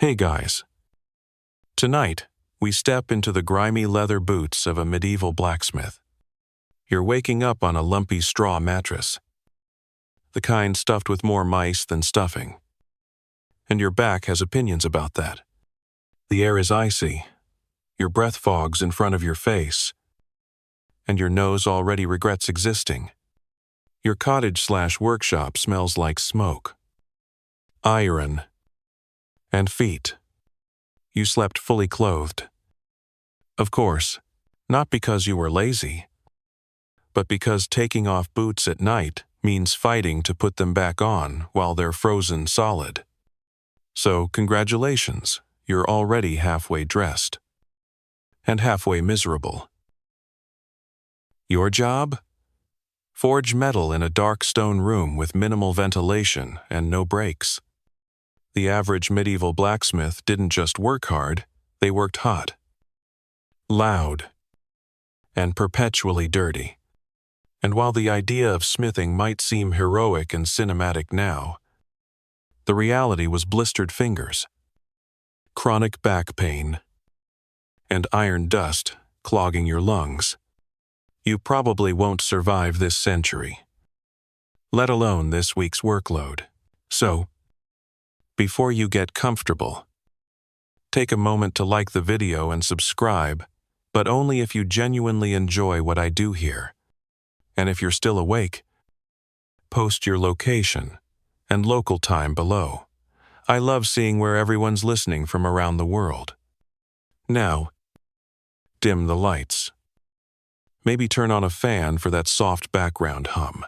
Hey guys. Tonight, we step into the grimy leather boots of a medieval blacksmith. You're waking up on a lumpy straw mattress, the kind stuffed with more mice than stuffing. And your back has opinions about that. The air is icy, your breath fogs in front of your face, and your nose already regrets existing. Your cottage/workshop smells like smoke, iron, and feet. You slept fully clothed. Of course, not because you were lazy, but because taking off boots at night means fighting to put them back on while they're frozen solid. So, congratulations, you're already halfway dressed. And halfway miserable. Your job? Forge metal in a dark stone room with minimal ventilation and no breaks. The average medieval blacksmith didn't just work hard, they worked hot, loud, and perpetually dirty. And while the idea of smithing might seem heroic and cinematic now, the reality was blistered fingers, chronic back pain, and iron dust clogging your lungs. You probably won't survive this century, let alone this week's workload. So, before you get comfortable, take a moment to like the video and subscribe, but only if you genuinely enjoy what I do here. And if you're still awake, post your location and local time below. I love seeing where everyone's listening from around the world. Now, dim the lights. Maybe turn on a fan for that soft background hum.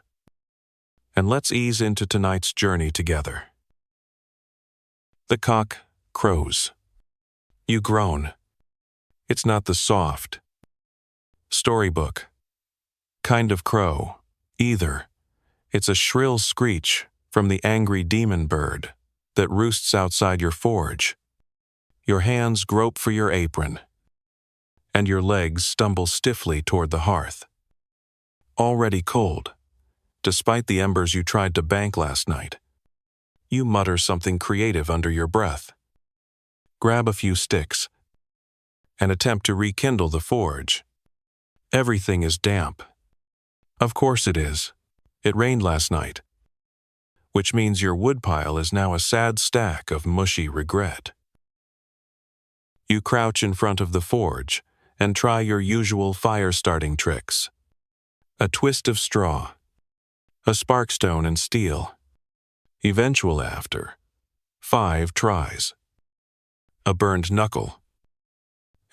And let's ease into tonight's journey together. The cock crows. You groan. It's not the soft, storybook kind of crow, either. It's a shrill screech from the angry demon bird that roosts outside your forge. Your hands grope for your apron, and your legs stumble stiffly toward the hearth. Already cold, despite the embers you tried to bank last night. You mutter something creative under your breath. Grab a few sticks and attempt to rekindle the forge. Everything is damp. Of course it is. It rained last night, which means your woodpile is now a sad stack of mushy regret. You crouch in front of the forge and try your usual fire-starting tricks. A twist of straw, a sparkstone and steel. Eventual after 5 tries. A burned knuckle.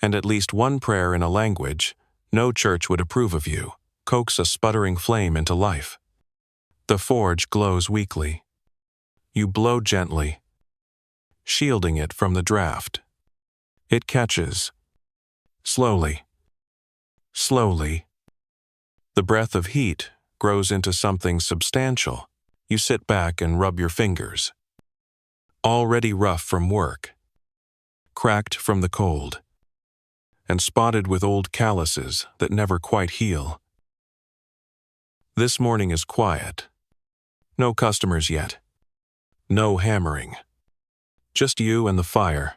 And at least one prayer in a language no church would approve of you, coax a sputtering flame into life. The forge glows weakly. You blow gently, shielding it from the draft. It catches. Slowly. Slowly. The breath of heat grows into something substantial. You sit back and rub your fingers. Already rough from work, cracked from the cold, and spotted with old calluses that never quite heal. This morning is quiet. No customers yet. No hammering. Just you and the fire.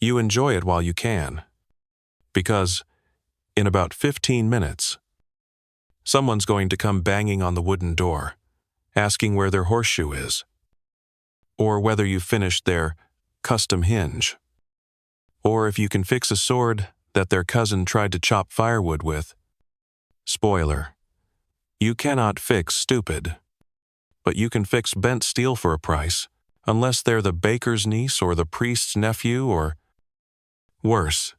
You enjoy it while you can. Because, in about 15 minutes, someone's going to come banging on the wooden door, asking where their horseshoe is, or whether you finished their custom hinge, or if you can fix a sword that their cousin tried to chop firewood with. Spoiler: you cannot fix stupid, but you can fix bent steel for a price, unless they're the baker's niece or the priest's nephew or, worse,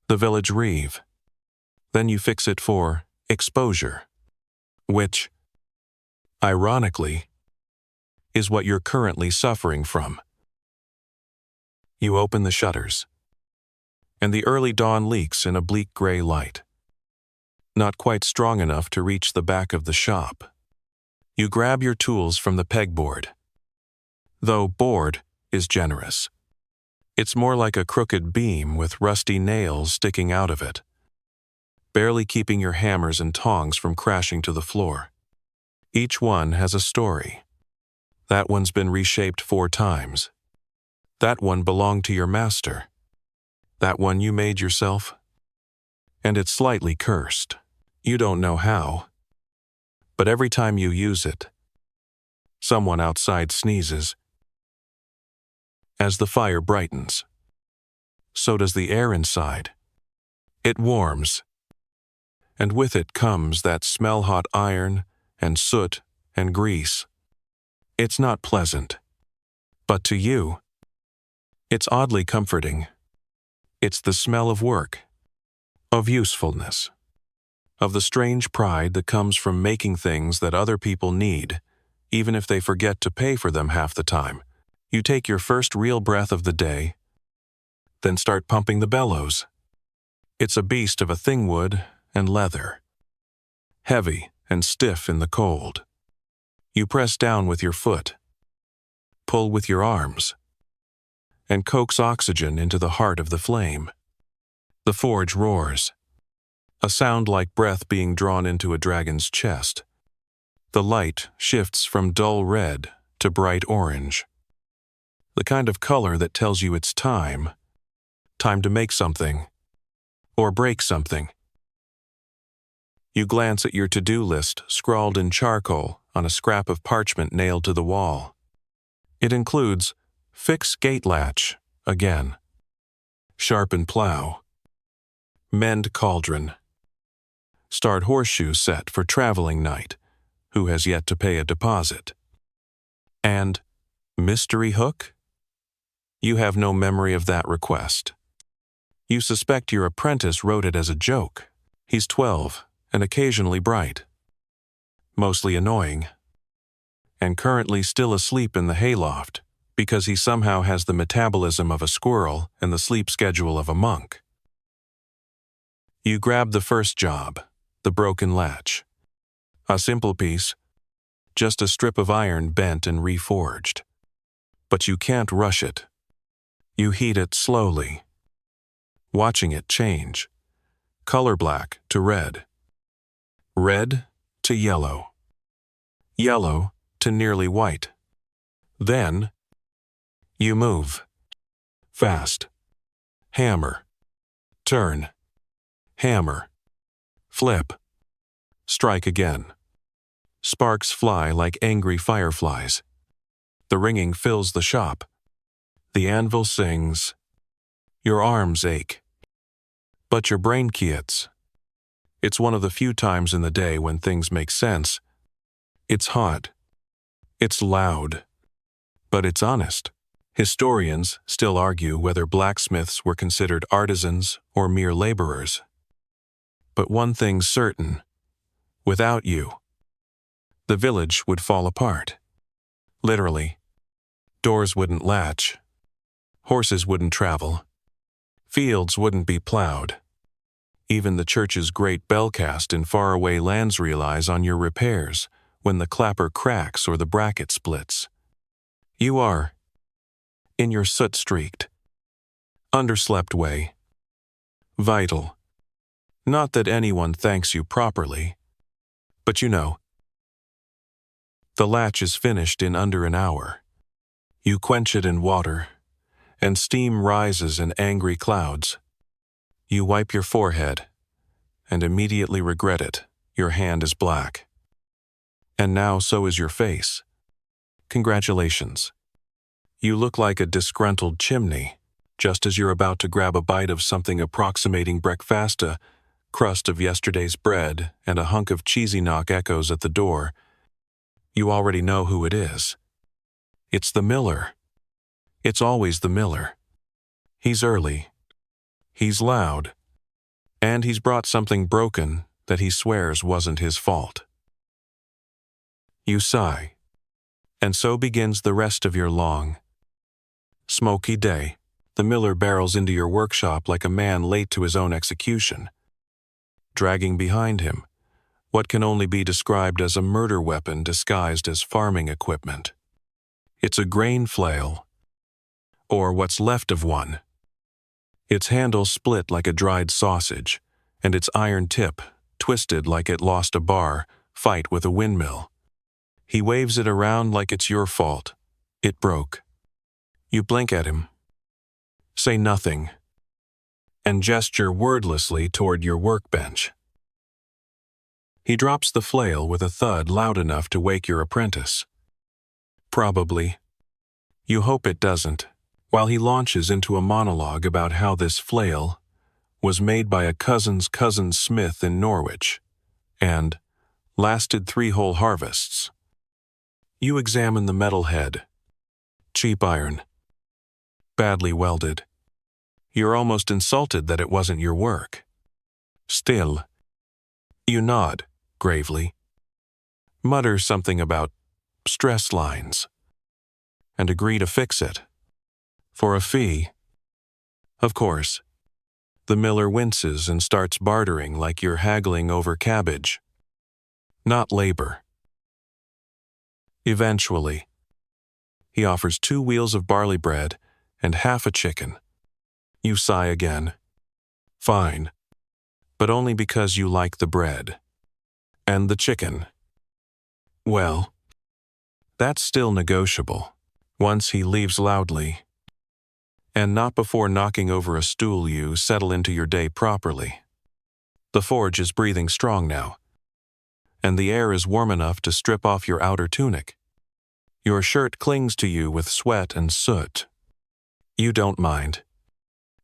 the village reeve. Then you fix it for exposure, which, ironically, is what you're currently suffering from. You open the shutters, and the early dawn leaks in a bleak gray light. Not quite strong enough to reach the back of the shop. You grab your tools from the pegboard. Though board is generous. It's more like a crooked beam with rusty nails sticking out of it, barely keeping your hammers and tongs from crashing to the floor. Each one has a story. That one's been reshaped 4 times. That one belonged to your master. That one you made yourself. And it's slightly cursed. You don't know how. But every time you use it, someone outside sneezes. As the fire brightens, so does the air inside. It warms. And with it comes that smell-hot iron and soot and grease. It's not pleasant. But to you, it's oddly comforting. It's the smell of work, of usefulness, of the strange pride that comes from making things that other people need, even if they forget to pay for them half the time. You take your first real breath of the day, then start pumping the bellows. It's a beast of a thing, wood and leather, heavy and stiff in the cold. You press down with your foot, pull with your arms, and coax oxygen into the heart of the flame. The forge roars, a sound like breath being drawn into a dragon's chest. The light shifts from dull red to bright orange, the kind of color that tells you it's time to make something, or break something. You glance at your to-do list scrawled in charcoal on a scrap of parchment nailed to the wall. It includes fix gate latch again, sharpen plow, mend cauldron, start horseshoe set for traveling night, who has yet to pay a deposit, and mystery hook? You have no memory of that request. You suspect your apprentice wrote it as a joke. He's 12 and occasionally bright, mostly annoying, and currently still asleep in the hayloft because he somehow has the metabolism of a squirrel and the sleep schedule of a monk. You grab the first job, the broken latch. A simple piece, just a strip of iron bent and reforged. But you can't rush it. You heat it slowly, watching it change, color black to red, red to yellow, yellow to nearly white. Then, you move. Fast. Hammer. Turn. Hammer. Flip. Strike again. Sparks fly like angry fireflies. The ringing fills the shop. The anvil sings. Your arms ache. But your brain quiets. It's one of the few times in the day when things make sense. It's hot. It's loud. But it's honest. Historians still argue whether blacksmiths were considered artisans or mere laborers. But one thing's certain. Without you, the village would fall apart. Literally. Doors wouldn't latch. Horses wouldn't travel. Fields wouldn't be plowed. Even the church's great bell cast in faraway lands relies on your repairs when the clapper cracks or the bracket splits. You are, in your soot-streaked, underslept way, vital. Not that anyone thanks you properly, but you know. The latch is finished in under an hour. You quench it in water, and steam rises in angry clouds. You wipe your forehead, and immediately regret it. Your hand is black. And now so is your face. Congratulations. You look like a disgruntled chimney, just as you're about to grab a bite of something approximating breakfast. A crust of yesterday's bread and a hunk of cheesy knock echoes at the door. You already know who it is. It's the miller. It's always the miller. He's early. He's loud. And he's brought something broken that he swears wasn't his fault. You sigh. And so begins the rest of your long, smoky day. The miller barrels into your workshop like a man late to his own execution, dragging behind him what can only be described as a murder weapon disguised as farming equipment. It's a grain flail, or what's left of one. Its handle split like a dried sausage, and its iron tip twisted like it lost a bar fight with a windmill. He waves it around like it's your fault. It broke. You blink at him, Say nothing, and gesture wordlessly toward your workbench. He drops the flail with a thud loud enough to wake your apprentice. Probably. You hope it doesn't, while he launches into a monologue about how this flail was made by a cousin's cousin Smith in Norwich, and lasted 3 whole harvests. You examine the metal head. Cheap iron. Badly welded. You're almost insulted that it wasn't your work. Still, you nod, gravely. Mutter something about stress lines, and agree to fix it. For a fee. Of course. The miller winces and starts bartering like you're haggling over cabbage. Not labor. Eventually, he offers 2 wheels of barley bread and half a chicken. You sigh again. Fine. But only because you like the bread. And the chicken. Well, that's still negotiable, once he leaves loudly. And not before knocking over a stool. You settle into your day properly. The forge is breathing strong now, and the air is warm enough to strip off your outer tunic. Your shirt clings to you with sweat and soot. You don't mind.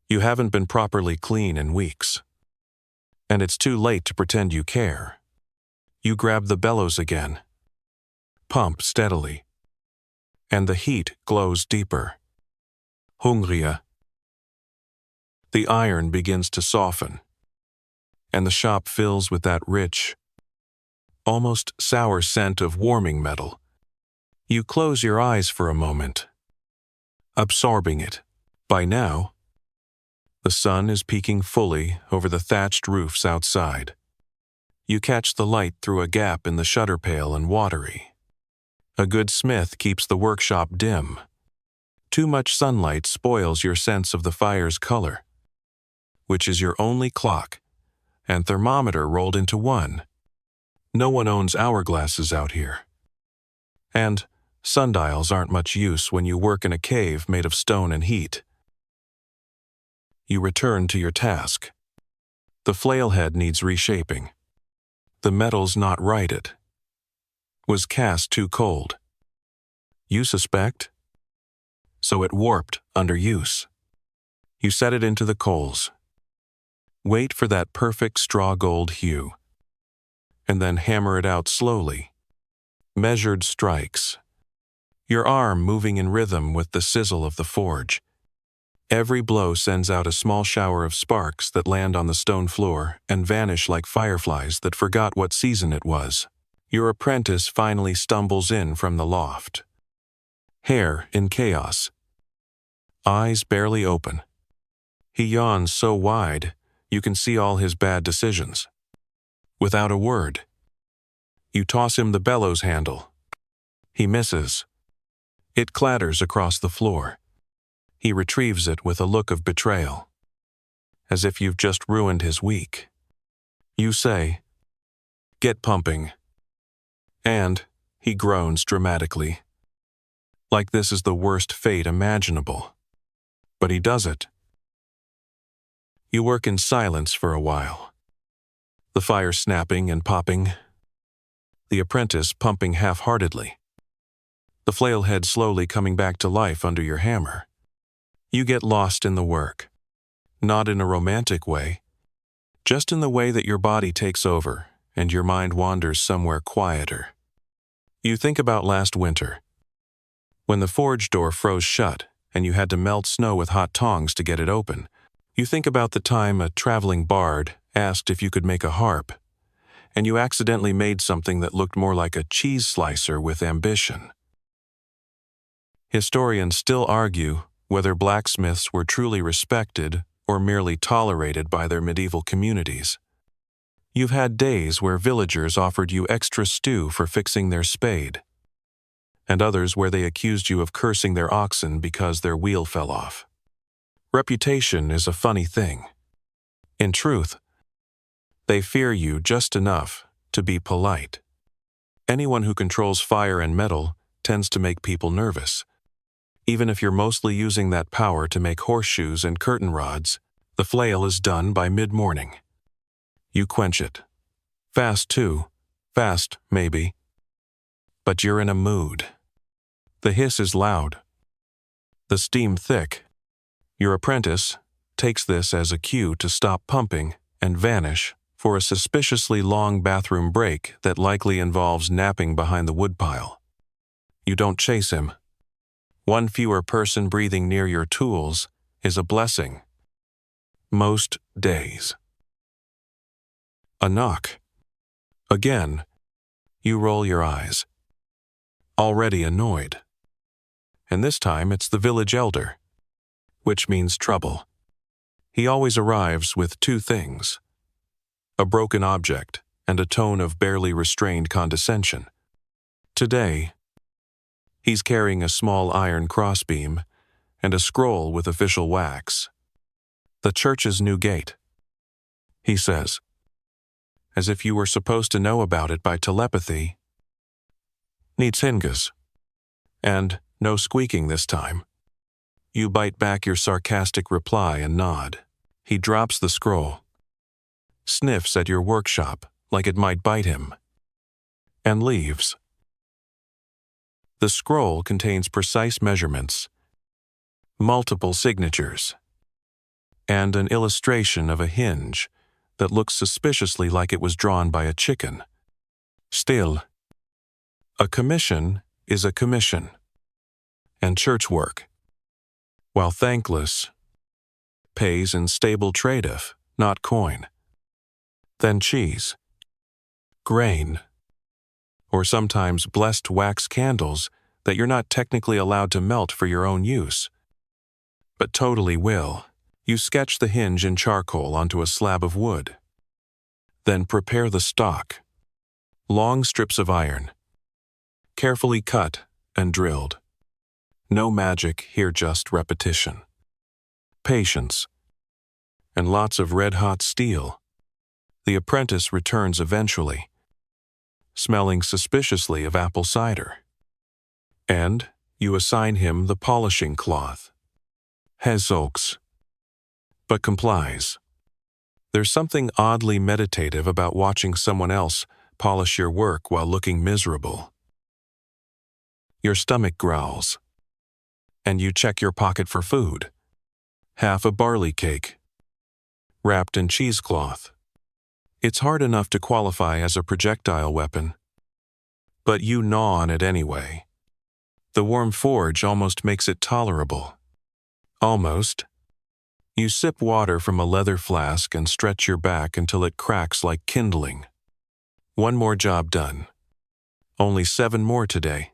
You haven't been properly clean in weeks. And it's too late to pretend you care. You grab the bellows again. Pump steadily. And the heat glows deeper. Hungrier. The iron begins to soften, and the shop fills with that rich, almost sour scent of warming metal. You close your eyes for a moment, absorbing it. By now, the sun is peeking fully over the thatched roofs outside. You catch the light through a gap in the shutter pale and watery. A good smith keeps the workshop dim. Too much sunlight spoils your sense of the fire's color, which is your only clock and thermometer rolled into one. No one owns hourglasses out here. And sundials aren't much use when you work in a cave made of stone and heat. You return to your task. The flail head needs reshaping. The metal's not righted. Was cast too cold. You suspect? So it warped under use. You set it into the coals. Wait for that perfect straw gold hue, and then hammer it out slowly. Measured strikes. Your arm moving in rhythm with the sizzle of the forge. Every blow sends out a small shower of sparks that land on the stone floor and vanish like fireflies that forgot what season it was. Your apprentice finally stumbles in from the loft. Hair in chaos. Eyes barely open. He yawns so wide, you can see all his bad decisions. Without a word, you toss him the bellows handle. He misses. It clatters across the floor. He retrieves it with a look of betrayal, as if you've just ruined his week. You say, "Get pumping." And he groans dramatically, like this is the worst fate imaginable. But he does it. You work in silence for a while. The fire snapping and popping. The apprentice pumping half-heartedly. The flail head slowly coming back to life under your hammer. You get lost in the work. Not in a romantic way. Just in the way that your body takes over and your mind wanders somewhere quieter. You think about last winter, when the forge door froze shut and you had to melt snow with hot tongs to get it open. You think about the time a traveling bard asked if you could make a harp, and you accidentally made something that looked more like a cheese slicer with ambition. Historians still argue whether blacksmiths were truly respected or merely tolerated by their medieval communities. You've had days where villagers offered you extra stew for fixing their spade, and others where they accused you of cursing their oxen because their wheel fell off. Reputation is a funny thing. In truth, they fear you just enough to be polite. Anyone who controls fire and metal tends to make people nervous. Even if you're mostly using that power to make horseshoes and curtain rods, the flail is done by mid-morning. You quench it. Fast, too. Fast, maybe. But you're in a mood. The hiss is loud. The steam thick. Your apprentice takes this as a cue to stop pumping and vanish for a suspiciously long bathroom break that likely involves napping behind the woodpile. You don't chase him. One fewer person breathing near your tools is a blessing. Most days. A knock. Again, you roll your eyes. Already annoyed. And this time it's the village elder, which means trouble. He always arrives with two things: a broken object and a tone of barely restrained condescension. Today, he's carrying a small iron crossbeam and a scroll with official wax. The church's new gate, he says, as if you were supposed to know about it by telepathy. Needs hinges. And no squeaking this time. You bite back your sarcastic reply and nod. He drops the scroll, sniffs at your workshop like it might bite him, and leaves. The scroll contains precise measurements, multiple signatures, and an illustration of a hinge that looks suspiciously like it was drawn by a chicken. Still, a commission is a commission, and church work, while thankless, pays in stable trade-off, not coin. Then cheese, grain, or sometimes blessed wax candles that you're not technically allowed to melt for your own use, but totally will. You sketch the hinge in charcoal onto a slab of wood. Then prepare the stock. Long strips of iron, carefully cut and drilled. No magic here, just repetition. Patience. And lots of red-hot steel. The apprentice returns eventually, smelling suspiciously of apple cider. And you assign him the polishing cloth. Hesokes. But complies. There's something oddly meditative about watching someone else polish your work while looking miserable. Your stomach growls, and you check your pocket for food. Half a barley cake, wrapped in cheesecloth. It's hard enough to qualify as a projectile weapon, but you gnaw on it anyway. The warm forge almost makes it tolerable. Almost. You sip water from a leather flask and stretch your back until it cracks like kindling. One more job done. Only 7 more today.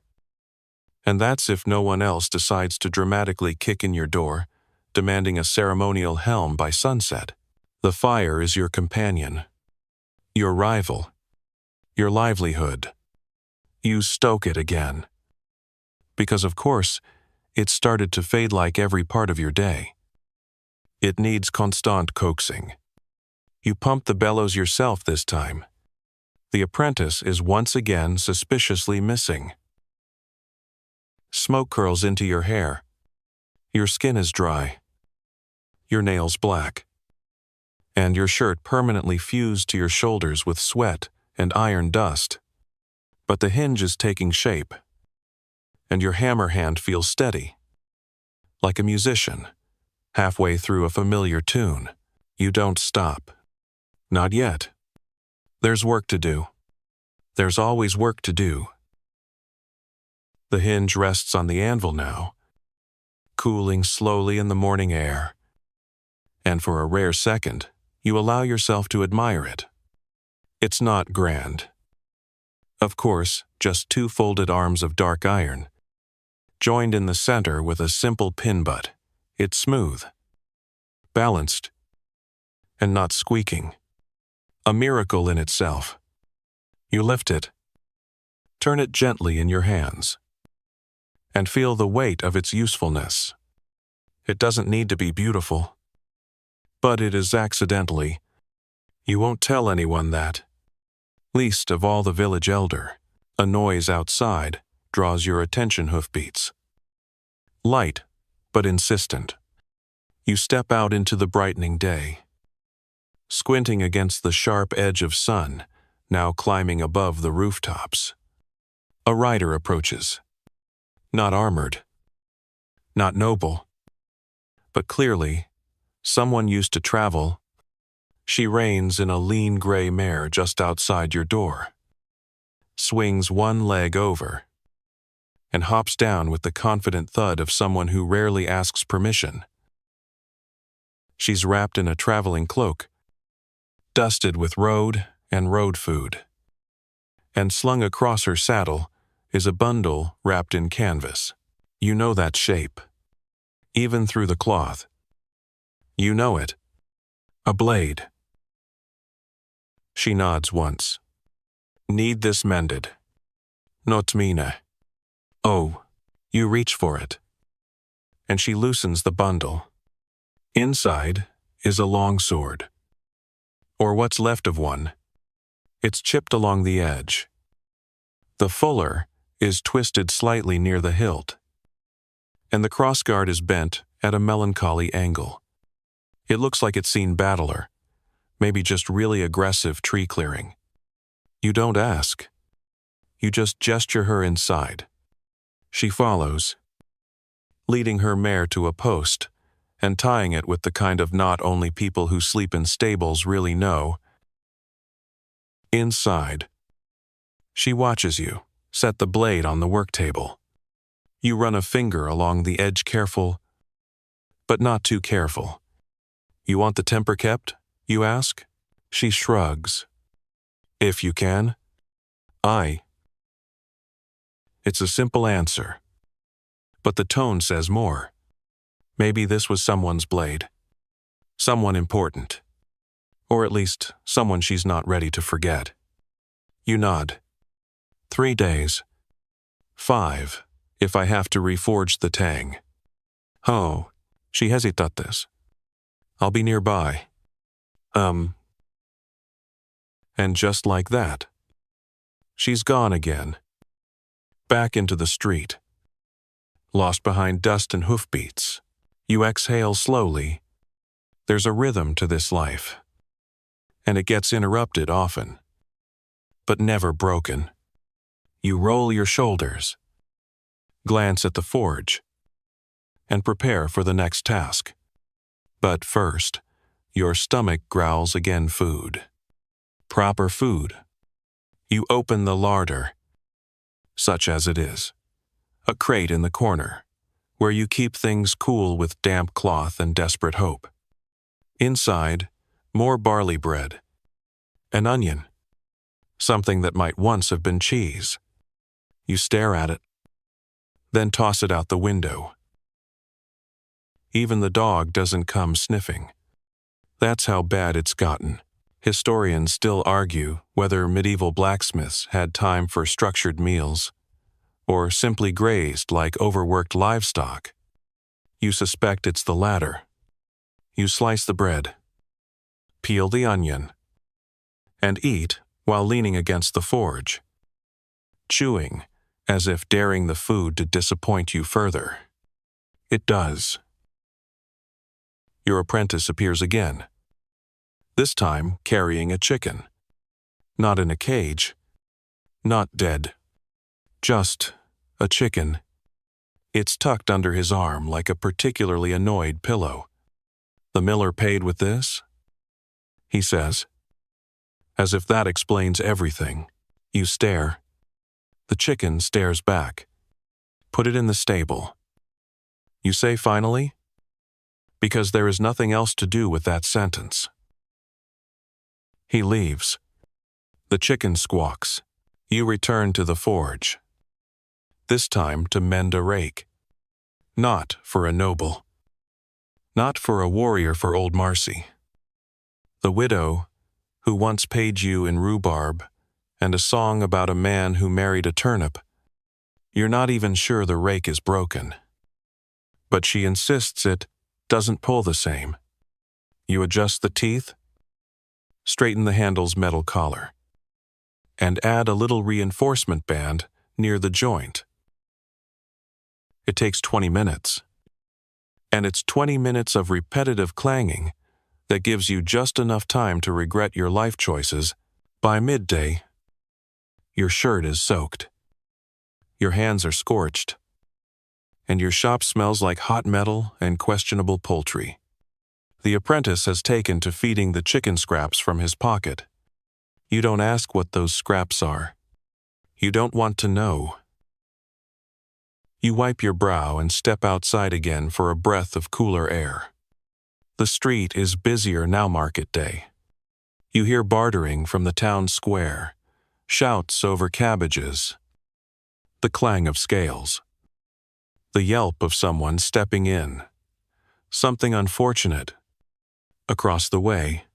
And that's if no one else decides to dramatically kick in your door, demanding a ceremonial helm by sunset. The fire is your companion, your rival, your livelihood. You stoke it again. Because of course, it started to fade like every part of your day. It needs constant coaxing. You pump the bellows yourself this time. The apprentice is once again suspiciously missing. Smoke curls into your hair. Your skin is dry. Your nails black. And your shirt permanently fused to your shoulders with sweat and iron dust. But the hinge is taking shape. And your hammer hand feels steady. Like a musician. Halfway through a familiar tune, you don't stop. Not yet. There's work to do. There's always work to do. The hinge rests on the anvil now, cooling slowly in the morning air. And for a rare second, you allow yourself to admire it. It's not grand. Of course, just 2 folded arms of dark iron, joined in the center with a simple pin butt. It's smooth, balanced, and not squeaking. A miracle in itself. You lift it, turn it gently in your hands, and feel the weight of its usefulness. It doesn't need to be beautiful, but it is accidentally. You won't tell anyone that. Least of all the village elder. A noise outside draws your attention, hoofbeats. Light, but insistent. You step out into the brightening day. Squinting against the sharp edge of sun, now climbing above the rooftops. A rider approaches. Not armored. Not noble. But clearly, someone used to travel. She reins in a lean gray mare just outside your door. Swings one leg over. And hops down with the confident thud of someone who rarely asks permission. She's wrapped in a traveling cloak, dusted with road and road food. And slung across her saddle is a bundle wrapped in canvas. You know that shape. Even through the cloth. You know it. A blade. She nods once. Need this mended. Not mine. Oh, you reach for it. And she loosens the bundle. Inside is a long sword. Or what's left of one. It's chipped along the edge. The fuller is twisted slightly near the hilt. And the crossguard is bent at a melancholy angle. It looks like it's seen battler, maybe just really aggressive tree clearing. You don't ask. You just gesture her inside. She follows, leading her mare to a post and tying it with the kind of knot only people who sleep in stables really know. Inside, she watches you set the blade on the work table. You run a finger along the edge careful, but not too careful. You want the temper kept, you ask? She shrugs. If you can. Aye. It's a simple answer. But the tone says more. Maybe this was someone's blade. Someone important. Or at least someone she's not ready to forget. You nod. 3 days. 5, if I have to reforge the tang. Oh, she hesitates. I'll be nearby. And just like that, she's gone again. Back into the street. Lost behind dust and hoofbeats. You exhale slowly. There's a rhythm to this life. And it gets interrupted often. But never broken. You roll your shoulders. Glance at the forge. And prepare for the next task. But first, your stomach growls again food. Proper food. You open the larder. Such as it is. A crate in the corner, where you keep things cool with damp cloth and desperate hope. Inside, more barley bread. An onion. Something that might once have been cheese. You stare at it, then toss it out the window. Even the dog doesn't come sniffing. That's how bad it's gotten. Historians still argue whether medieval blacksmiths had time for structured meals, or simply grazed like overworked livestock. You suspect it's the latter. You slice the bread, peel the onion, and eat while leaning against the forge, chewing as if daring the food to disappoint you further. It does. Your apprentice appears again, this time carrying a chicken. Not in a cage, not dead, just a chicken. It's tucked under his arm like a particularly annoyed pillow. The miller paid with this? He says. As if that explains everything. You stare. The chicken stares back. Put it in the stable. You say finally? Because there is nothing else to do with that sentence. He leaves. The chicken squawks. You return to the forge. This time to mend a rake. Not for a noble. Not for a warrior for old Marcy. The widow, who once paid you in rhubarb, and a song about a man who married a turnip. You're not even sure the rake is broken. But she insists it doesn't pull the same. You adjust the teeth, straighten the handle's metal collar, and add a little reinforcement band near the joint. It takes 20 minutes. And it's 20 minutes of repetitive clanging that gives you just enough time to regret your life choices. By midday, your shirt is soaked, your hands are scorched, and your shop smells like hot metal and questionable poultry. The apprentice has taken to feeding the chicken scraps from his pocket. You don't ask what those scraps are. You don't want to know. You wipe your brow and step outside again for a breath of cooler air. The street is busier now, market day. You hear bartering from the town square, shouts over cabbages, the clang of scales, the yelp of someone stepping in. Something unfortunate. Across the way,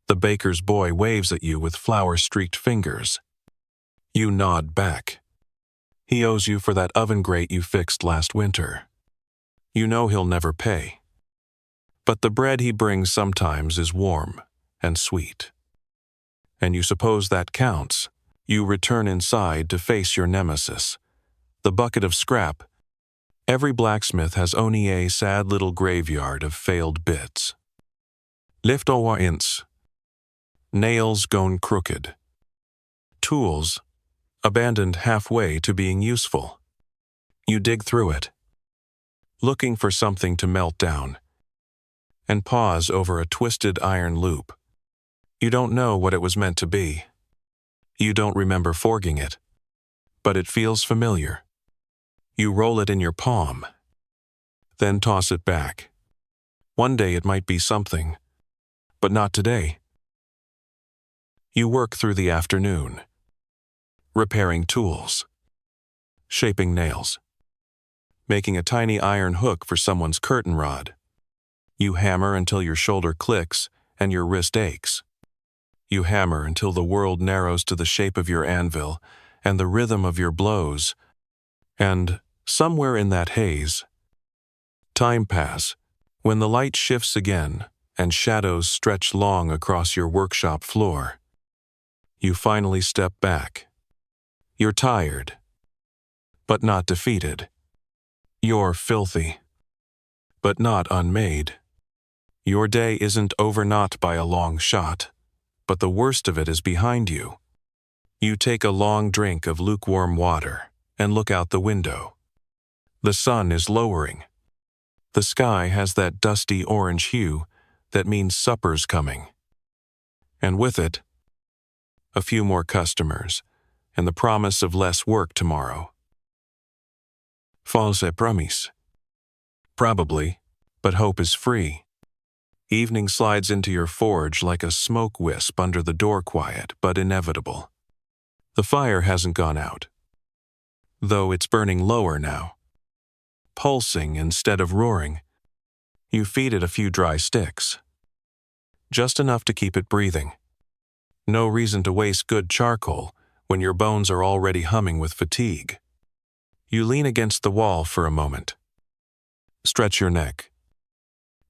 the baker's boy waves at you with flour-streaked fingers. You nod back. He owes you for that oven grate you fixed last winter. You know he'll never pay. But the bread he brings sometimes is warm and sweet. And you suppose that counts. You return inside to face your nemesis, the bucket of scrap. Every blacksmith has only a sad little graveyard of failed bits. Lift over ins. Nails gone crooked. Tools abandoned halfway to being useful. You dig through it, looking for something to melt down, and pause over a twisted iron loop. You don't know what it was meant to be. You don't remember forging it, but it feels familiar. You roll it in your palm, then toss it back. One day it might be something, but not today. You work through the afternoon, repairing tools, shaping nails, making a tiny iron hook for someone's curtain rod. You hammer until your shoulder clicks and your wrist aches. You hammer until the world narrows to the shape of your anvil and the rhythm of your blows. And somewhere in that haze, time pass, when the light shifts again and shadows stretch long across your workshop floor. You finally step back. You're tired, but not defeated. You're filthy, but not unmade. Your day isn't over, not by a long shot, but the worst of it is behind you. You take a long drink of lukewarm water and look out the window. The sun is lowering. The sky has that dusty orange hue that means supper's coming. And with it, a few more customers and the promise of less work tomorrow. False promise. Probably, but hope is free. Evening slides into your forge like a smoke wisp under the door, quiet but inevitable. The fire hasn't gone out, though it's burning lower now. Pulsing instead of roaring. You feed it a few dry sticks. Just enough to keep it breathing. No reason to waste good charcoal when your bones are already humming with fatigue. You lean against the wall for a moment. Stretch your neck.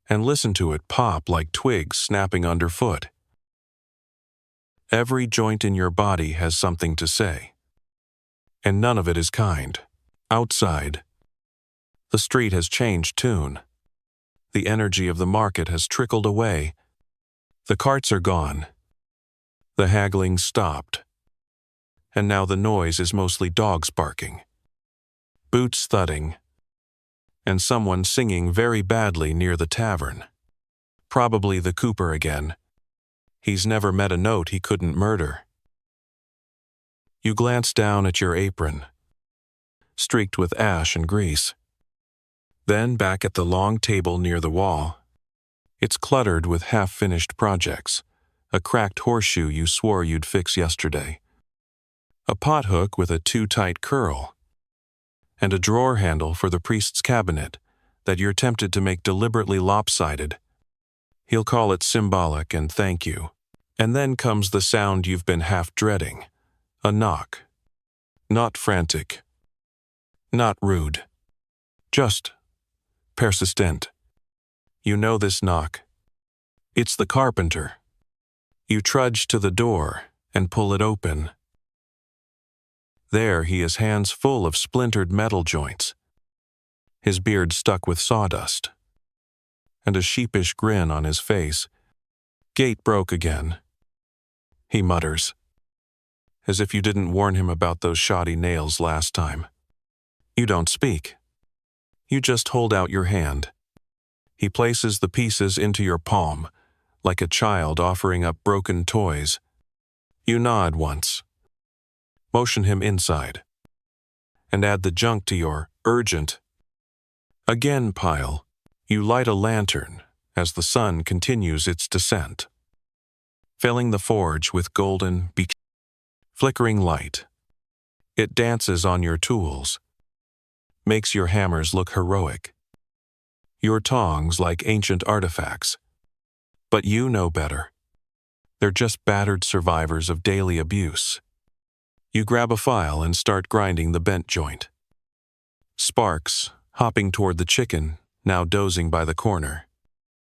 And listen to it pop like twigs snapping underfoot. Every joint in your body has something to say. And none of it is kind. Outside, the street has changed tune. The energy of the market has trickled away. The carts are gone. The haggling stopped. And now the noise is mostly dogs barking, boots thudding, and someone singing very badly near the tavern. Probably the cooper again. He's never met a note he couldn't murder. You glance down at your apron, streaked with ash and grease. Then back at the long table near the wall. It's cluttered with half-finished projects, a cracked horseshoe you swore you'd fix yesterday, a pot hook with a too-tight curl, and a drawer handle for the priest's cabinet that you're tempted to make deliberately lopsided. He'll call it symbolic and thank you. And then comes the sound you've been half dreading, a knock. Not frantic, not rude, just persistent. You know this knock. It's the carpenter. You trudge to the door and pull it open. There he is, hands full of splintered metal joints, his beard stuck with sawdust, and a sheepish grin on his face. "Gate broke again," he mutters, as if you didn't warn him about those shoddy nails last time. You don't speak. You just hold out your hand. He places the pieces into your palm, like a child offering up broken toys. You nod once. Motion him inside. And add the junk to your urgent again pile. You light a lantern as the sun continues its descent, filling the forge with golden, flickering light. It dances on your tools, makes your hammers look heroic, your tongs like ancient artifacts. But you know better. They're just battered survivors of daily abuse. You grab a file and start grinding the bent joint. Sparks, hopping toward the chicken, now dozing by the corner.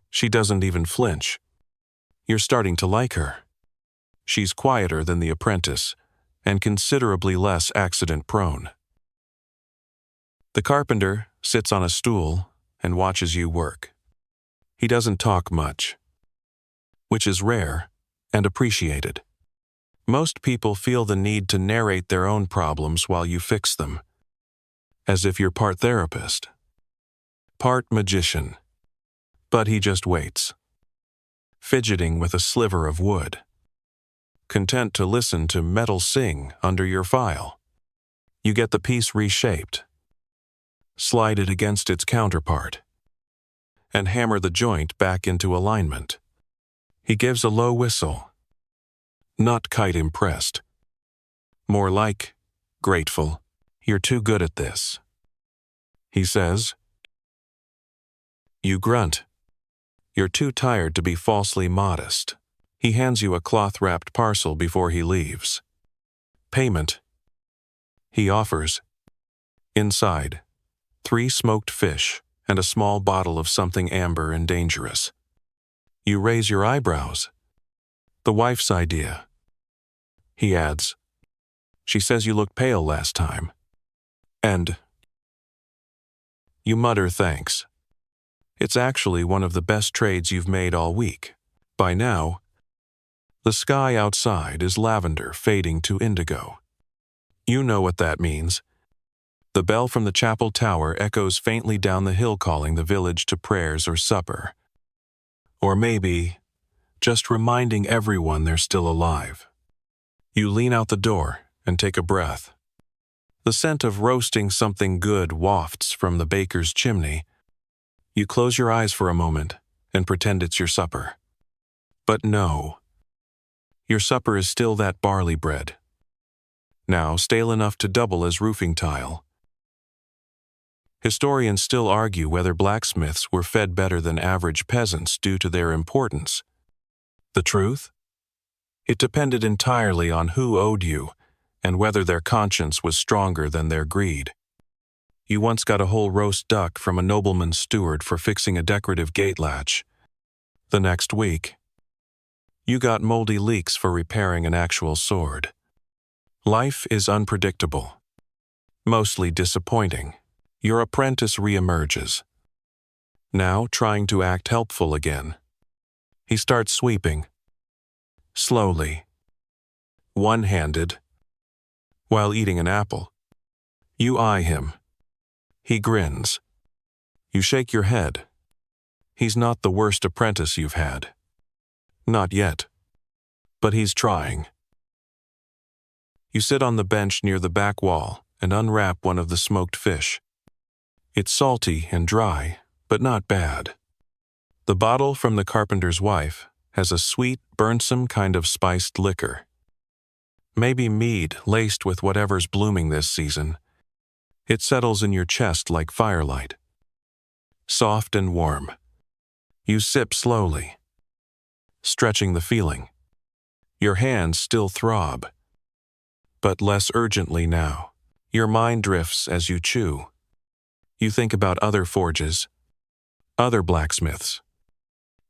She doesn't even flinch. You're starting to like her. She's quieter than the apprentice, and considerably less accident-prone. The carpenter sits on a stool and watches you work. He doesn't talk much, which is rare and appreciated. Most people feel the need to narrate their own problems while you fix them, as if you're part therapist, part magician. But he just waits, fidgeting with a sliver of wood, content to listen to metal sing under your file. You get the piece reshaped, slide it against its counterpart, and hammer the joint back into alignment. He gives a low whistle, not quite impressed. More like, grateful. You're too good at this, he says. You grunt. You're too tired to be falsely modest. He hands you a cloth-wrapped parcel before he leaves. Payment, he offers. Inside, 3 smoked fish and a small bottle of something amber and dangerous. You raise your eyebrows. The wife's idea, he adds. She says you looked pale last time. And you mutter thanks. It's actually one of the best trades you've made all week. By now, the sky outside is lavender fading to indigo. You know what that means. The bell from the chapel tower echoes faintly down the hill calling the village to prayers or supper. Or maybe, just reminding everyone they're still alive. You lean out the door and take a breath. The scent of roasting something good wafts from the baker's chimney. You close your eyes for a moment and pretend it's your supper. But no. Your supper is still that barley bread, now stale enough to double as roofing tile. Historians still argue whether blacksmiths were fed better than average peasants due to their importance. The truth? It depended entirely on who owed you and whether their conscience was stronger than their greed. You once got a whole roast duck from a nobleman's steward for fixing a decorative gate latch. The next week, you got moldy leeks for repairing an actual sword. Life is unpredictable, mostly disappointing. Your apprentice reemerges, now trying to act helpful again. He starts sweeping, slowly, one-handed, while eating an apple. You eye him. He grins. You shake your head. He's not the worst apprentice you've had. Not yet. But he's trying. You sit on the bench near the back wall and unwrap one of the smoked fish. It's salty and dry, but not bad. The bottle from the carpenter's wife has a sweet, burnsome kind of spiced liquor. Maybe mead laced with whatever's blooming this season. It settles in your chest like firelight. Soft and warm. You sip slowly, stretching the feeling. Your hands still throb, but less urgently now. Your mind drifts as you chew. You think about other forges, other blacksmiths.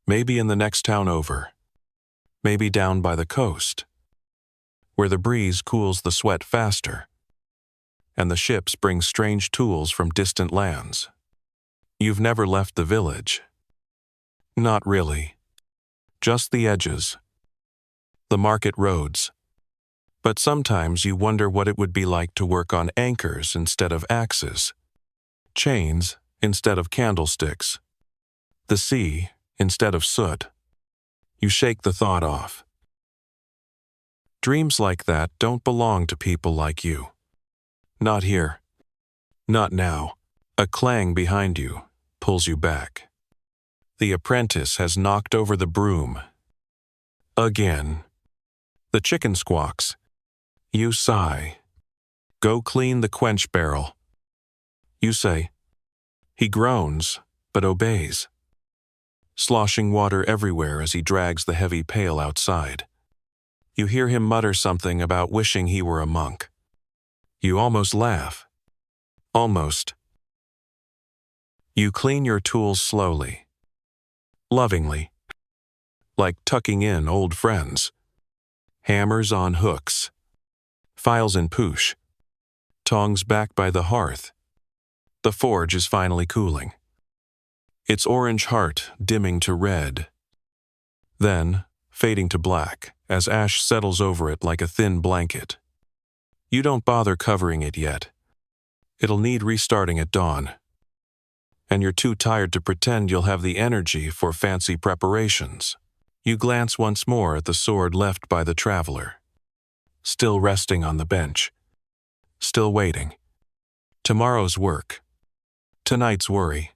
Maybe in the next town over. Maybe down by the coast, where the breeze cools the sweat faster, and the ships bring strange tools from distant lands. You've never left the village. Not really. Just the edges. The market roads. But sometimes you wonder what it would be like to work on anchors instead of axes, chains instead of candlesticks, the sea instead of soot. You shake the thought off. Dreams like that don't belong to people like you. Not here. Not now. A clang behind you pulls you back. The apprentice has knocked over the broom. Again. The chicken squawks. You sigh. Go clean the quench barrel. You say. He groans, but obeys, sloshing water everywhere as he drags the heavy pail outside. You hear him mutter something about wishing he were a monk. You almost laugh. Almost. You clean your tools slowly, lovingly, like tucking in old friends. Hammers on hooks, files in poosh, tongs back by the hearth. The forge is finally cooling, its orange heart dimming to red, then fading to black as ash settles over it like a thin blanket. You don't bother covering it yet. It'll need restarting at dawn, and you're too tired to pretend you'll have the energy for fancy preparations. You glance once more at the sword left by the traveler, still resting on the bench, still waiting. Tomorrow's work, tonight's worry.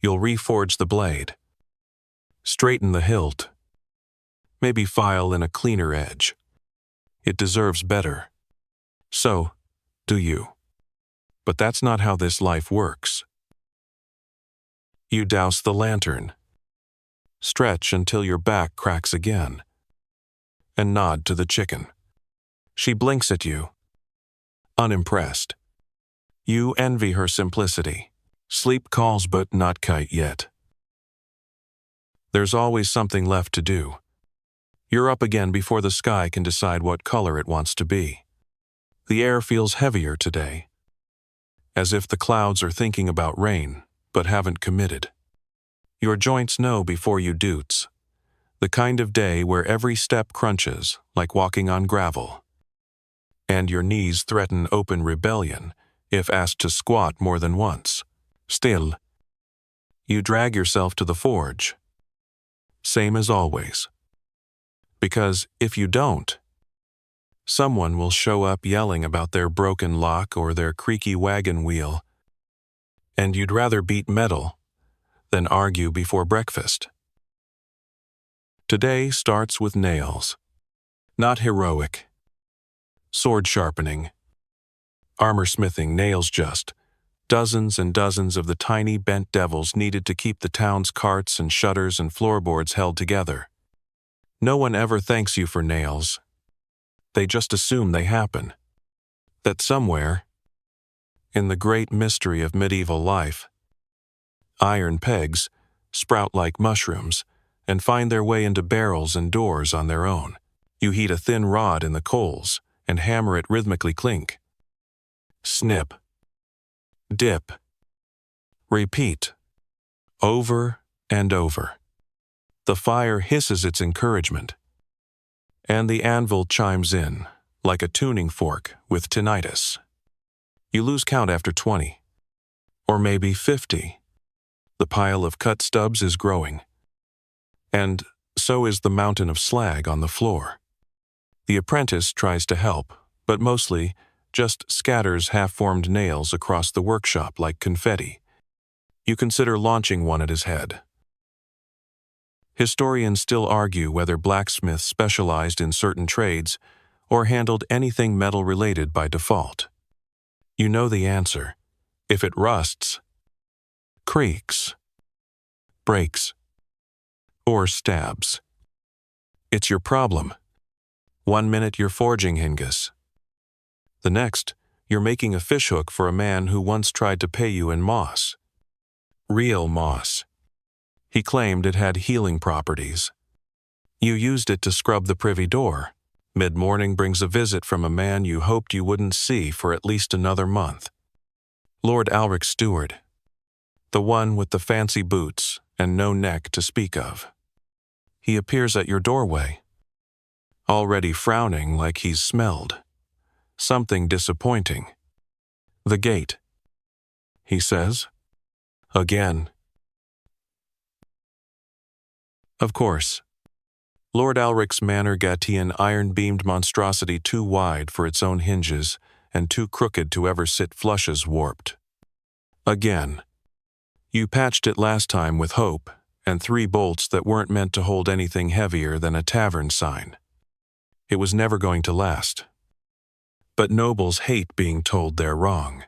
You'll reforge the blade, straighten the hilt, maybe file in a cleaner edge. It deserves better. So, do you. But that's not how this life works. You douse the lantern, stretch until your back cracks again, and nod to the chicken. She blinks at you, unimpressed. You envy her simplicity. Sleep calls but not kite yet. There's always something left to do. You're up again before the sky can decide what color it wants to be. The air feels heavier today, as if the clouds are thinking about rain, but haven't committed. Your joints know before you doots, the kind of day where every step crunches like walking on gravel, and your knees threaten open rebellion if asked to squat more than once. Still, you drag yourself to the forge, same as always. Because if you don't, someone will show up yelling about their broken lock or their creaky wagon wheel, and you'd rather beat metal than argue before breakfast. Today starts with nails. Not heroic. Sword sharpening. Armor smithing nails just. Dozens and dozens of the tiny bent devils needed to keep the town's carts and shutters and floorboards held together. No one ever thanks you for nails. They just assume they happen. That somewhere, in the great mystery of medieval life, iron pegs sprout like mushrooms and find their way into barrels and doors on their own. You heat a thin rod in the coals and hammer it rhythmically clink. Snip. Dip. Repeat. Over and over. The fire hisses its encouragement, and the anvil chimes in like a tuning fork with tinnitus. You lose count after 20, or maybe 50. The pile of cut stubs is growing, and so is the mountain of slag on the floor. The apprentice tries to help, but mostly just scatters half-formed nails across the workshop like confetti. You consider launching one at his head. Historians still argue whether blacksmiths specialized in certain trades or handled anything metal-related by default. You know the answer. If it rusts, creaks, breaks, or stabs, it's your problem. 1 minute you're forging hingus. The next, you're making a fishhook for a man who once tried to pay you in moss. Real moss. He claimed it had healing properties. You used it to scrub the privy door. Mid-morning brings a visit from a man you hoped you wouldn't see for at least another month. Lord Alric's steward. the one with the fancy boots and no neck to speak of. He appears at your doorway, already frowning like he's smelled something disappointing. "The gate," he says. Again. Of course. Lord Alric's Manor Gattian iron-beamed monstrosity too wide for its own hinges and too crooked to ever sit flush as warped. Again. You patched it last time with hope and 3 bolts that weren't meant to hold anything heavier than a tavern sign. It was never going to last. But nobles hate being told they're wrong.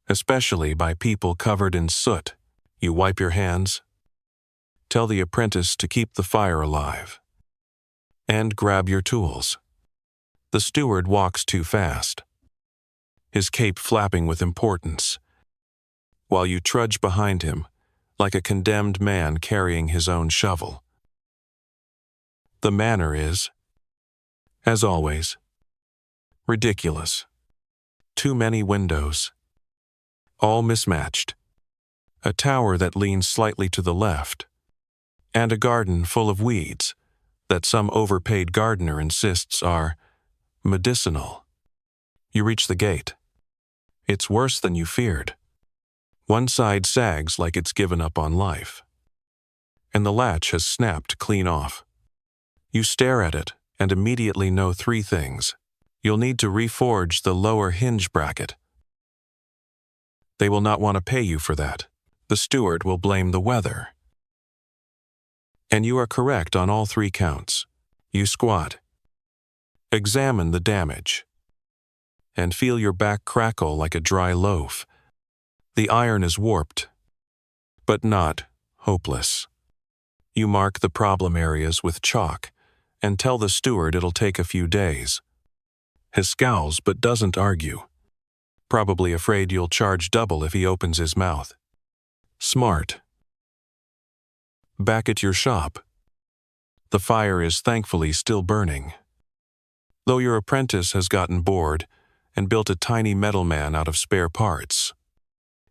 Especially by people covered in soot. You wipe your hands, tell the apprentice to keep the fire alive, and grab your tools. The steward walks too fast, his cape flapping with importance, while you trudge behind him like a condemned man carrying his own shovel. The manor is, as always, ridiculous. Too many windows, all mismatched, a tower that leans slightly to the left, and a garden full of weeds that some overpaid gardener insists are medicinal. You reach the gate. It's worse than you feared. One side sags like it's given up on life, and the latch has snapped clean off. You stare at it and immediately know 3 things. You'll need to reforge the lower hinge bracket. They will not want to pay you for that. The steward will blame the weather. And you are correct on all 3 counts. You squat, examine the damage, and feel your back crackle like a dry loaf. The iron is warped, but not hopeless. You mark the problem areas with chalk and tell the steward it'll take a few days. He scowls but doesn't argue, probably afraid you'll charge double if he opens his mouth. Smart. Back at your shop, the fire is thankfully still burning, though your apprentice has gotten bored and built a tiny metal man out of spare parts.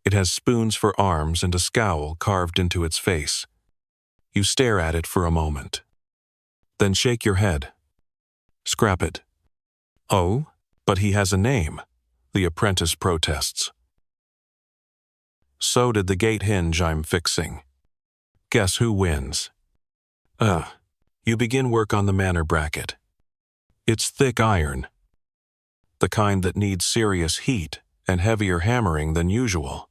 It has spoons for arms and a scowl carved into its face. You stare at it for a moment, then shake your head. Scrap it. Oh, but he has a name, the apprentice protests. So did the gate hinge I'm fixing. Guess who wins? You begin work on the manor bracket. It's thick iron, the kind that needs serious heat and heavier hammering than usual.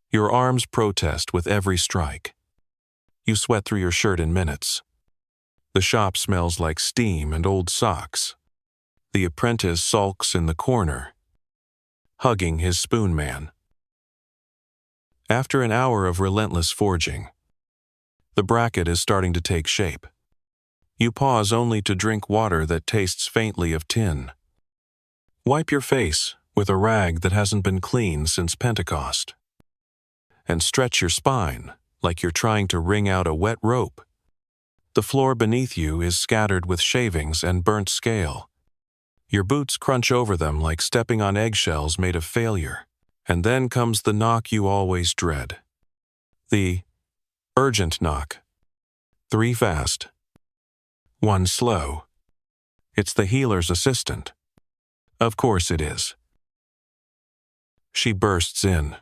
Your arms protest with every strike. You sweat through your shirt in minutes. The shop smells like steam and old socks. The apprentice sulks in the corner, hugging his spoon man. After an hour of relentless forging, the bracket is starting to take shape. You pause only to drink water that tastes faintly of tin. Wipe your face with a rag that hasn't been cleaned since Pentecost, and stretch your spine like you're trying to wring out a wet rope. The floor beneath you is scattered with shavings and burnt scale. Your boots crunch over them like stepping on eggshells made of failure. And then comes the knock you always dread. The urgent knock. 3 fast, 1 slow. It's the healer's assistant. Of course it is. She bursts in,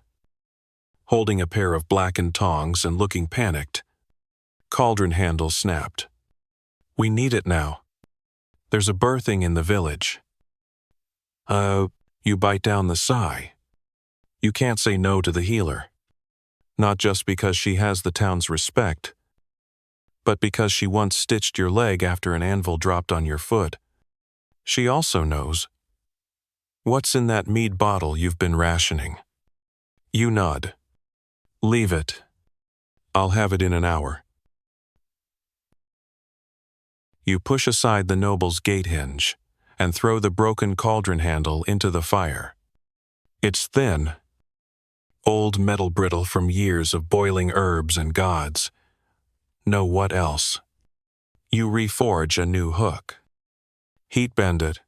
holding a pair of blackened tongs and looking panicked. Cauldron handle snapped. "We need it now. There's a birthing in the village." You bite down the sigh. You can't say no to the healer. Not just because she has the town's respect, but because she once stitched your leg after an anvil dropped on your foot. She also knows what's in that mead bottle you've been rationing. You nod. "Leave it. I'll have it in an hour." You push aside the noble's gate hinge and throw the broken cauldron handle into the fire. It's thin, old metal brittle from years of boiling herbs and gods. No, what else? You reforge a new hook, heat bend it,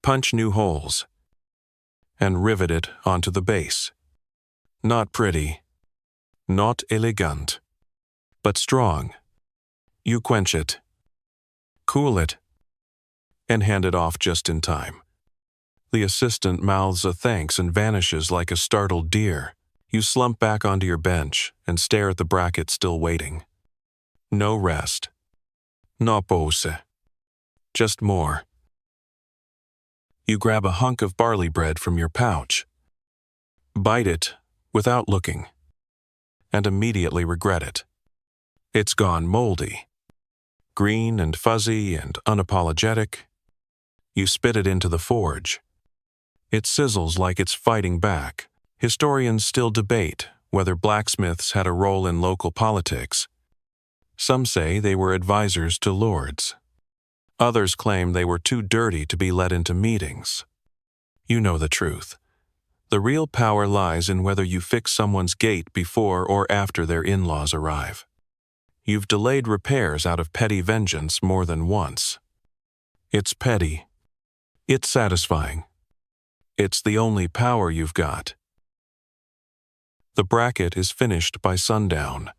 punch new holes, and rivet it onto the base. Not pretty, Not elegant, but strong. You quench it, cool it, and hand it off just in time. The assistant mouths a thanks and vanishes like a startled deer. You slump back onto your bench and stare at the bracket still waiting. No rest. No pause. Just more. You grab a hunk of barley bread from your pouch, bite it without looking, and immediately regret it. It's gone moldy. Green and fuzzy and unapologetic. You spit it into the forge. It sizzles like it's fighting back. Historians still debate whether blacksmiths had a role in local politics. Some say they were advisors to lords. Others claim they were too dirty to be let into meetings. You know the truth. The real power lies in whether you fix someone's gate before or after their in-laws arrive. You've delayed repairs out of petty vengeance more than once. It's petty. It's satisfying. It's the only power you've got. The bracket is finished by sundown.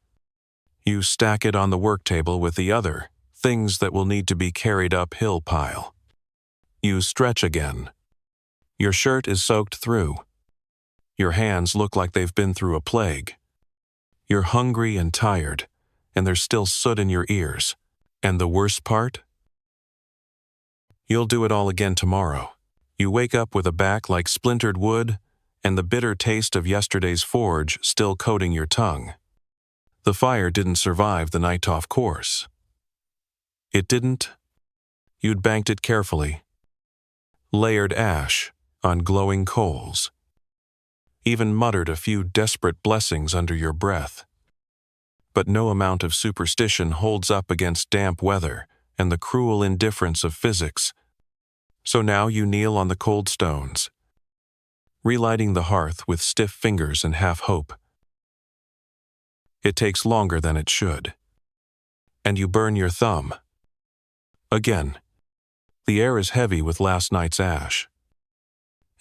You stack it on the work table with the other things that will need to be carried uphill pile. You stretch again. Your shirt is soaked through. Your hands look like they've been through a plague. You're hungry and tired, and there's still soot in your ears. And the worst part? You'll do it all again tomorrow. You wake up with a back like splintered wood, and the bitter taste of yesterday's forge still coating your tongue. The fire didn't survive the night-off course. It didn't. You'd banked it carefully. Layered ash on glowing coals. Even muttered a few desperate blessings under your breath. But no amount of superstition holds up against damp weather and the cruel indifference of physics. So now you kneel on the cold stones, relighting the hearth with stiff fingers and half hope. It takes longer than it should. And you burn your thumb. Again. The air is heavy with last night's ash.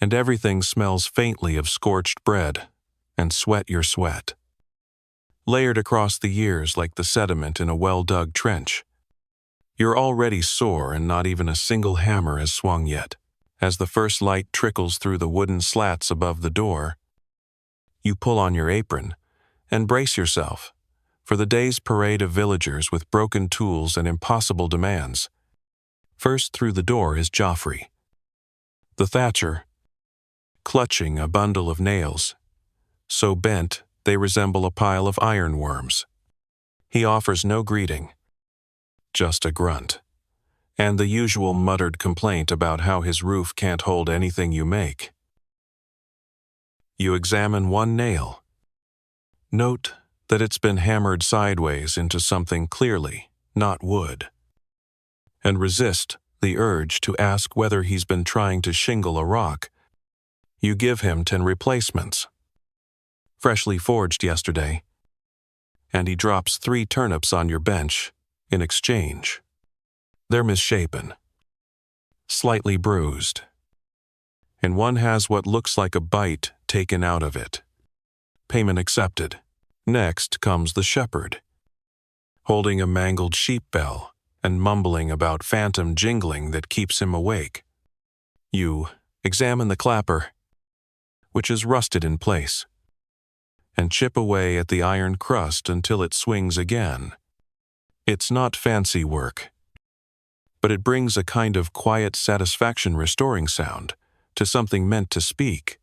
And everything smells faintly of scorched bread and sweat your sweat. Layered across the years like the sediment in a well-dug trench. You're already sore and not even a single hammer has swung yet. As the first light trickles through the wooden slats above the door, you pull on your apron and brace yourself for the day's parade of villagers with broken tools and impossible demands. First through the door is Joffrey, the thatcher, clutching a bundle of nails, so bent they resemble a pile of ironworms. He offers no greeting, just a grunt, and the usual muttered complaint about how his roof can't hold anything you make. You examine one nail. Note that it's been hammered sideways into something clearly not wood, and resist the urge to ask whether he's been trying to shingle a rock. You give him 10 replacements, freshly forged yesterday, and he drops 3 turnips on your bench in exchange. They're misshapen, slightly bruised, and one has what looks like a bite taken out of it. Payment accepted. Next comes the shepherd, holding a mangled sheep bell and mumbling about phantom jingling that keeps him awake. You examine the clapper, which is rusted in place, and chip away at the iron crust until it swings again. It's not fancy work, but it brings a kind of quiet satisfaction restoring sound to something meant to speak.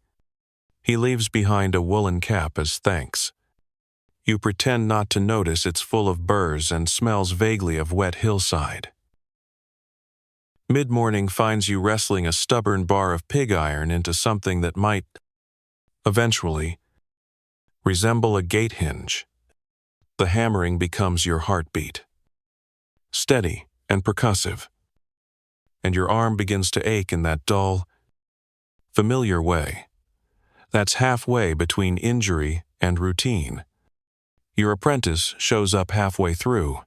He leaves behind a woolen cap as thanks. You pretend not to notice it's full of burrs and smells vaguely of wet hillside. Mid-morning finds you wrestling a stubborn bar of pig iron into something that might, eventually, resemble a gate hinge. The hammering becomes your heartbeat, steady and percussive, and your arm begins to ache in that dull, familiar way that's halfway between injury and routine. Your apprentice shows up halfway through,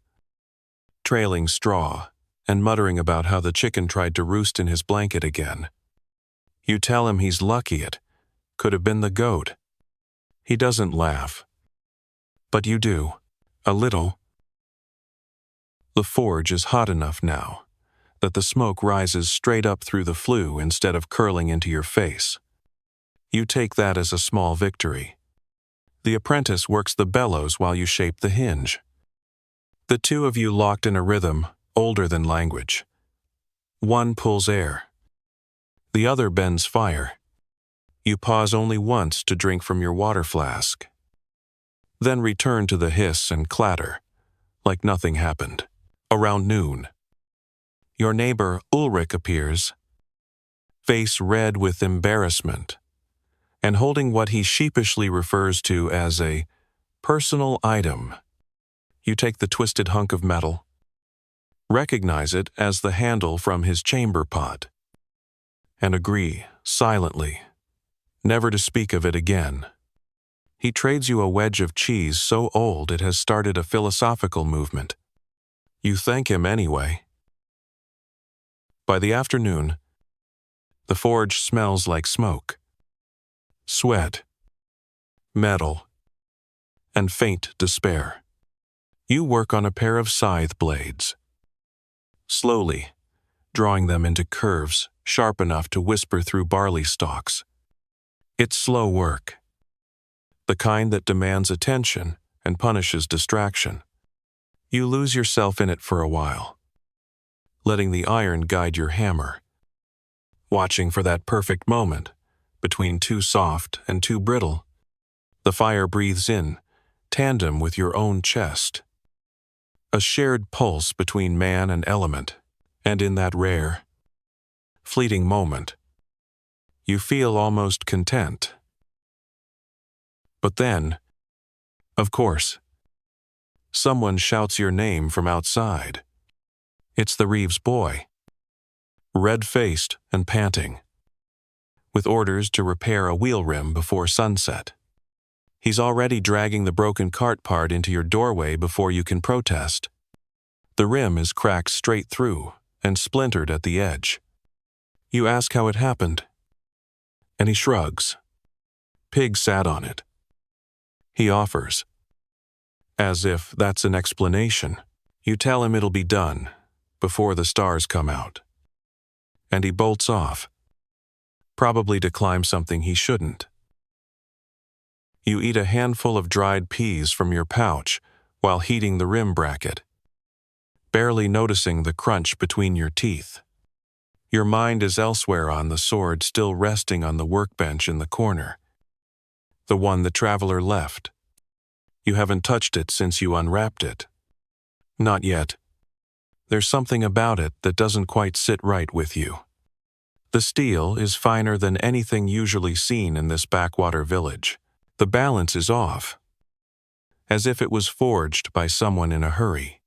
trailing straw and muttering about how the chicken tried to roost in his blanket again. You tell him he's lucky it could have been the goat. He doesn't laugh. But you do. A little. The forge is hot enough now that the smoke rises straight up through the flue instead of curling into your face. You take that as a small victory. The apprentice works the bellows while you shape the hinge. The two of you locked in a rhythm older than language. One pulls air. The other bends fire. You pause only once to drink from your water flask. Then return to the hiss and clatter, like nothing happened. Around noon, your neighbor Ulrich appears, face red with embarrassment, and holding what he sheepishly refers to as a personal item. You take the twisted hunk of metal, recognize it as the handle from his chamber pot, and agree, silently, never to speak of it again. He trades you a wedge of cheese so old it has started a philosophical movement. You thank him anyway. By the afternoon, the forge smells like smoke, sweat, metal, and faint despair. You work on a pair of scythe blades, slowly drawing them into curves sharp enough to whisper through barley stalks. It's slow work, the kind that demands attention and punishes distraction. You lose yourself in it for a while, letting the iron guide your hammer, watching for that perfect moment between too soft and too brittle. The fire breathes in, tandem with your own chest, a shared pulse between man and element, and in that rare, fleeting moment, you feel almost content. But then, of course, someone shouts your name from outside. It's the Reeves boy, red-faced and panting, with orders to repair a wheel rim before sunset. He's already dragging the broken cart part into your doorway before you can protest. The rim is cracked straight through and splintered at the edge. You ask how it happened, and he shrugs. Pig sat on it. He offers, as if that's an explanation. You tell him it'll be done before the stars come out. And he bolts off, probably to climb something he shouldn't. You eat a handful of dried peas from your pouch while heating the rim bracket, barely noticing the crunch between your teeth. Your mind is elsewhere on the sword still resting on the workbench in the corner, the one the traveler left. You haven't touched it since you unwrapped it. Not yet. There's something about it that doesn't quite sit right with you. The steel is finer than anything usually seen in this backwater village. The balance is off, as if it was forged by someone in a hurry,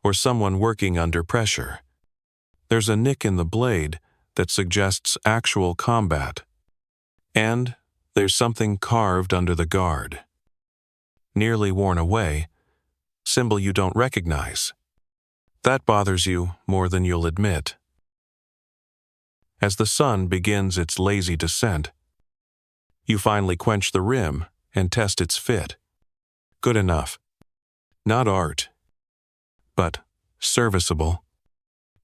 or someone working under pressure. There's a nick in the blade that suggests actual combat, and there's something carved under the guard, nearly worn away, symbol you don't recognize. That bothers you more than you'll admit. As the sun begins its lazy descent, you finally quench the rim and test its fit. Good enough. Not art, but serviceable.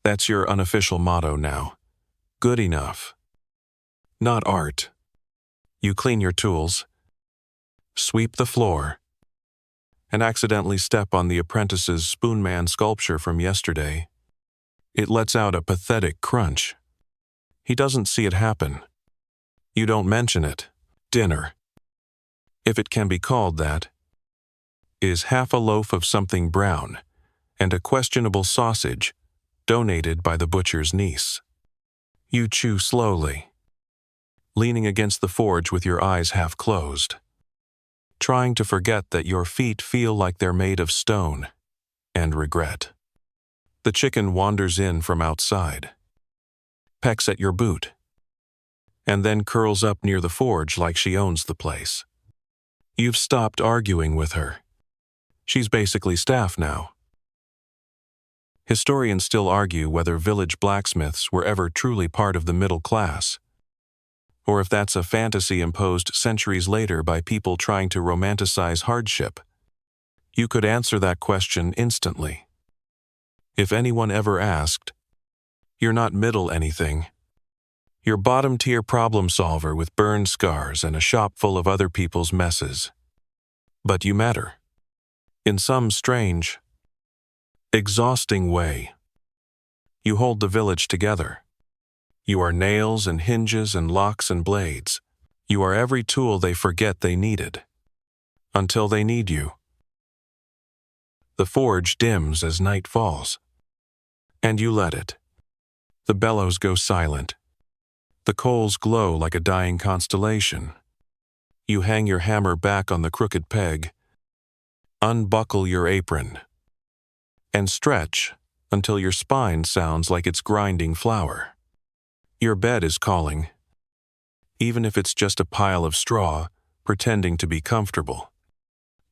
That's your unofficial motto now. Good enough. Not art. You clean your tools, sweep the floor, and accidentally step on the apprentice's spoonman sculpture from yesterday. It lets out a pathetic crunch. He doesn't see it happen. You don't mention it. Dinner, if it can be called that, is half a loaf of something brown and a questionable sausage donated by the butcher's niece. You chew slowly, leaning against the forge with your eyes half closed, trying to forget that your feet feel like they're made of stone and regret. The chicken wanders in from outside, pecks at your boot, and then curls up near the forge like she owns the place. You've stopped arguing with her. She's basically staff now. Historians still argue whether village blacksmiths were ever truly part of the middle class, or if that's a fantasy imposed centuries later by people trying to romanticize hardship. You could answer that question instantly. If anyone ever asked, you're not middle anything. You're bottom-tier problem solver with burn scars and a shop full of other people's messes. But you matter. In some strange, exhausting way. You hold the village together. You are nails and hinges and locks and blades. You are every tool they forget they needed. Until they need you. The forge dims as night falls. And you let it. The bellows go silent. The coals glow like a dying constellation. You hang your hammer back on the crooked peg, unbuckle your apron, and stretch until your spine sounds like it's grinding flour. Your bed is calling, even if it's just a pile of straw pretending to be comfortable.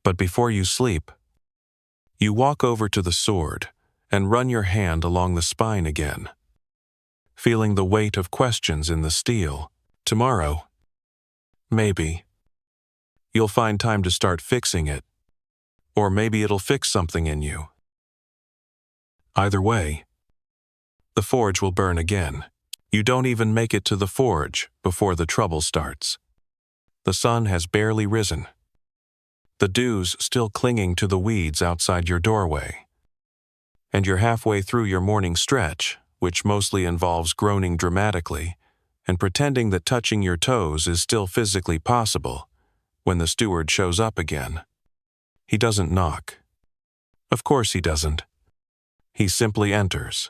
But before you sleep, you walk over to the sword and run your hand along the spine again, feeling the weight of questions in the steel. Tomorrow, maybe, you'll find time to start fixing it, or maybe it'll fix something in you. Either way, the forge will burn again. You don't even make it to the forge before the trouble starts. The sun has barely risen. The dew's still clinging to the weeds outside your doorway. And you're halfway through your morning stretch, which mostly involves groaning dramatically and pretending that touching your toes is still physically possible, when the steward shows up again. He doesn't knock. Of course he doesn't. He simply enters.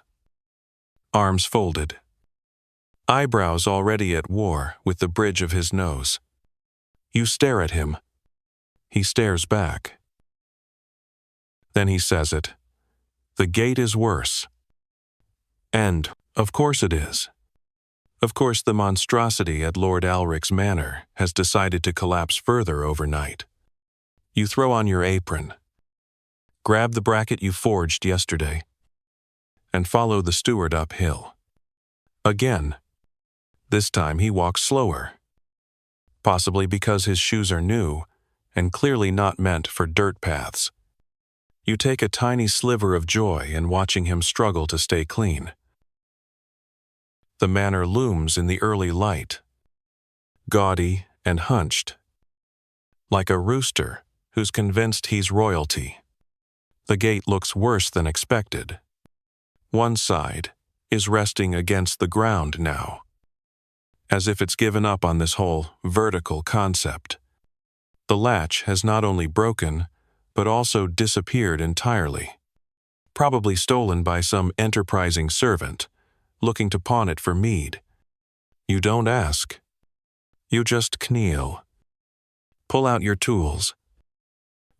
Arms folded. Eyebrows already at war with the bridge of his nose. You stare at him. He stares back. Then he says it. The gate is worse. And, of course it is. Of course the monstrosity at Lord Alric's manor has decided to collapse further overnight. You throw on your apron, grab the bracket you forged yesterday, and follow the steward uphill. Again. This time he walks slower. Possibly because his shoes are new and clearly not meant for dirt paths. You take a tiny sliver of joy in watching him struggle to stay clean. The manor looms in the early light, gaudy and hunched, like a rooster who's convinced he's royalty. The gate looks worse than expected. One side is resting against the ground now, as if it's given up on this whole vertical concept. The latch has not only broken, but also disappeared entirely, probably stolen by some enterprising servant looking to pawn it for mead. You don't ask. You just kneel, pull out your tools,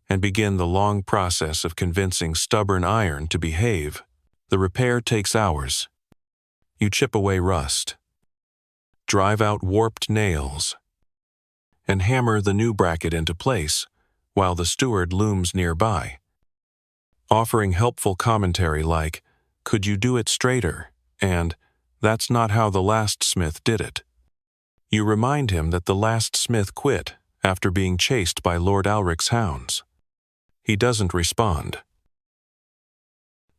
and begin the long process of convincing stubborn iron to behave. The repair takes hours. You chip away rust, drive out warped nails, and hammer the new bracket into place while the steward looms nearby, offering helpful commentary like, "Could you do it straighter?" and "That's not how the last smith did it." You remind him that the last smith quit after being chased by Lord Alric's hounds. He doesn't respond.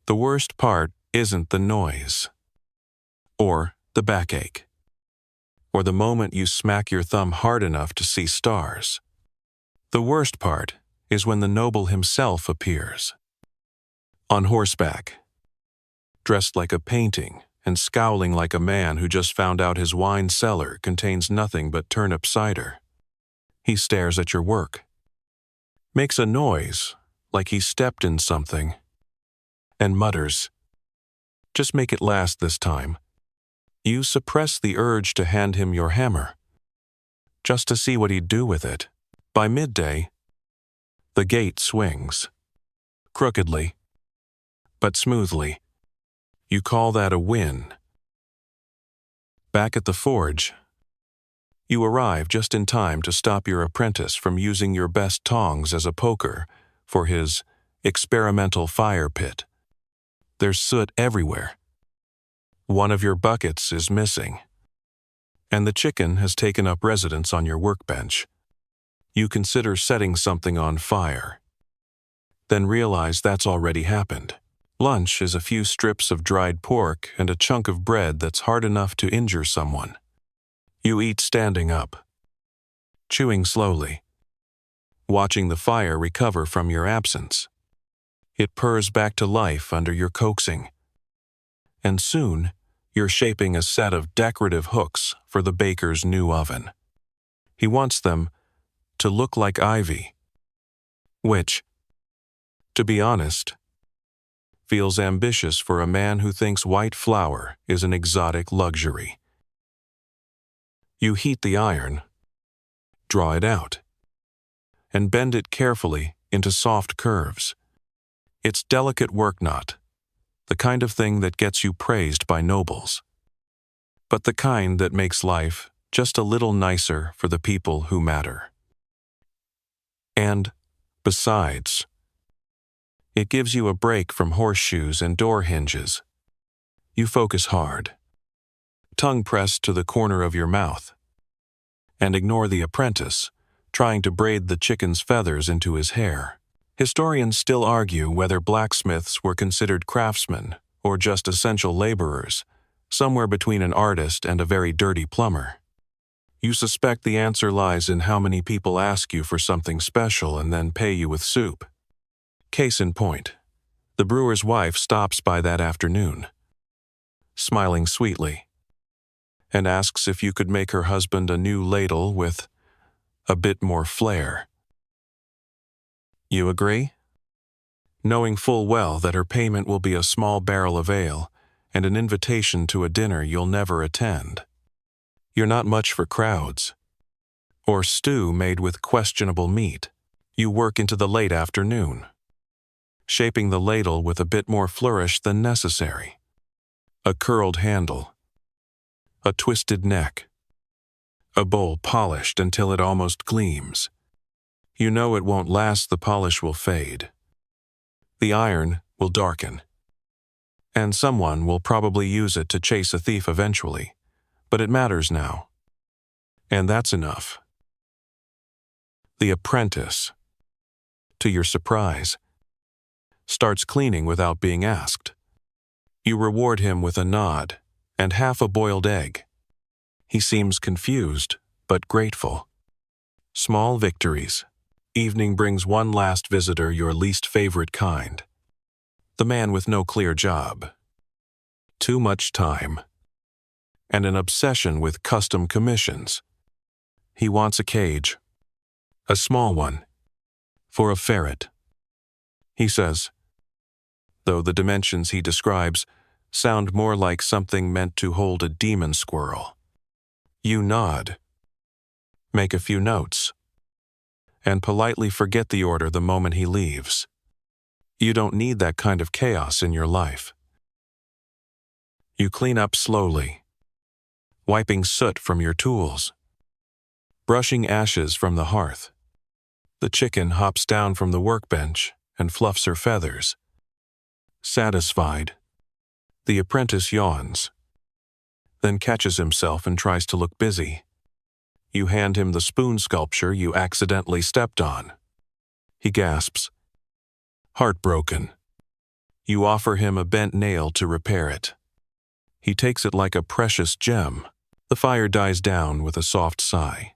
The worst part isn't the noise, or the backache, or the moment you smack your thumb hard enough to see stars. The worst part is when the noble himself appears. On horseback, dressed like a painting and scowling like a man who just found out his wine cellar contains nothing but turnip cider. He stares at your work, makes a noise like he stepped in something, and mutters, "Just make it last this time." You suppress the urge to hand him your hammer, just to see what he'd do with it. By midday, the gate swings, crookedly, but smoothly. You call that a win. Back at the forge, you arrive just in time to stop your apprentice from using your best tongs as a poker for his experimental fire pit. There's soot everywhere. One of your buckets is missing, and the chicken has taken up residence on your workbench. You consider setting something on fire. then realize that's already happened. Lunch is a few strips of dried pork and a chunk of bread that's hard enough to injure someone. You eat standing up, chewing slowly, watching the fire recover from your absence. It purrs back to life under your coaxing. And soon, you're shaping a set of decorative hooks for the baker's new oven. He wants them to look like ivy, which, to be honest, feels ambitious for a man who thinks white flour is an exotic luxury. You heat the iron, draw it out, and bend it carefully into soft curves. It's delicate work, not the kind of thing that gets you praised by nobles, but the kind that makes life just a little nicer for the people who matter. And, besides, it gives you a break from horseshoes and door hinges. You focus hard, tongue pressed to the corner of your mouth, and ignore the apprentice trying to braid the chicken's feathers into his hair. Historians still argue whether blacksmiths were considered craftsmen or just essential laborers, somewhere between an artist and a very dirty plumber. You suspect the answer lies in how many people ask you for something special and then pay you with soup. Case in point, the brewer's wife stops by that afternoon, smiling sweetly, and asks if you could make her husband a new ladle with a bit more flair. You agree? Knowing full well that her payment will be a small barrel of ale and an invitation to a dinner you'll never attend. You're not much for crowds, or stew made with questionable meat. You work into the late afternoon, shaping the ladle with a bit more flourish than necessary. A curled handle, a twisted neck, a bowl polished until it almost gleams. You know it won't last, the polish will fade. The iron will darken, and someone will probably use it to chase a thief eventually, but it matters now. And that's enough. The apprentice, to your surprise, starts cleaning without being asked. You reward him with a nod and half a boiled egg. He seems confused, but grateful. Small victories. Evening brings one last visitor, your least favorite kind. The man with no clear job, too much time, and an obsession with custom commissions. He wants a cage, a small one, for a ferret, he says, though the dimensions he describes sound more like something meant to hold a demon squirrel. You nod, make a few notes, and politely forget the order the moment he leaves. You don't need that kind of chaos in your life. You clean up slowly, wiping soot from your tools, brushing ashes from the hearth. The chicken hops down from the workbench and fluffs her feathers. Satisfied, the apprentice yawns, then catches himself and tries to look busy. You hand him the spoon sculpture you accidentally stepped on. He gasps, heartbroken. You offer him a bent nail to repair it. He takes it like a precious gem. The fire dies down with a soft sigh,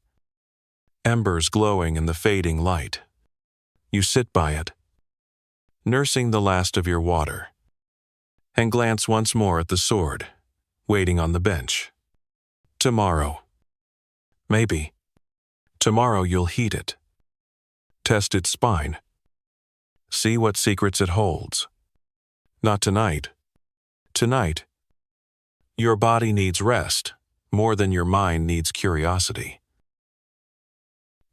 embers glowing in the fading light. You sit by it, nursing the last of your water, and glance once more at the sword, waiting on the bench. Tomorrow. Maybe. Tomorrow you'll heat it. Test its spine. See what secrets it holds. Not tonight. Tonight, your body needs rest more than your mind needs curiosity.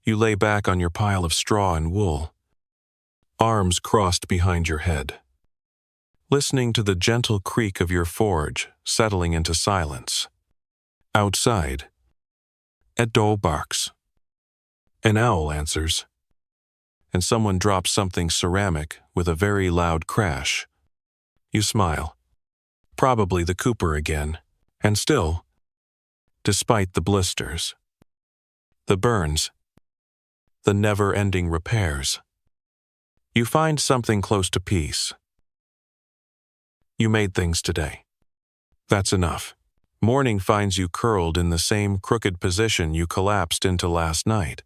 You lay back on your pile of straw and wool, arms crossed behind your head, listening to the gentle creak of your forge settling into silence. Outside, a doe barks. An owl answers, and someone drops something ceramic with a very loud crash. You smile. Probably the cooper again, and still, despite the blisters, the burns, the never-ending repairs, You find something close to peace. You made things today. That's enough. Morning finds you curled in the same crooked position you collapsed into last night.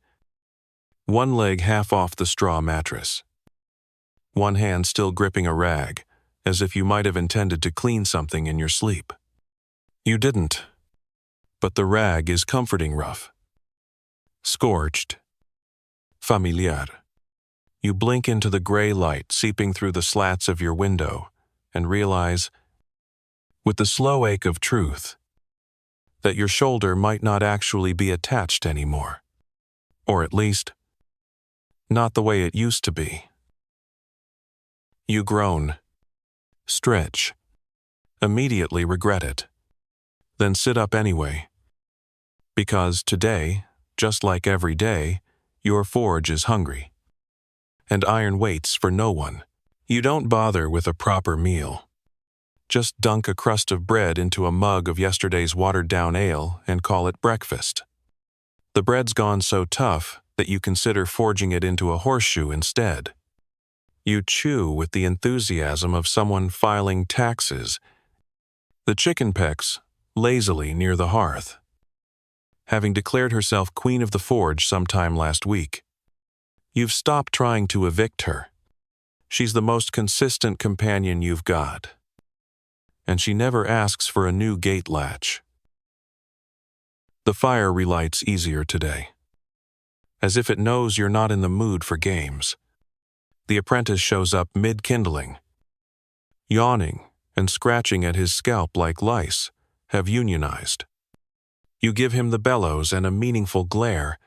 One leg half off the straw mattress. One hand still gripping a rag, as if you might have intended to clean something in your sleep. You didn't. But the rag is comforting rough. Scorched. Familiar. You blink into the gray light seeping through the slats of your window and realize, with the slow ache of truth, that your shoulder might not actually be attached anymore. Or at least, not the way it used to be. You groan, stretch, immediately regret it, then sit up anyway. Because today, just like every day, your forge is hungry. And iron waits for no one. You don't bother with a proper meal. Just dunk a crust of bread into a mug of yesterday's watered-down ale and call it breakfast. The bread's gone so tough that you consider forging it into a horseshoe instead. You chew with the enthusiasm of someone filing taxes. The chicken pecks lazily near the hearth, having declared herself queen of the forge sometime last week. You've stopped trying to evict her. She's the most consistent companion you've got. And she never asks for a new gate latch. The fire relights easier today, as if it knows you're not in the mood for games. The apprentice shows up mid-kindling. Yawning and scratching at his scalp like lice have unionized. You give him the bellows and a meaningful glare,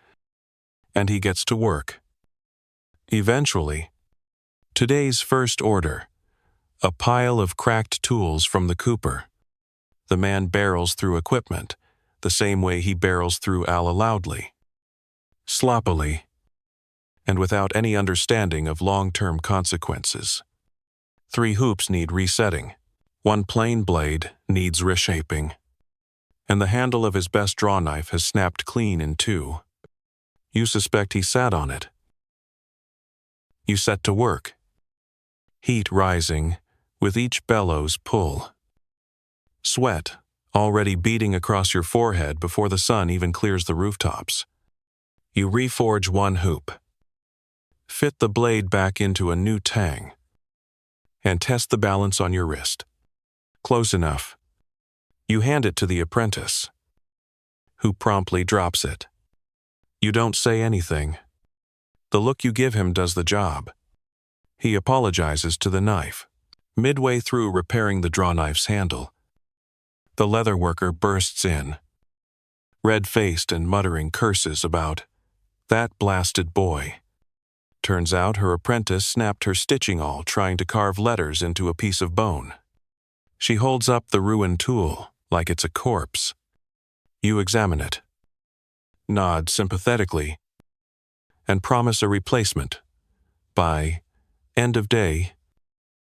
and he gets to work. Eventually, today's first order, a pile of cracked tools from the cooper. The man barrels through equipment, the same way he barrels through Alla loudly. Sloppily, and without any understanding of long-term consequences. 3 hoops need resetting. 1 plain blade needs reshaping. And the handle of his best draw knife has snapped clean in 2. You suspect he sat on it. You set to work. Heat rising, with each bellows pull. Sweat already beating across your forehead before the sun even clears the rooftops. You reforge 1 hoop. Fit the blade back into a new tang. And test the balance on your wrist. Close enough. You hand it to the apprentice, who promptly drops it. You don't say anything. The look you give him does the job. He apologizes to the knife. Midway through repairing the draw knife's handle, the leather worker bursts in, red-faced and muttering curses about that blasted boy. Turns out her apprentice snapped her stitching awl trying to carve letters into a piece of bone. She holds up the ruined tool like it's a corpse. You examine it, nod sympathetically, and promise a replacement. By end of day,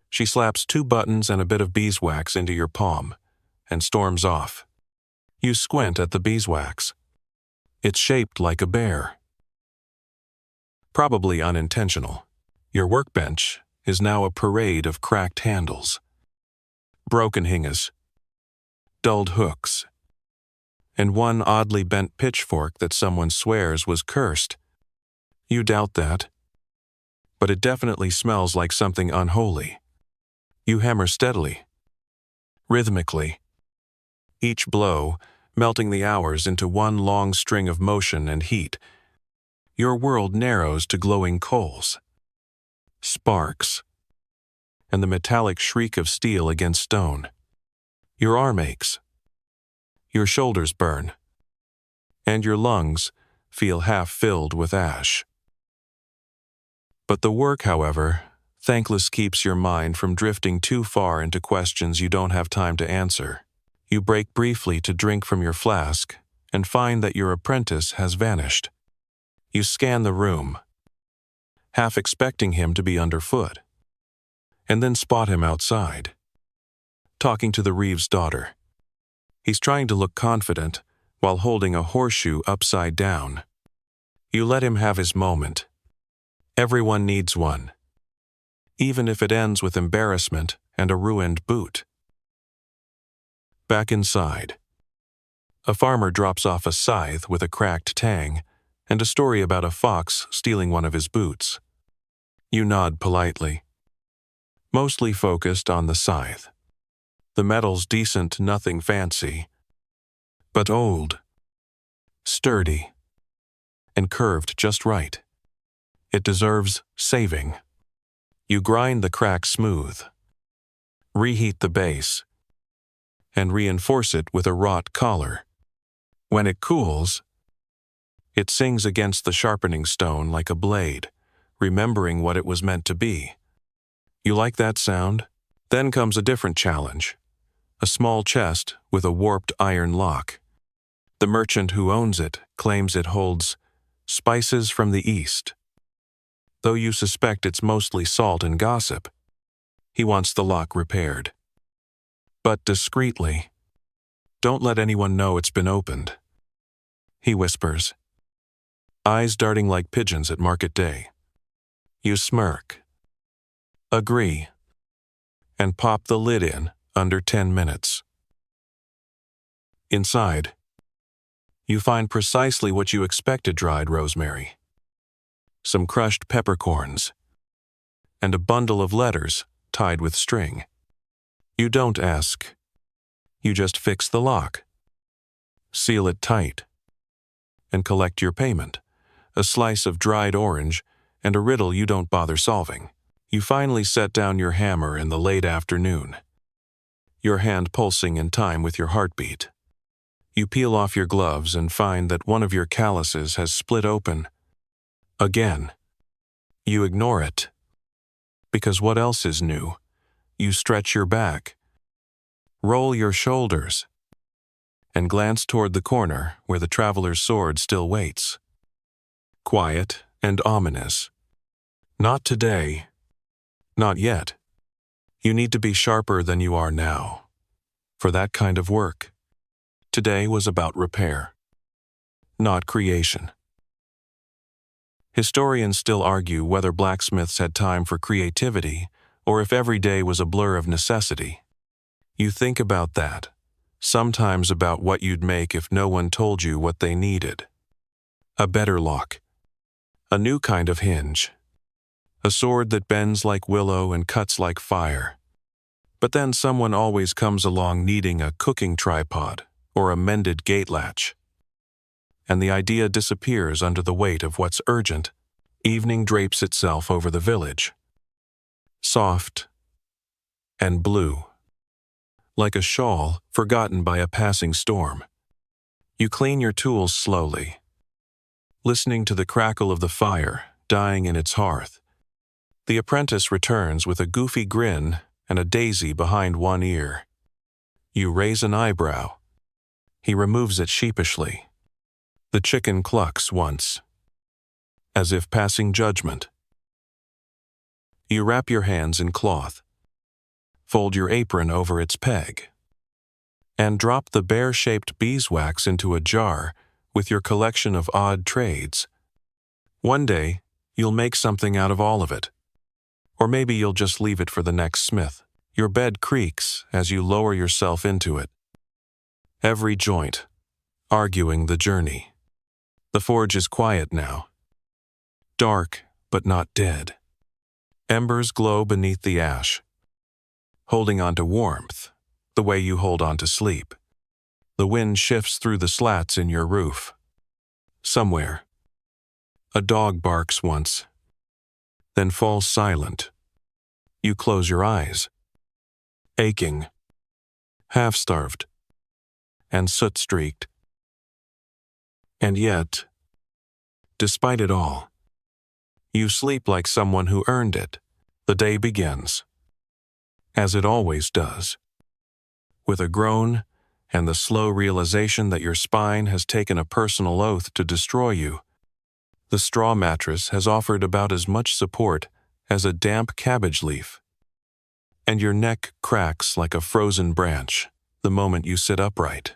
she slaps 2 buttons and a bit of beeswax into your palm and storms off. You squint at the beeswax. It's shaped like a bear. Probably unintentional. Your workbench is now a parade of cracked handles, broken hinges, dulled hooks, and 1 oddly bent pitchfork that someone swears was cursed. You doubt that, but it definitely smells like something unholy. You hammer steadily, rhythmically, each blow melting the hours into 1 long string of motion and heat. Your world narrows to glowing coals, sparks, and the metallic shriek of steel against stone. Your arm aches, your shoulders burn, and your lungs feel half filled with ash. But the work, however, thankless keeps your mind from drifting too far into questions you don't have time to answer. You break briefly to drink from your flask and find that your apprentice has vanished. You scan the room, half expecting him to be underfoot, and then spot him outside, talking to the Reeves' daughter. He's trying to look confident while holding a horseshoe upside down. You let him have his moment. Everyone needs one. even if it ends with embarrassment and a ruined boot. Back inside. A farmer drops off a scythe with a cracked tang and a story about a fox stealing one of his boots. You nod politely, mostly focused on the scythe. The metal's decent, nothing fancy, but old, sturdy, and curved just right. It deserves saving. You grind the crack smooth, reheat the base, and reinforce it with a wrought collar. When it cools, it sings against the sharpening stone like a blade, remembering what it was meant to be. You like that sound? Then comes a different challenge. A small chest with a warped iron lock. The merchant who owns it claims it holds spices from the east. Though you suspect it's mostly salt and gossip, he wants the lock repaired. But discreetly. Don't let anyone know it's been opened, he whispers, eyes darting like pigeons at market day. You smirk, agree, and pop the lid in under 10 minutes. Inside, you find precisely what you expected: dried rosemary, some crushed peppercorns, and a bundle of letters tied with string. You don't ask. You just fix the lock, seal it tight, and collect your payment, a slice of dried orange and a riddle you don't bother solving. You finally set down your hammer in the late afternoon, your hand pulsing in time with your heartbeat. You peel off your gloves and find that one of your calluses has split open. Again. You ignore it. Because what else is new? You stretch your back, roll your shoulders, and glance toward the corner where the traveler's sword still waits. Quiet and ominous. Not today. Not yet. You need to be sharper than you are now, for that kind of work. Today was about repair, not creation. Historians still argue whether blacksmiths had time for creativity or if every day was a blur of necessity. You think about that, sometimes about what you'd make if no one told you what they needed. A better lock, a new kind of hinge, a sword that bends like willow and cuts like fire. But then someone always comes along needing a cooking tripod or a mended gate latch, and the idea disappears under the weight of what's urgent. Evening drapes itself over the village, soft and blue, like a shawl forgotten by a passing storm. You clean your tools slowly, listening to the crackle of the fire dying in its hearth. The apprentice returns with a goofy grin and a daisy behind one ear. You raise an eyebrow. He removes it sheepishly. The chicken clucks once, as if passing judgment. You wrap your hands in cloth, fold your apron over its peg, and drop the bear-shaped beeswax into a jar with your collection of odd trades. One day, you'll make something out of all of it. Or maybe you'll just leave it for the next smith. Your bed creaks as you lower yourself into it. Every joint, arguing the journey. The forge is quiet now. Dark, but not dead. Embers glow beneath the ash, holding on to warmth, the way you hold on to sleep. The wind shifts through the slats in your roof. Somewhere, a dog barks once, then falls silent. You close your eyes, aching, half-starved, and soot-streaked. And yet, despite it all, you sleep like someone who earned it. The day begins, as it always does, with a groan and the slow realization that your spine has taken a personal oath to destroy you. The straw mattress has offered about as much support as a damp cabbage leaf, and your neck cracks like a frozen branch the moment you sit upright.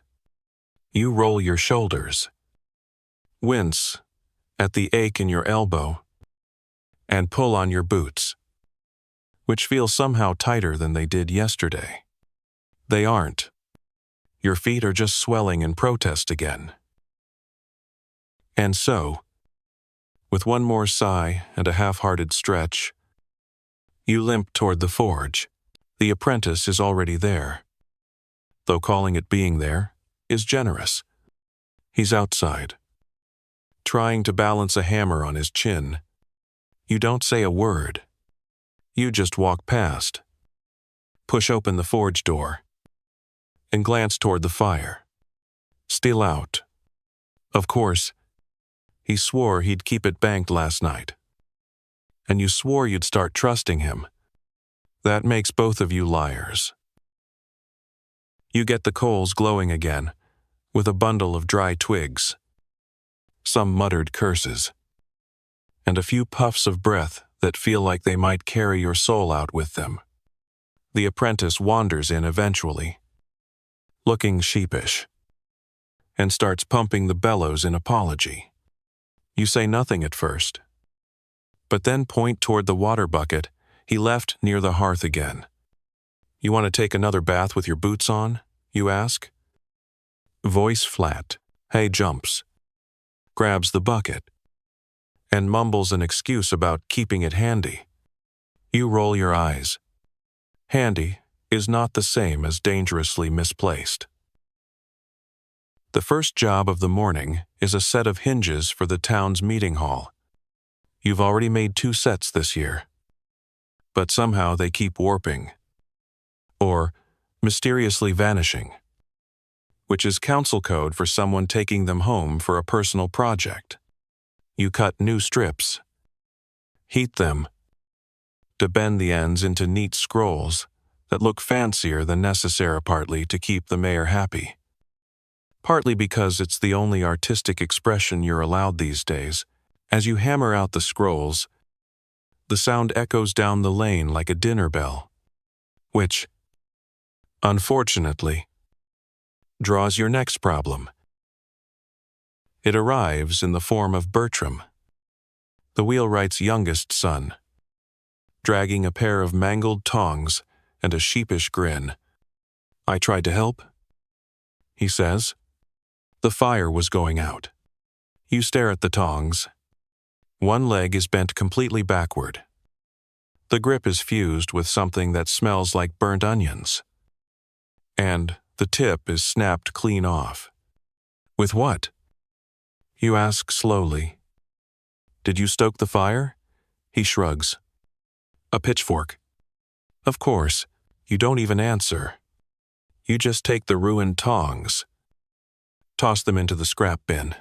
You roll your shoulders, wince at the ache in your elbow, and pull on your boots. which feel somehow tighter than they did yesterday. They aren't. Your feet are just swelling in protest again. And so, with one more sigh and a half-hearted stretch, you limp toward the forge. The apprentice is already there. Though calling it being there is generous. He's outside, trying to balance a hammer on his chin. You don't say a word. You just walk past, push open the forge door, and glance toward the fire. Still out. Of course, he swore he'd keep it banked last night. And you swore you'd start trusting him. That makes both of you liars. You get the coals glowing again, with a bundle of dry twigs, some muttered curses, and a few puffs of breath that feel like they might carry your soul out with them. The apprentice wanders in eventually, looking sheepish, and starts pumping the bellows in apology. You say nothing at first, but then point toward the water bucket he left near the hearth again. You want to take another bath with your boots on? You ask. Voice flat. He jumps, grabs the bucket, and mumbles an excuse about keeping it handy. You roll your eyes. Handy is not the same as dangerously misplaced. The first job of the morning is a set of hinges for the town's meeting hall. You've already made 2 sets this year, but somehow they keep warping, or mysteriously vanishing, which is council code for someone taking them home for a personal project. You cut new strips, heat them, to bend the ends into neat scrolls that look fancier than necessary, partly to keep the mayor happy, partly because it's the only artistic expression you're allowed these days. As you hammer out the scrolls, the sound echoes down the lane like a dinner bell, which, unfortunately, draws your next problem. It arrives in the form of Bertram, the wheelwright's youngest son, dragging a pair of mangled tongs and a sheepish grin. "I tried to help," he says. The fire was going out. You stare at the tongs. One leg is bent completely backward. The grip is fused with something that smells like burnt onions. And the tip is snapped clean off. With what? You ask slowly. Did you stoke the fire? He shrugs. A pitchfork. Of course, you don't even answer. You just take the ruined tongs, toss them into the scrap bin,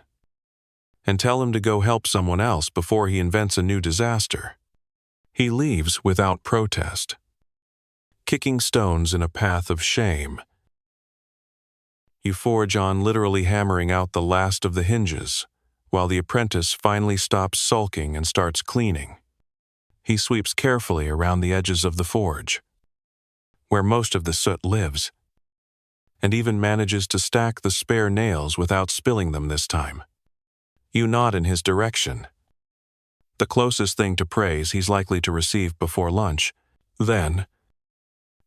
and tell him to go help someone else before he invents a new disaster. He leaves without protest, kicking stones in a path of shame. You forge on, literally hammering out the last of the hinges, while the apprentice finally stops sulking and starts cleaning. He sweeps carefully around the edges of the forge, where most of the soot lives, and even manages to stack the spare nails without spilling them this time. You nod in his direction, the closest thing to praise he's likely to receive before lunch. Then,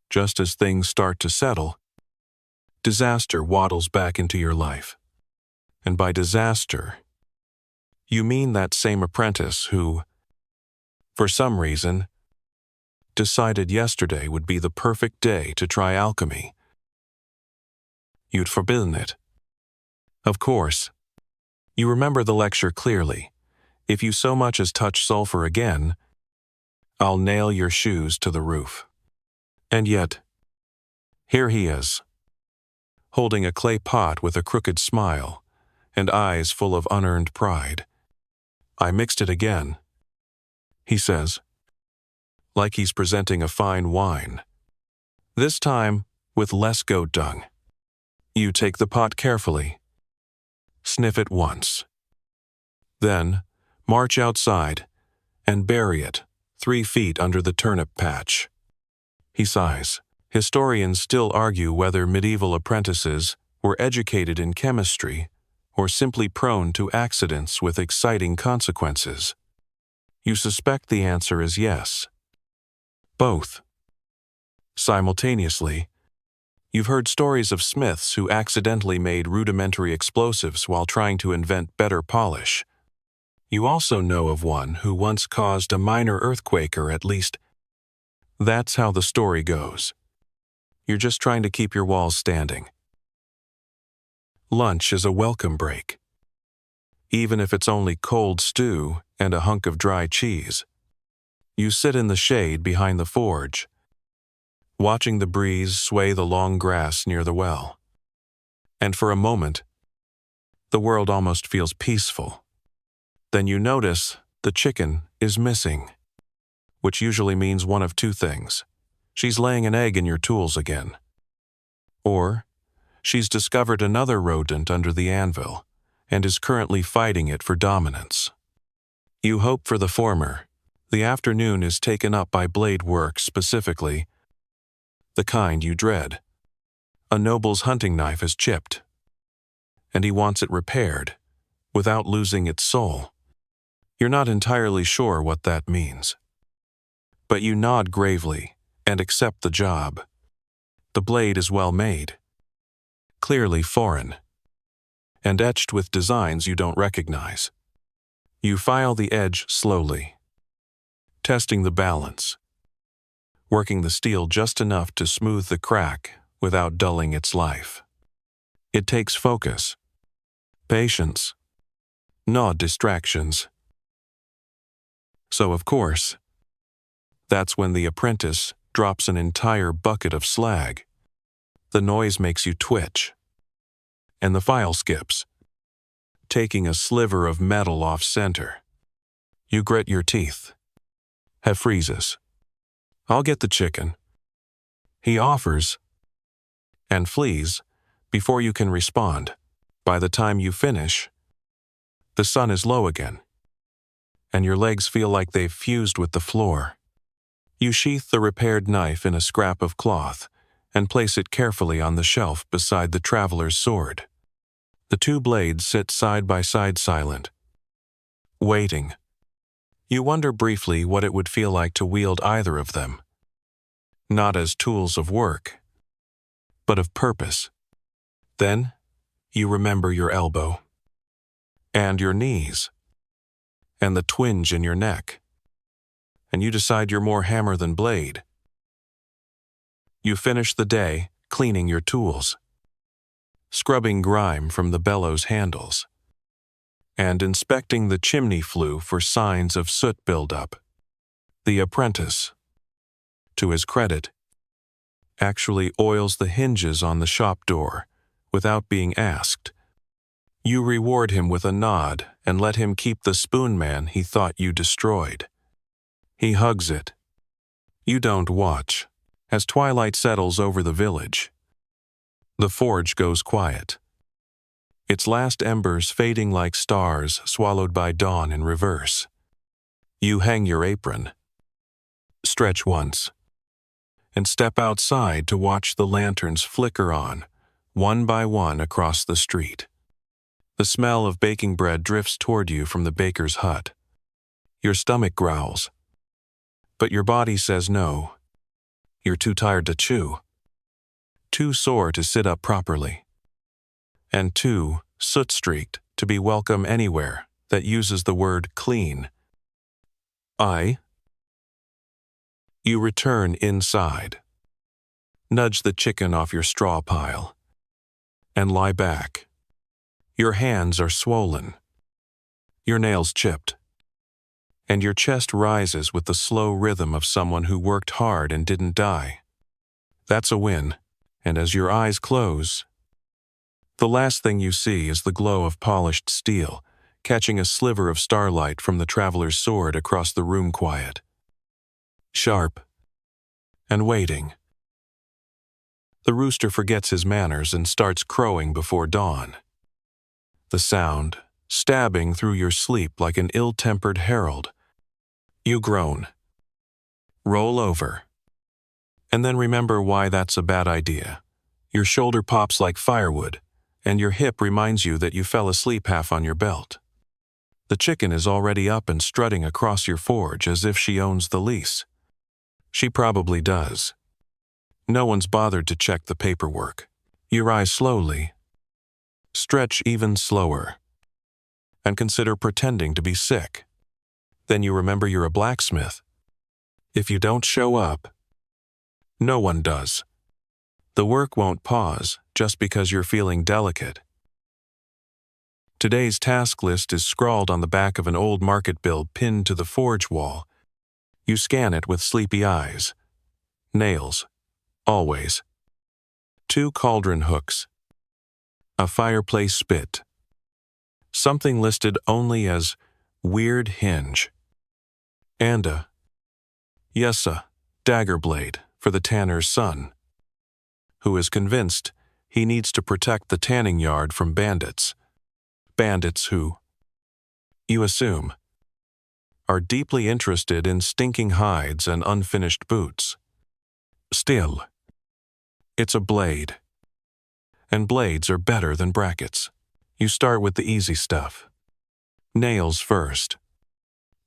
just as things start to settle, disaster waddles back into your life. And by disaster, you mean that same apprentice who, for some reason, decided yesterday would be the perfect day to try alchemy. You'd forbidden it. Of course. You remember the lecture clearly. If you so much as touch sulfur again, I'll nail your shoes to the roof. And yet, here he is, holding a clay pot with a crooked smile and eyes full of unearned pride. I mixed it again, he says, like he's presenting a fine wine. This time with less goat dung. You take the pot carefully, sniff it once, then march outside and bury it 3 feet under the turnip patch. He sighs. Historians still argue whether medieval apprentices were educated in chemistry or simply prone to accidents with exciting consequences. You suspect the answer is yes. Both. Simultaneously, you've heard stories of smiths who accidentally made rudimentary explosives while trying to invent better polish. You also know of one who once caused a minor earthquake, or at least that's how the story goes. You're just trying to keep your walls standing. Lunch is a welcome break. Even if it's only cold stew and a hunk of dry cheese. You sit in the shade behind the forge, watching the breeze sway the long grass near the well. And for a moment, the world almost feels peaceful. Then you notice the chicken is missing, which usually means one of two things. She's laying an egg in your tools again. Or she's discovered another rodent under the anvil and is currently fighting it for dominance. You hope for the former. The afternoon is taken up by blade work, specifically the kind you dread. A noble's hunting knife is chipped, and he wants it repaired without losing its soul. You're not entirely sure what that means, but you nod gravely and accept the job. The blade is well made, clearly foreign, and etched with designs you don't recognize. You file the edge slowly, testing the balance, working the steel just enough to smooth the crack without dulling its life. It takes focus, patience, not distractions. So, of course, that's when the apprentice drops an entire bucket of slag. The noise makes you twitch, and the file skips, taking a sliver of metal off center. You grit your teeth, have freezes. I'll get the chicken, he offers, and flees before you can respond. By the time you finish, the sun is low again, and your legs feel like they've fused with the floor. You sheath the repaired knife in a scrap of cloth and place it carefully on the shelf beside the traveler's sword. The two blades sit side by side, silent, waiting. You wonder briefly what it would feel like to wield either of them, not as tools of work, but of purpose. Then, you remember your elbow, and your knees, and the twinge in your neck, and you decide you're more hammer than blade. You finish the day cleaning your tools, scrubbing grime from the bellows handles, and inspecting the chimney flue for signs of soot buildup. The apprentice, to his credit, actually oils the hinges on the shop door without being asked. You reward him with a nod and let him keep the spoon man he thought you destroyed. He hugs it. You don't watch. As twilight settles over the village, the forge goes quiet, its last embers fading like stars swallowed by dawn in reverse. You hang your apron, stretch once, and step outside to watch the lanterns flicker on, one by one across the street. The smell of baking bread drifts toward you from the baker's hut. Your stomach growls, but your body says no. You're too tired to chew, too sore to sit up properly, and too soot-streaked to be welcome anywhere that uses the word clean. You return inside, nudge the chicken off your straw pile, and lie back. Your hands are swollen, your nails chipped, and your chest rises with the slow rhythm of someone who worked hard and didn't die. That's a win, and as your eyes close, the last thing you see is the glow of polished steel, catching a sliver of starlight from the traveler's sword across the room, quiet, sharp, and waiting. The rooster forgets his manners and starts crowing before dawn. The sound, stabbing through your sleep like an ill-tempered herald. You groan, roll over, and then remember why that's a bad idea. Your shoulder pops like firewood, and your hip reminds you that you fell asleep half on your belt. The chicken is already up and strutting across your forge as if she owns the lease. She probably does. No one's bothered to check the paperwork. You rise slowly, stretch even slower, and consider pretending to be sick. Then you remember you're a blacksmith. If you don't show up, no one does. The work won't pause just because you're feeling delicate. Today's task list is scrawled on the back of an old market bill pinned to the forge wall. You scan it with sleepy eyes. Nails, always. 2 cauldron hooks. A fireplace spit. Something listed only as weird hinge. And a dagger blade for the tanner's son, who is convinced he needs to protect the tanning yard from bandits. Bandits who, you assume, are deeply interested in stinking hides and unfinished boots. Still, it's a blade. And blades are better than brackets. You start with the easy stuff. Nails first.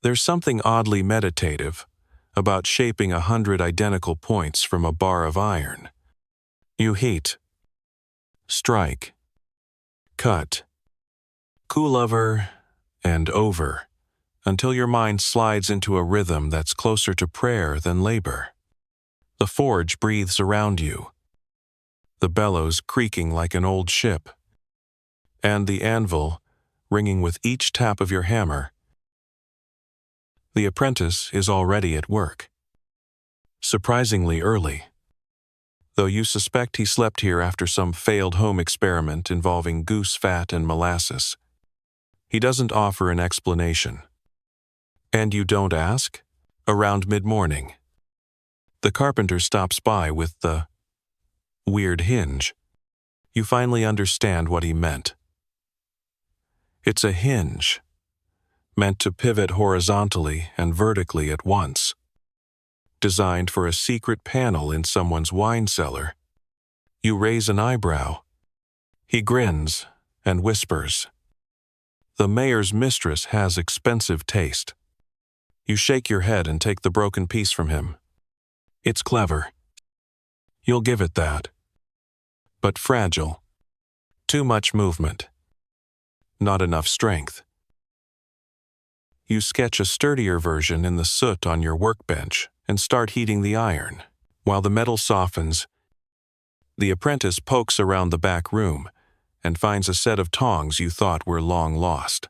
There's something oddly meditative about shaping 100 identical points from a bar of iron. You heat, strike, cut, cool over and over, until your mind slides into a rhythm that's closer to prayer than labor. The forge breathes around you, the bellows creaking like an old ship, and the anvil ringing with each tap of your hammer. The apprentice is already at work. Surprisingly early, though you suspect he slept here after some failed home experiment involving goose fat and molasses. He doesn't offer an explanation. And you don't ask? Around mid-morning, the carpenter stops by with the weird hinge. You finally understand what he meant. It's a hinge, meant to pivot horizontally and vertically at once, designed for a secret panel in someone's wine cellar. You raise an eyebrow. He grins and whispers, "The mayor's mistress has expensive taste." You shake your head and take the broken piece from him. It's clever. You'll give it that. But fragile. Too much movement. Not enough strength. You sketch a sturdier version in the soot on your workbench and start heating the iron. While the metal softens, the apprentice pokes around the back room and finds a set of tongs you thought were long lost.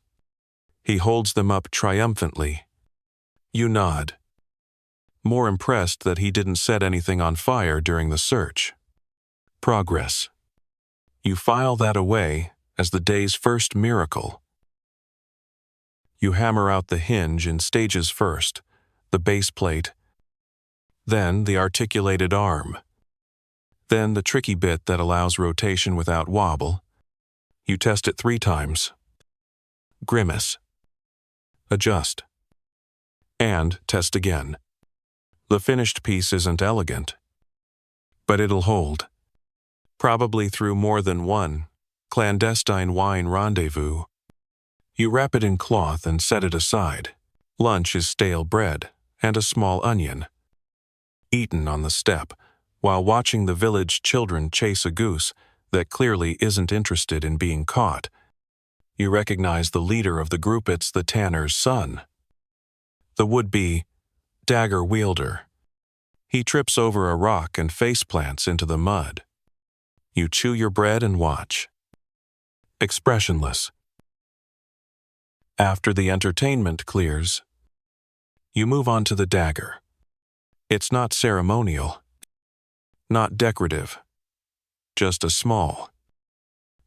He holds them up triumphantly. You nod, more impressed that he didn't set anything on fire during the search. Progress. You file that away as the day's first miracle. You hammer out the hinge in stages first, the base plate, then the articulated arm, then the tricky bit that allows rotation without wobble. You test it 3 times. Grimace. Adjust. And test again. The finished piece isn't elegant, but it'll hold. Probably through more than one clandestine wine rendezvous. You wrap it in cloth and set it aside. Lunch is stale bread and a small onion, eaten on the step while watching the village children chase a goose that clearly isn't interested in being caught. You recognize the leader of the group. It's the tanner's son, the would-be dagger wielder. He trips over a rock and faceplants into the mud. You chew your bread and watch, expressionless. After the entertainment clears, you move on to the dagger. It's not ceremonial, not decorative, just a small,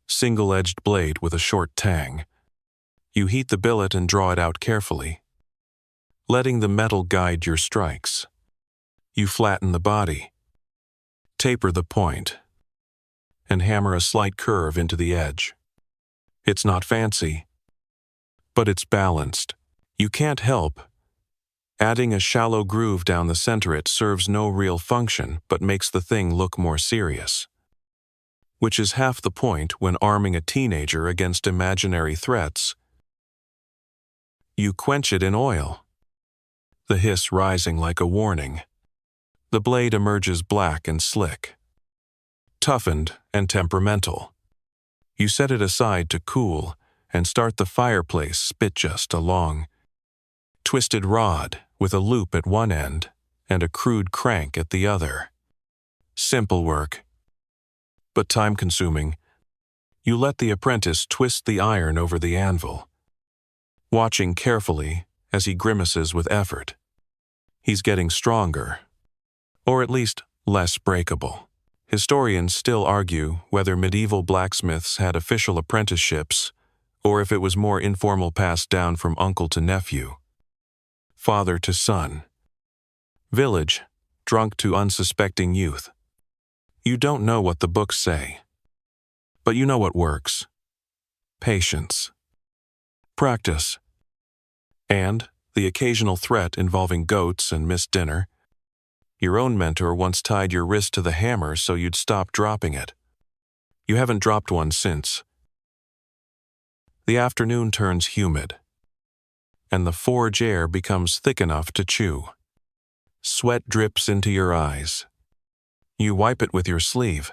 single-edged blade with a short tang. You heat the billet and draw it out carefully, letting the metal guide your strikes. You flatten the body, taper the point, and hammer a slight curve into the edge. It's not fancy, but it's balanced. You can't help adding a shallow groove down the center. It serves no real function, but makes the thing look more serious. Which is half the point when arming a teenager against imaginary threats. You quench it in oil, the hiss rising like a warning. The blade emerges black and slick, toughened and temperamental. You set it aside to cool and start the fireplace spit just a long, twisted rod with a loop at one end and a crude crank at the other. Simple work, but time-consuming. You let the apprentice twist the iron over the anvil, watching carefully as he grimaces with effort. He's getting stronger, or at least less breakable. Historians still argue whether medieval blacksmiths had official apprenticeships or if it was more informal, passed down from uncle to nephew, father to son, village drunk to unsuspecting youth. You don't know what the books say, but you know what works. Patience, practice, and the occasional threat involving goats and missed dinner. Your own mentor once tied your wrist to the hammer so you'd stop dropping it. You haven't dropped one since. The afternoon turns humid, and the forge air becomes thick enough to chew. Sweat drips into your eyes. You wipe it with your sleeve,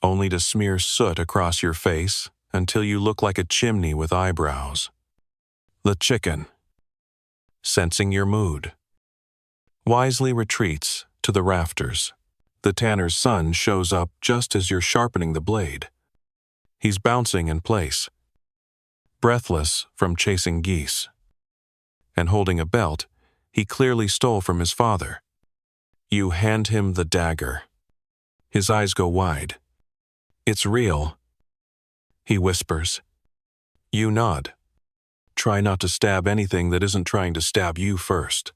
only to smear soot across your face until you look like a chimney with eyebrows. The chicken, sensing your mood, wisely retreats to the rafters. The tanner's son shows up just as you're sharpening the blade. He's bouncing in place, breathless from chasing geese, and holding a belt he clearly stole from his father. You hand him the dagger. His eyes go wide. "It's real," he whispers. You nod. Try not to stab anything that isn't trying to stab you first.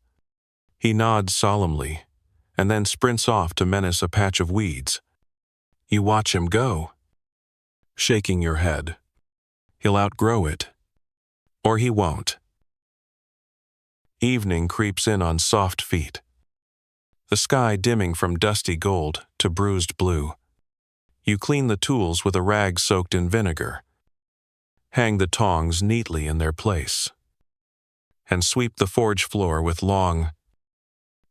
He nods solemnly, and then sprints off to menace a patch of weeds. You watch him go, shaking your head. He'll outgrow it, or he won't. Evening creeps in on soft feet, the sky dimming from dusty gold to bruised blue. You clean the tools with a rag soaked in vinegar, hang the tongs neatly in their place, and sweep the forge floor with long,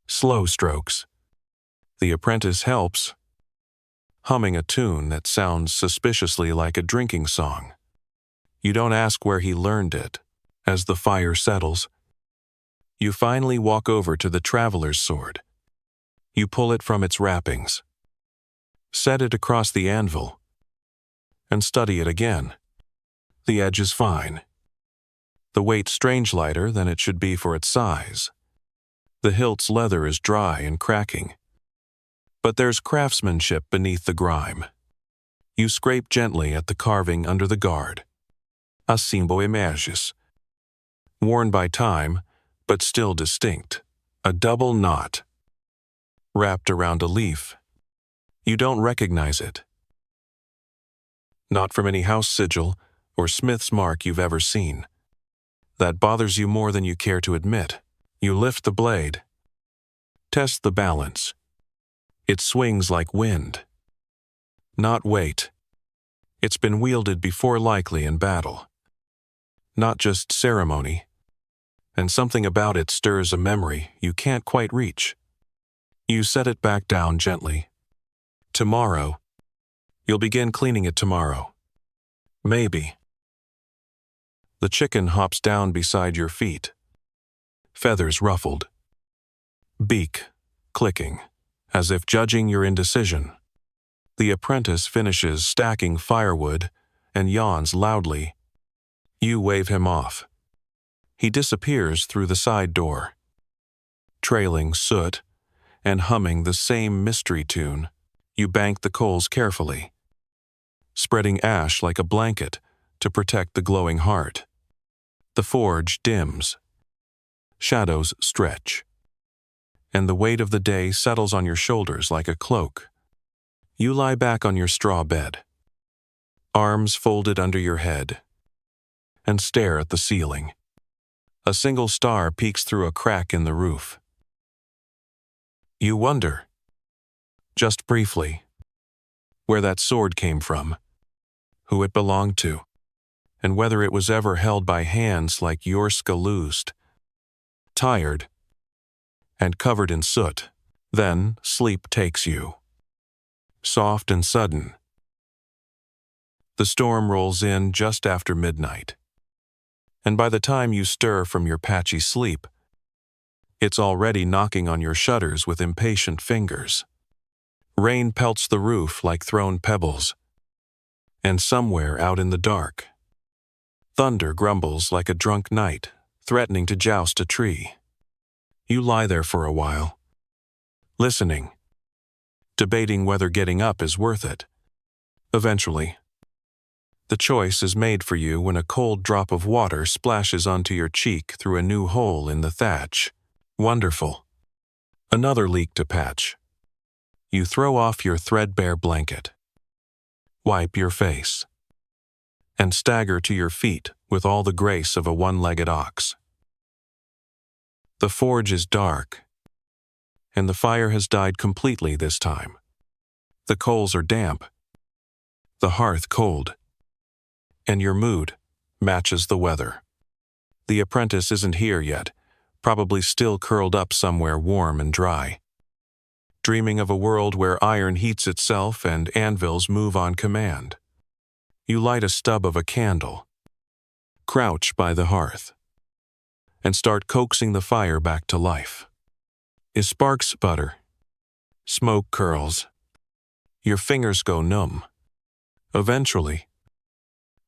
slow strokes. The apprentice helps, humming a tune that sounds suspiciously like a drinking song. You don't ask where he learned it. As the fire settles, you finally walk over to the traveler's sword. You pull it from its wrappings, set it across the anvil, and study it again. The edge is fine. The weight strange lighter than it should be for its size. The hilt's leather is dry and cracking, but there's craftsmanship beneath the grime. You scrape gently at the carving under the guard. A symbol emerges, worn by time, but still distinct. A double knot, wrapped around a leaf. You don't recognize it. Not from any house sigil or smith's mark you've ever seen. That bothers you more than you care to admit. You lift the blade, test the balance. It swings like wind, not weight. It's been wielded before, likely in battle, not just ceremony, and something about it stirs a memory you can't quite reach. You set it back down gently. Tomorrow. You'll begin cleaning it tomorrow. Maybe. The chicken hops down beside your feet, feathers ruffled, beak clicking, as if judging your indecision. The apprentice finishes stacking firewood and yawns loudly. You wave him off. He disappears through the side door, trailing soot and humming the same mystery tune. You bank the coals carefully, spreading ash like a blanket to protect the glowing heart. The forge dims, shadows stretch, and the weight of the day settles on your shoulders like a cloak. You lie back on your straw bed, arms folded under your head, and stare at the ceiling. A single star peeks through a crack in the roof. You wonder, just briefly, where that sword came from, who it belonged to, and whether it was ever held by hands like your scaloosed, tired, and covered in soot. Then sleep takes you. Soft and sudden. The storm rolls in just after midnight. And by the time you stir from your patchy sleep, it's already knocking on your shutters with impatient fingers. Rain pelts the roof like thrown pebbles. And somewhere out in the dark, thunder grumbles like a drunk knight, threatening to joust a tree. You lie there for a while, listening, debating whether getting up is worth it. Eventually, the choice is made for you when a cold drop of water splashes onto your cheek through a new hole in the thatch. Wonderful. Another leak to patch. You throw off your threadbare blanket, wipe your face, and stagger to your feet with all the grace of a one-legged ox. The forge is dark, and the fire has died completely this time. The coals are damp, the hearth cold, and your mood matches the weather. The apprentice isn't here yet, probably still curled up somewhere warm and dry, dreaming of a world where iron heats itself and anvils move on command. You light a stub of a candle, crouch by the hearth, and start coaxing the fire back to life. As sparks sputter, smoke curls, your fingers go numb. Eventually,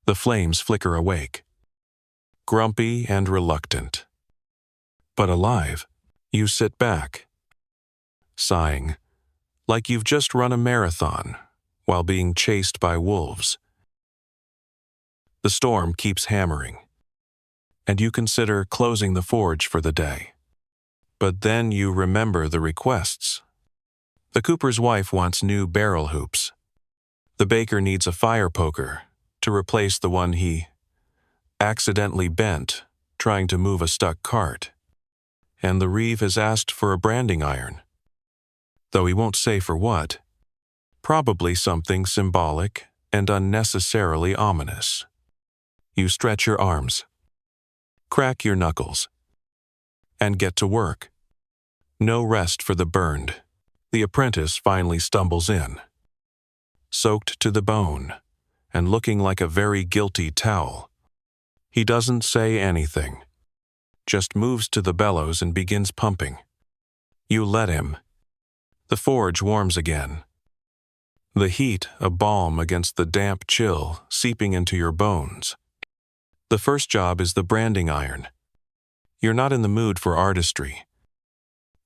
the flames flicker awake, grumpy and reluctant. But alive, you sit back, sighing, like you've just run a marathon while being chased by wolves. The storm keeps hammering, and you consider closing the forge for the day. But then you remember the requests. The cooper's wife wants new barrel hoops. The baker needs a fire poker to replace the one he accidentally bent trying to move a stuck cart. And the reeve has asked for a branding iron, though he won't say for what. Probably something symbolic and unnecessarily ominous. You stretch your arms, crack your knuckles, and get to work. No rest for the burned. The apprentice finally stumbles in, soaked to the bone and looking like a very guilty towel. He doesn't say anything, just moves to the bellows and begins pumping. You let him. The forge warms again, the heat a balm against the damp chill seeping into your bones. The first job is the branding iron. You're not in the mood for artistry,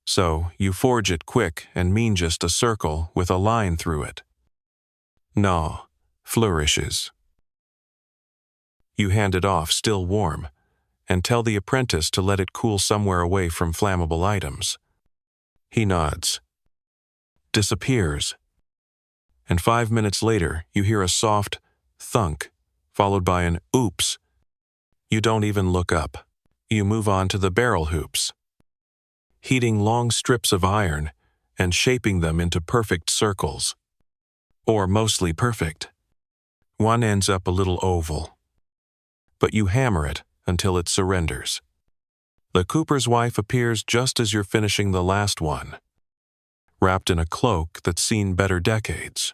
so you forge it quick and mean just a circle with a line through it. Gnaw, flourishes. You hand it off still warm, and tell the apprentice to let it cool somewhere away from flammable items. He nods, disappears, and 5 minutes later you hear a soft thunk, followed by an oops. You don't even look up. You move on to the barrel hoops, heating long strips of iron and shaping them into perfect circles. Or mostly perfect. One ends up a little oval, but you hammer it until it surrenders. The cooper's wife appears just as you're finishing the last one, wrapped in a cloak that's seen better decades.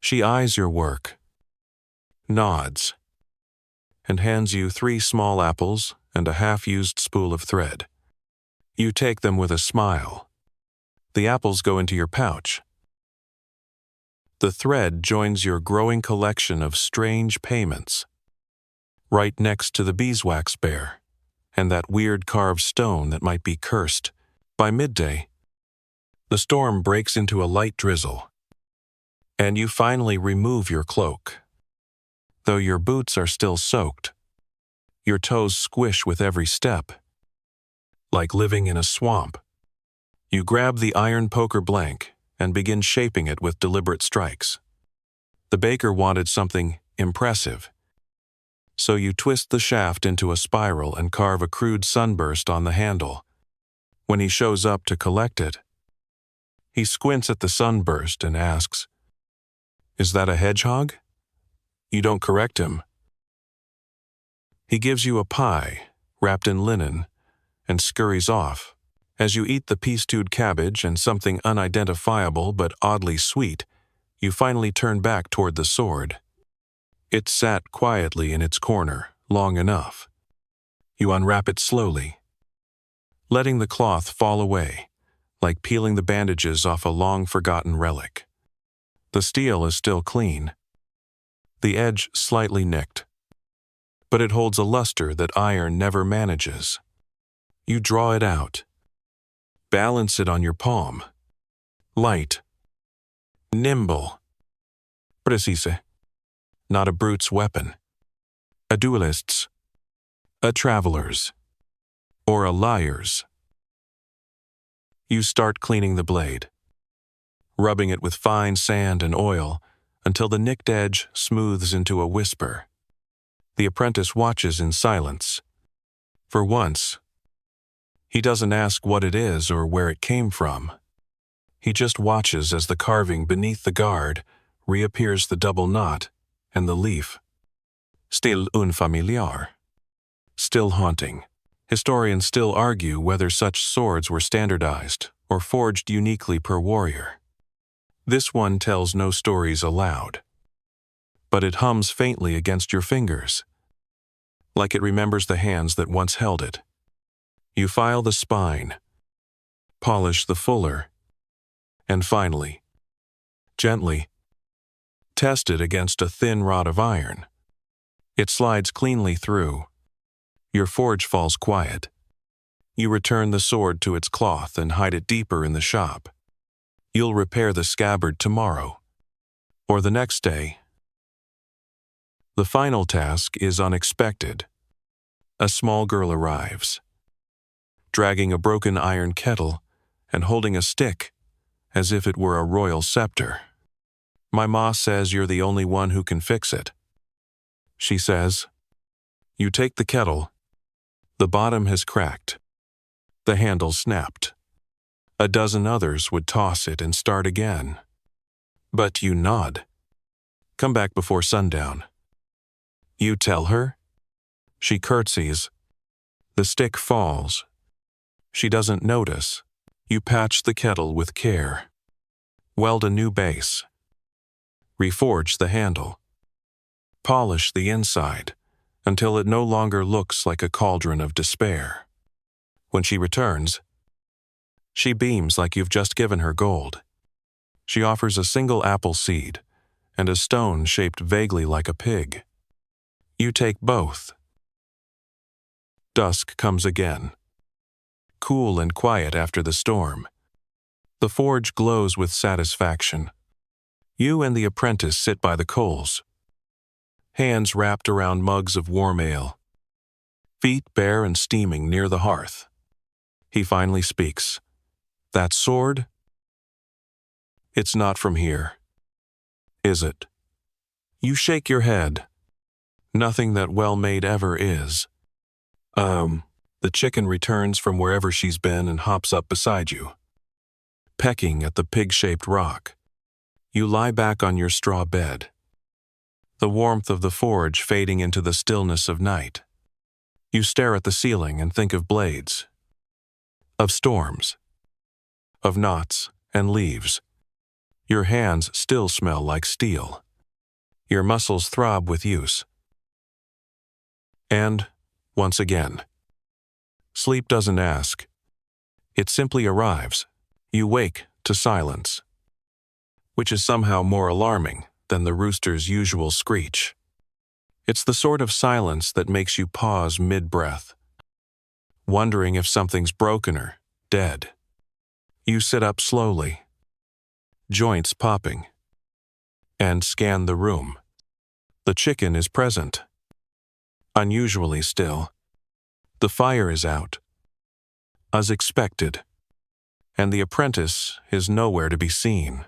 She eyes your work, nods, and hands you 3 small apples and a half-used spool of thread. You take them with a smile. The apples go into your pouch. The thread joins your growing collection of strange payments, right next to the beeswax bear and that weird carved stone that might be cursed. By midday, the storm breaks into a light drizzle, and you finally remove your cloak. Though your boots are still soaked, your toes squish with every step, like living in a swamp. You grab the iron poker blank and begin shaping it with deliberate strikes. The baker wanted something impressive, so you twist the shaft into a spiral and carve a crude sunburst on the handle. When he shows up to collect it, he squints at the sunburst and asks, "Is that a hedgehog?" You don't correct him. He gives you a pie, wrapped in linen, and scurries off, As you eat the pea-stewed cabbage and something unidentifiable but oddly sweet, you finally turn back toward the sword. It sat quietly in its corner, long enough. You unwrap it slowly, letting the cloth fall away, like peeling the bandages off a long-forgotten relic. The steel is still clean, the edge slightly nicked, but it holds a luster that iron never manages. You draw it out, balance it on your palm. Light, nimble, precise, not a brute's weapon, a duelist's, a traveler's, or a liar's. You start cleaning the blade, rubbing it with fine sand and oil until the nicked edge smooths into a whisper. The apprentice watches in silence. For once, he doesn't ask what it is or where it came from. He just watches as the carving beneath the guard reappears the double knot and the leaf. Still unfamiliar. Still haunting. Historians still argue whether such swords were standardized or forged uniquely per warrior. This one tells no stories aloud, but it hums faintly against your fingers, like it remembers the hands that once held it. You file the spine, polish the fuller, and finally, gently, test it against a thin rod of iron. It slides cleanly through. Your forge falls quiet. You return the sword to its cloth and hide it deeper in the shop. You'll repair the scabbard tomorrow, or the next day. The final task is unexpected. A small girl arrives, dragging a broken iron kettle and holding a stick, as if it were a royal scepter. My ma says you're the only one who can fix it. She says. You take the kettle. The bottom has cracked. The handle snapped. A dozen others would toss it and start again. But you nod. Come back before sundown. You tell her? She curtsies. The stick falls. She doesn't notice. You patch the kettle with care. Weld a new base. Reforge the handle. Polish the inside until it no longer looks like a cauldron of despair. When she returns, she beams like you've just given her gold. She offers a single apple seed and a stone shaped vaguely like a pig. You take both. Dusk comes again, cool and quiet after the storm. The forge glows with satisfaction. You and the apprentice sit by the coals, hands wrapped around mugs of warm ale, feet bare and steaming near the hearth. He finally speaks. That sword? It's not from here, is it? You shake your head. Nothing that well-made ever is. The chicken returns from wherever she's been and hops up beside you, pecking at the pig-shaped rock. You lie back on your straw bed, the warmth of the forge fading into the stillness of night. You stare at the ceiling and think of blades, of storms, of knots and leaves. Your hands still smell like steel. Your muscles throb with use. And, once again, sleep doesn't ask. It simply arrives. You wake to silence, which is somehow more alarming than the rooster's usual screech. It's the sort of silence that makes you pause mid-breath, wondering if something's broken or dead. You sit up slowly, joints popping, and scan the room. The chicken is present, unusually still. The fire is out, as expected, and the apprentice is nowhere to be seen.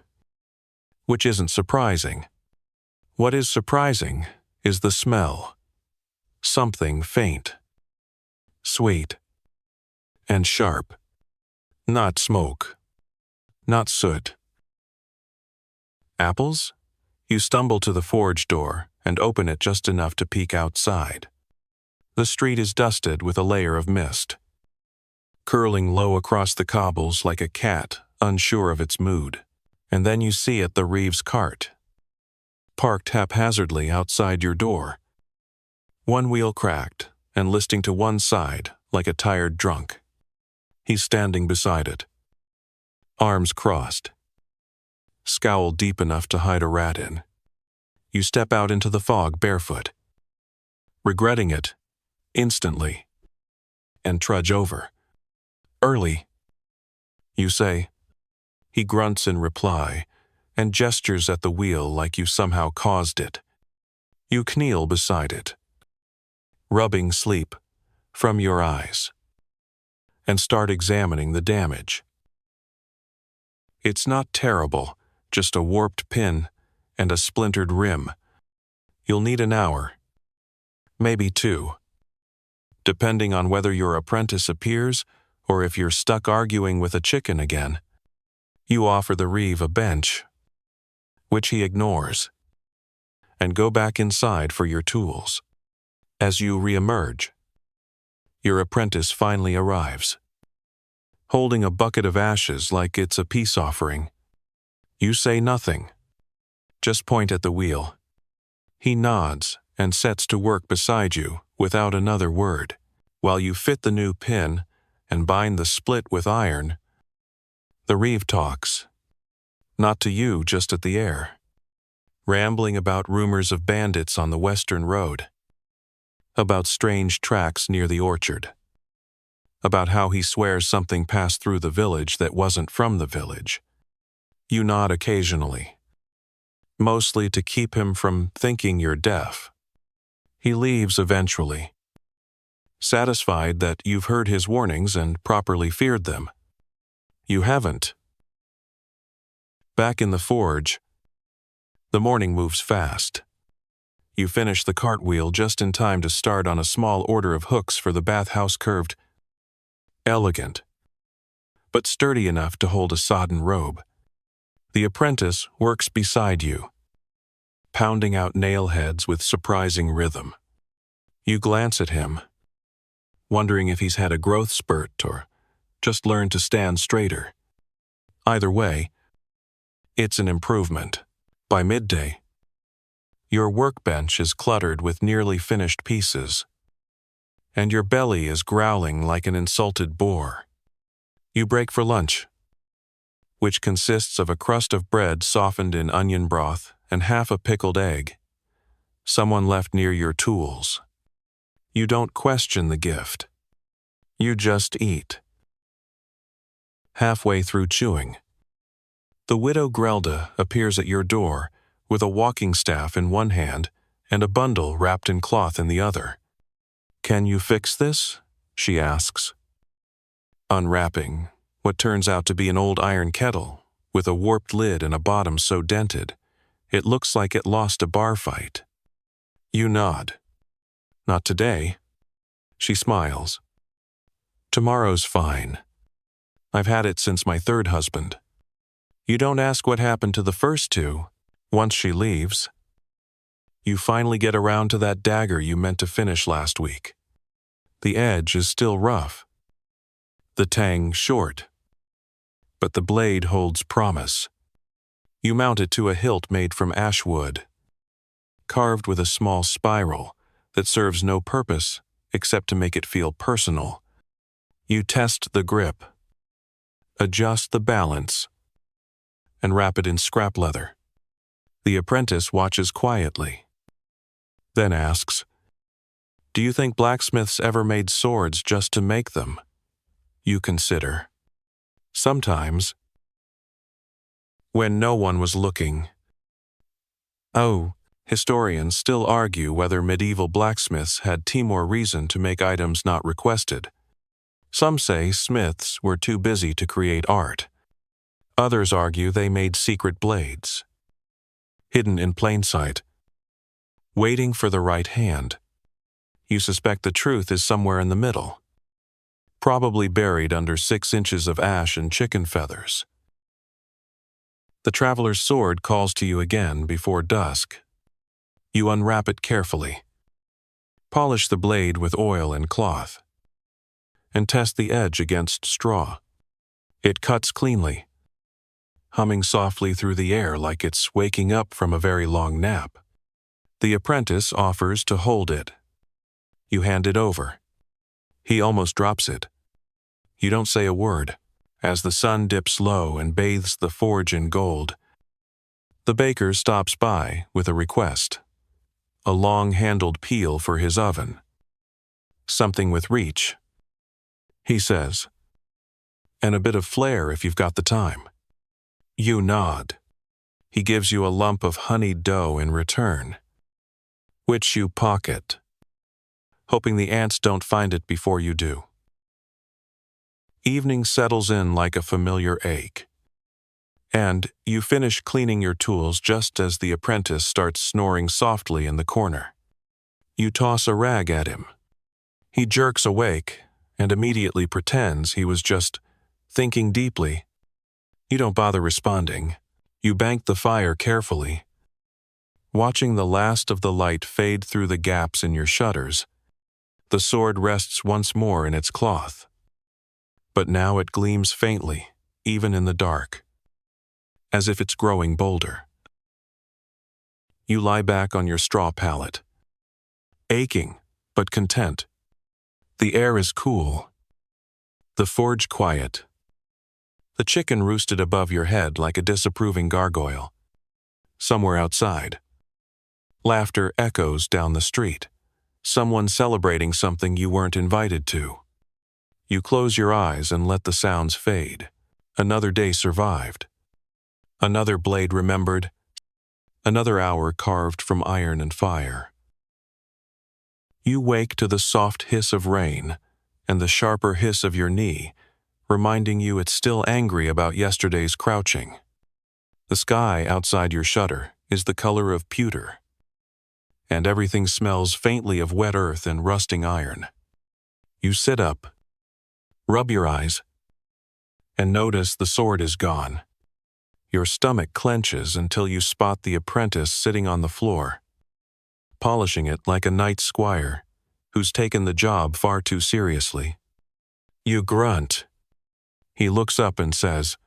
Which isn't surprising. What is surprising is the smell. Something faint, sweet, and sharp. Not smoke, not soot. Apples? You stumble to the forge door and open it just enough to peek outside. The street is dusted with a layer of mist. curling low across the cobbles like a cat, unsure of its mood. And then you see it, the Reeves cart, parked haphazardly outside your door. One wheel cracked and listing to one side like a tired drunk. He's standing beside it, arms crossed, scowl deep enough to hide a rat in. You step out into the fog barefoot, regretting it instantly, and trudge over. Early, you say. He grunts in reply and gestures at the wheel like you somehow caused it. You kneel beside it, rubbing sleep from your eyes, and start examining the damage. It's not terrible, just a warped pin and a splintered rim. You'll need an hour, maybe 2, depending on whether your apprentice appears or if you're stuck arguing with a chicken again. You offer the Reeve a bench, which he ignores, and go back inside for your tools. As you re-emerge, your apprentice finally arrives, holding a bucket of ashes like it's a peace offering. You say nothing, just point at the wheel. He nods and sets to work beside you without another word, while you fit the new pin and bind the split with iron. The Reeve talks, not to you, just at the air, rambling about rumors of bandits on the western road, about strange tracks near the orchard, about how he swears something passed through the village that wasn't from the village. You nod occasionally, mostly to keep him from thinking you're deaf. He leaves eventually, satisfied that you've heard his warnings and properly feared them. You haven't. Back in the forge, the morning moves fast. You finish the cartwheel just in time to start on a small order of hooks for the bathhouse, curved, elegant, but sturdy enough to hold a sodden robe. The apprentice works beside you, pounding out nail heads with surprising rhythm. You glance at him, wondering if he's had a growth spurt or just learned to stand straighter. Either way, it's an improvement. By midday, your workbench is cluttered with nearly finished pieces, and your belly is growling like an insulted boar. You break for lunch, which consists of a crust of bread softened in onion broth and half a pickled egg, someone left near your tools. You don't question the gift. You just eat. Halfway through chewing, the widow Grelda appears at your door with a walking staff in one hand and a bundle wrapped in cloth in the other. "Can you fix this?" she asks, unwrapping what turns out to be an old iron kettle with a warped lid and a bottom so dented it looks like it lost a bar fight. You nod. "Not today." She smiles. "Tomorrow's fine. I've had it since my third husband." You don't ask what happened to the first 2 once she leaves. You finally get around to that dagger you meant to finish last week. The edge is still rough, the tang short, but the blade holds promise. You mount it to a hilt made from ash wood, carved with a small spiral that serves no purpose except to make it feel personal. You test the grip, adjust the balance, and wrap it in scrap leather. The apprentice watches quietly, then asks, "Do you think blacksmiths ever made swords just to make them?" You consider. Sometimes, when no one was looking. Oh, historians still argue whether medieval blacksmiths had more reason to make items not requested. Some say smiths were too busy to create art. Others argue they made secret blades, hidden in plain sight, waiting for the right hand. You suspect the truth is somewhere in the middle, probably buried under 6 inches of ash and chicken feathers. The traveler's sword calls to you again before dusk. You unwrap it carefully, polish the blade with oil and cloth. and test the edge against straw. It cuts cleanly, humming softly through the air like it's waking up from a very long nap. The apprentice offers to hold it. You hand it over. He almost drops it. You don't say a word, as the sun dips low and bathes the forge in gold. The baker stops by with a request. A long-handled peel for his oven. Something with reach, he says. And a bit of flair if you've got the time. You nod. He gives you a lump of honeyed dough in return, which you pocket, hoping the ants don't find it before you do. Evening settles in like a familiar ache, and you finish cleaning your tools just as the apprentice starts snoring softly in the corner. You toss a rag at him. He jerks awake and immediately pretends he was just thinking deeply. You don't bother responding. You bank the fire carefully, watching the last of the light fade through the gaps in your shutters. The sword rests once more in its cloth, but now it gleams faintly, even in the dark, as if it's growing bolder. You lie back on your straw pallet, aching but content. The air is cool, the forge quiet. The chicken roosted above your head like a disapproving gargoyle. Somewhere outside, laughter echoes down the street, someone celebrating something you weren't invited to. You close your eyes and let the sounds fade. Another day survived. Another blade remembered. Another hour carved from iron and fire. You wake to the soft hiss of rain and the sharper hiss of your knee, reminding you it's still angry about yesterday's crouching. The sky outside your shutter is the color of pewter, and everything smells faintly of wet earth and rusting iron. You sit up, rub your eyes, and notice the sword is gone. Your stomach clenches until you spot the apprentice sitting on the floor, polishing it like a knight squire who's taken the job far too seriously. You grunt. He looks up and says,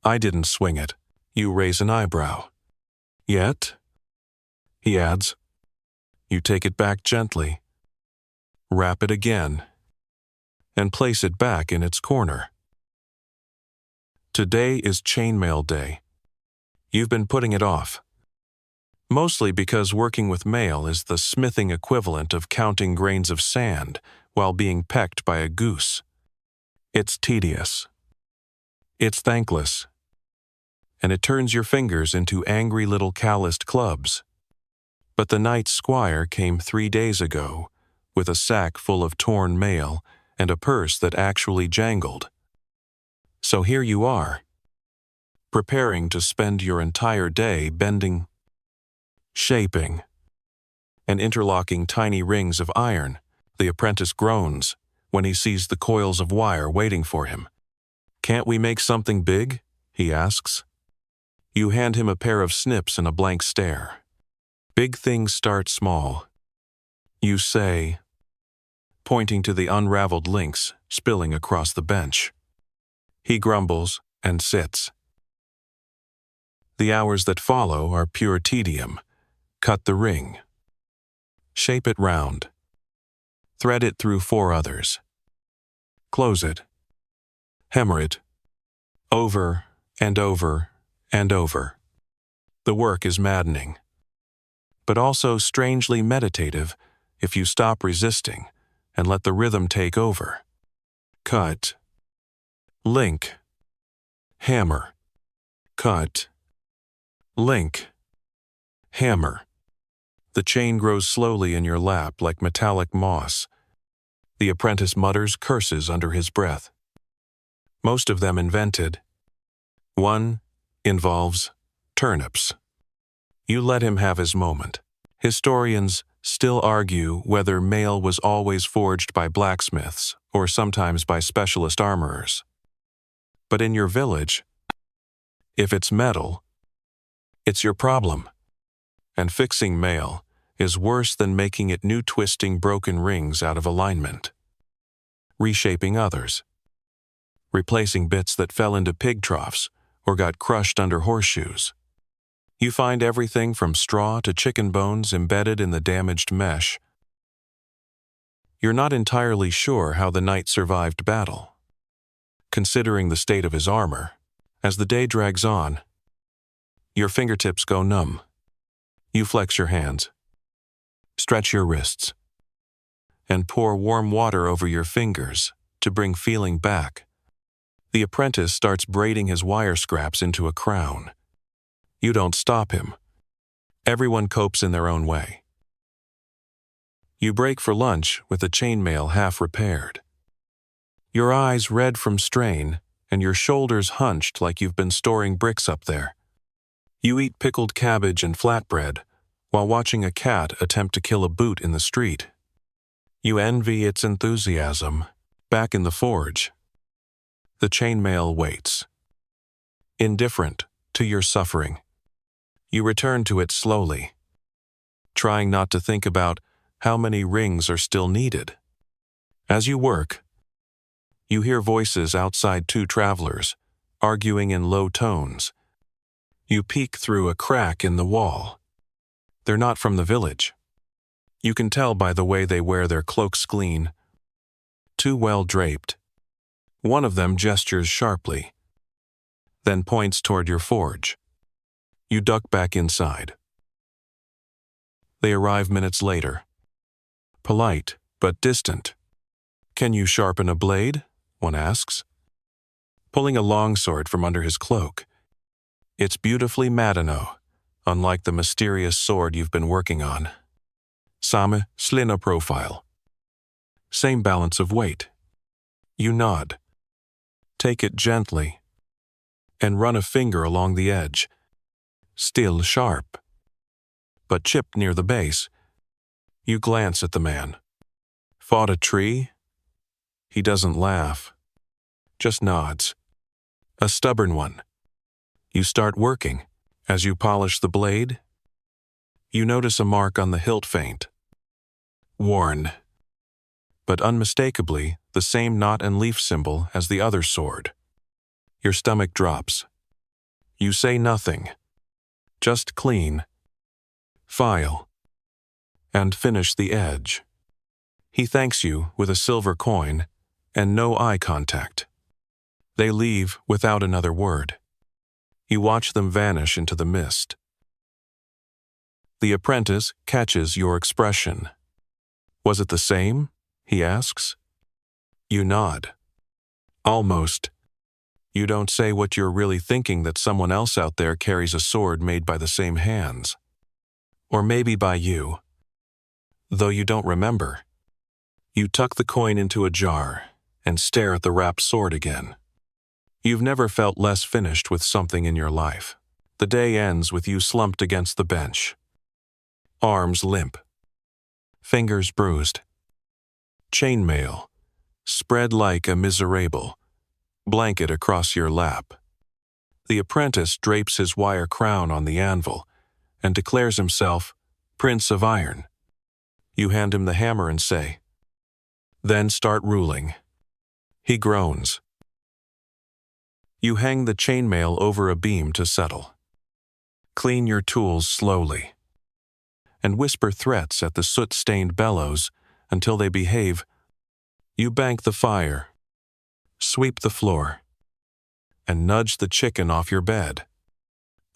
"I didn't swing it." You raise an eyebrow. "Yet?" he adds. You take it back gently, wrap it again, and place it back in its corner. Today is chainmail day. You've been putting it off, mostly because working with mail is the smithing equivalent of counting grains of sand while being pecked by a goose. It's tedious. It's thankless. And it turns your fingers into angry little calloused clubs. But the knight squire came 3 days ago with a sack full of torn mail and a purse that actually jangled. So here you are, preparing to spend your entire day bending, shaping, and interlocking tiny rings of iron. The apprentice groans when he sees the coils of wire waiting for him. "Can't we make something big?" he asks. You hand him a pair of snips and a blank stare. "Big things start small," you say, pointing to the unraveled links spilling across the bench. He grumbles and sits. The hours that follow are pure tedium. Cut the ring. Shape it round. Thread it through 4 others. Close it. Hammer it. Over and over and over. The work is maddening, but also strangely meditative if you stop resisting and let the rhythm take over. Cut. Link. Hammer. Cut. Link. Hammer. The chain grows slowly in your lap like metallic moss. The apprentice mutters curses under his breath. Most of them invented. One involves turnips. You let him have his moment. Historians still argue whether mail was always forged by blacksmiths or sometimes by specialist armorers. But in your village, if it's metal, it's your problem. And fixing mail is worse than making it new twisting broken rings out of alignment. reshaping others, replacing bits that fell into pig troughs or got crushed under horseshoes. You find everything from straw to chicken bones embedded in the damaged mesh. You're not entirely sure how the knight survived battle. Considering the state of his armor, as the day drags on, your fingertips go numb. You flex your hands, stretch your wrists, and pour warm water over your fingers to bring feeling back. The apprentice starts braiding his wire scraps into a crown. You don't stop him. Everyone copes in their own way. You break for lunch with the chainmail half repaired. Your eyes red from strain and your shoulders hunched like you've been storing bricks up there. You eat pickled cabbage and flatbread while watching a cat attempt to kill a boot in the street. You envy its enthusiasm. Back in the forge, the chainmail waits. Indifferent to your suffering, you return to it slowly, trying not to think about how many rings are still needed. As you work, you hear voices outside, two travelers, arguing in low tones. You peek through a crack in the wall. They're not from the village. You can tell by the way they wear their cloaks clean, too well draped. One of them gestures sharply, then points toward your forge. You duck back inside. They arrive minutes later, polite but distant. "Can you sharpen a blade?" one asks, pulling a longsword from under his cloak. It's beautifully Madano, unlike the mysterious sword you've been working on. Same slina profile. Same balance of weight. You nod. Take it gently and run a finger along the edge. Still sharp, but chipped near the base. You glance at the man. Fought a tree? He doesn't laugh, just nods. A stubborn one. You start working. As you polish the blade, you notice a mark on the hilt feint. Worn, but unmistakably the same knot and leaf symbol as the other sword. Your stomach drops. You say nothing. Just clean, file, and finish the edge. He thanks you with a silver coin and no eye contact. They leave without another word. You watch them vanish into the mist. The apprentice catches your expression. "Was it the same?" he asks. You nod. Almost. You don't say what you're really thinking, that someone else out there carries a sword made by the same hands. Or maybe by you. Though you don't remember. You tuck the coin into a jar and stare at the wrapped sword again. You've never felt less finished with something in your life. The day ends with you slumped against the bench. Arms limp. Fingers bruised. Chainmail, spread like a miserable blanket across your lap. The apprentice drapes his wire crown on the anvil and declares himself Prince of Iron. You hand him the hammer and say, "Then start ruling." He groans. You hang the chainmail over a beam to settle. Clean your tools slowly, and whisper threats at the soot-stained bellows until they behave. You bank the fire, sweep the floor, and nudge the chicken off your bed.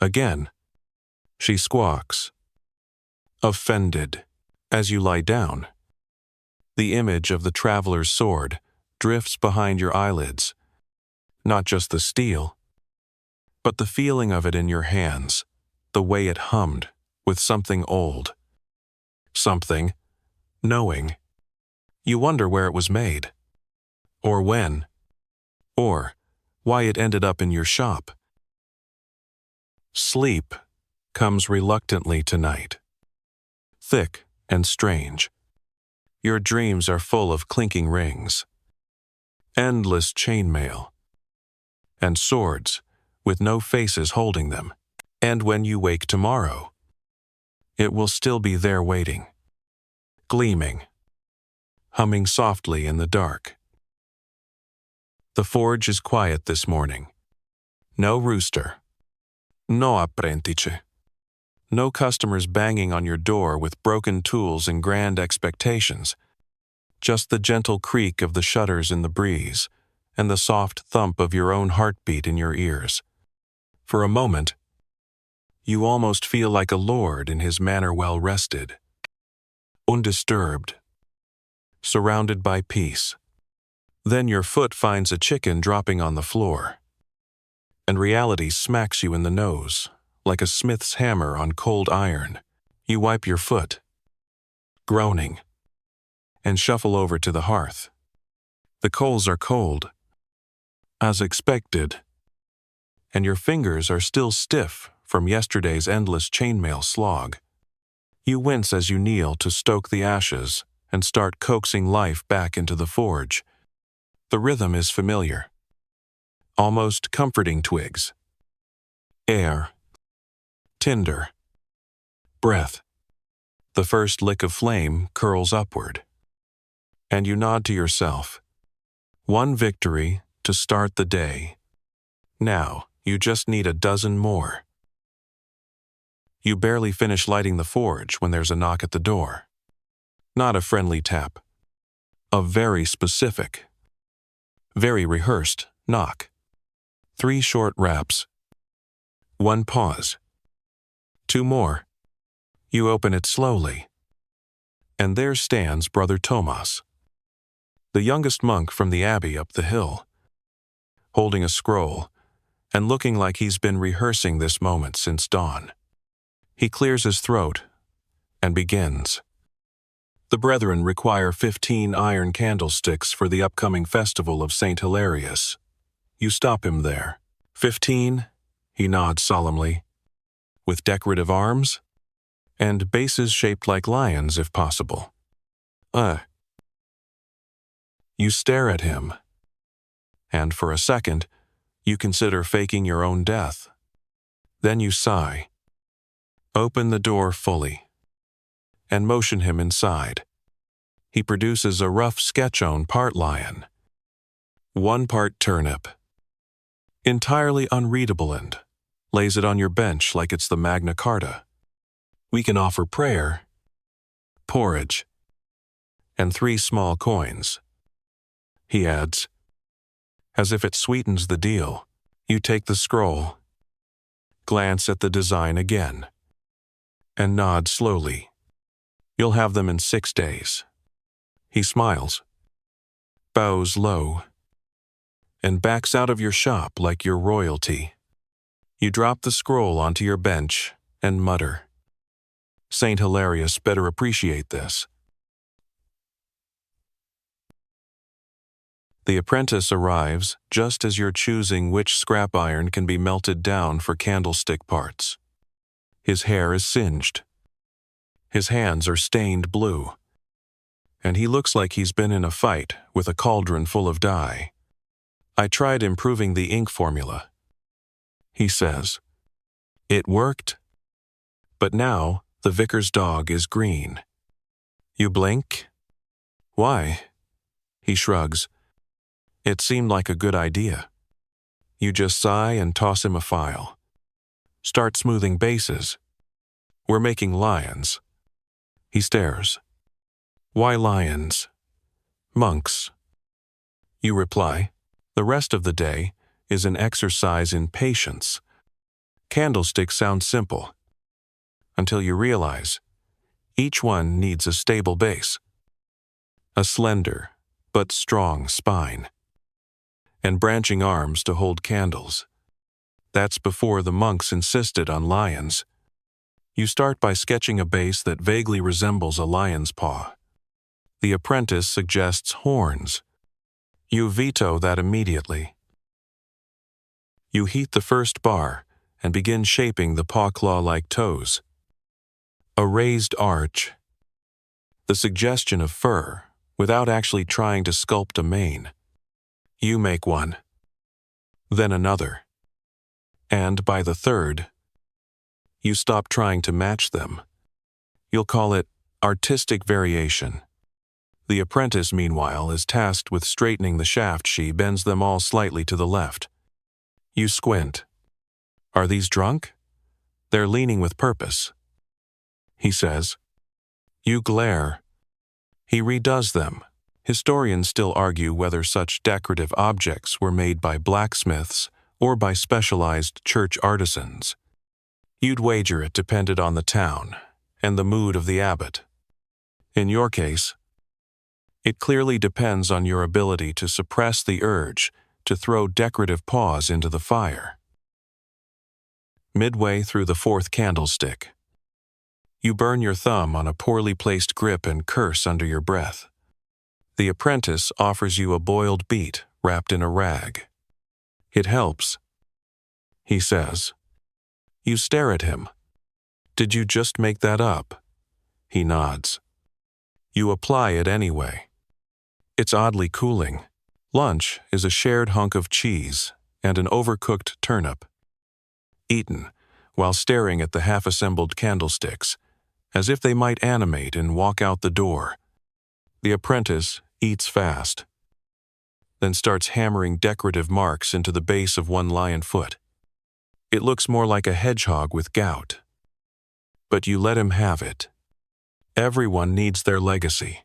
Again, she squawks, offended. As you lie down, the image of the traveler's sword drifts behind your eyelids. Not just the steel, but the feeling of it in your hands, the way it hummed with something old. Something, knowing. You wonder where it was made, or when, or why it ended up in your shop. Sleep comes reluctantly tonight, thick and strange. Your dreams are full of clinking rings, endless chainmail, and swords with no faces holding them. And when you wake tomorrow, it will still be there waiting, gleaming, humming softly in the dark. The forge is quiet this morning. No rooster. No apprentice. No customers banging on your door with broken tools and grand expectations. Just the gentle creak of the shutters in the breeze and the soft thump of your own heartbeat in your ears. For a moment, you almost feel like a lord in his manor well rested, undisturbed, surrounded by peace. Then your foot finds a chicken dropping on the floor, and reality smacks you in the nose, like a smith's hammer on cold iron. You wipe your foot, groaning, and shuffle over to the hearth. The coals are cold, as expected, and your fingers are still stiff from yesterday's endless chainmail slog. You wince as you kneel to stoke the ashes and start coaxing life back into the forge. The rhythm is familiar, almost comforting. Twigs, air, tinder, breath. The first lick of flame curls upward, and you nod to yourself. One victory to start the day. Now, you just need a dozen more. You barely finish lighting the forge when there's a knock at the door. Not a friendly tap. A very specific, very rehearsed knock. 3 short raps. 1 pause. 2 more. You open it slowly. And there stands Brother Tomas, the youngest monk from the abbey up the hill, holding a scroll and looking like he's been rehearsing this moment since dawn. He clears his throat and begins. The brethren require 15 iron candlesticks for the upcoming festival of St. Hilarious. You stop him there. 15, he nods solemnly, with decorative arms and bases shaped like lions if possible. You stare at him, and for a second, you consider faking your own death. Then you sigh, open the door fully, and motion him inside. He produces a rough sketch on part lion, 1 part turnip, entirely unreadable, and lays it on your bench like it's the Magna Carta. We can offer prayer, porridge, and 3 small coins. He adds, as if it sweetens the deal. You take the scroll, glance at the design again, and nod slowly. You'll have them in 6 days. He smiles, bows low, and backs out of your shop like you're royalty. You drop the scroll onto your bench and mutter, St. Hilarious better appreciate this. The apprentice arrives just as you're choosing which scrap iron can be melted down for candlestick parts. His hair is singed. His hands are stained blue, and he looks like he's been in a fight with a cauldron full of dye. I tried improving the ink formula, he says. It worked, but now the vicar's dog is green. You blink? Why? He shrugs. It seemed like a good idea. You just sigh and toss him a file. Start smoothing bases. We're making lions. He stares. Why lions? Monks. You reply. The rest of the day is an exercise in patience. Candlesticks sound simple, until you realize each one needs a stable base, a slender but strong spine, and branching arms to hold candles. That's before the monks insisted on lions. You start by sketching a base that vaguely resembles a lion's paw. The apprentice suggests horns. You veto that immediately. You heat the first bar and begin shaping the paw-claw-like toes. A raised arch. The suggestion of fur, without actually trying to sculpt a mane. You make one, then another, and by the third, you stop trying to match them. You'll call it artistic variation. The apprentice, meanwhile, is tasked with straightening the shaft. She bends them all slightly to the left. You squint. Are these drunk? They're leaning with purpose, he says. You glare. He redoes them. Historians still argue whether such decorative objects were made by blacksmiths or by specialized church artisans. You'd wager it depended on the town and the mood of the abbot. In your case, it clearly depends on your ability to suppress the urge to throw decorative paws into the fire. Midway through the fourth candlestick, you burn your thumb on a poorly placed grip and curse under your breath. The apprentice offers you a boiled beet wrapped in a rag. It helps, he says. You stare at him. Did you just make that up? He nods. You apply it anyway. It's oddly cooling. Lunch is a shared hunk of cheese and an overcooked turnip, eaten while staring at the half-assembled candlesticks, as if they might animate and walk out the door. The apprentice eats fast, then starts hammering decorative marks into the base of one lion foot. It looks more like a hedgehog with gout. But you let him have it. Everyone needs their legacy.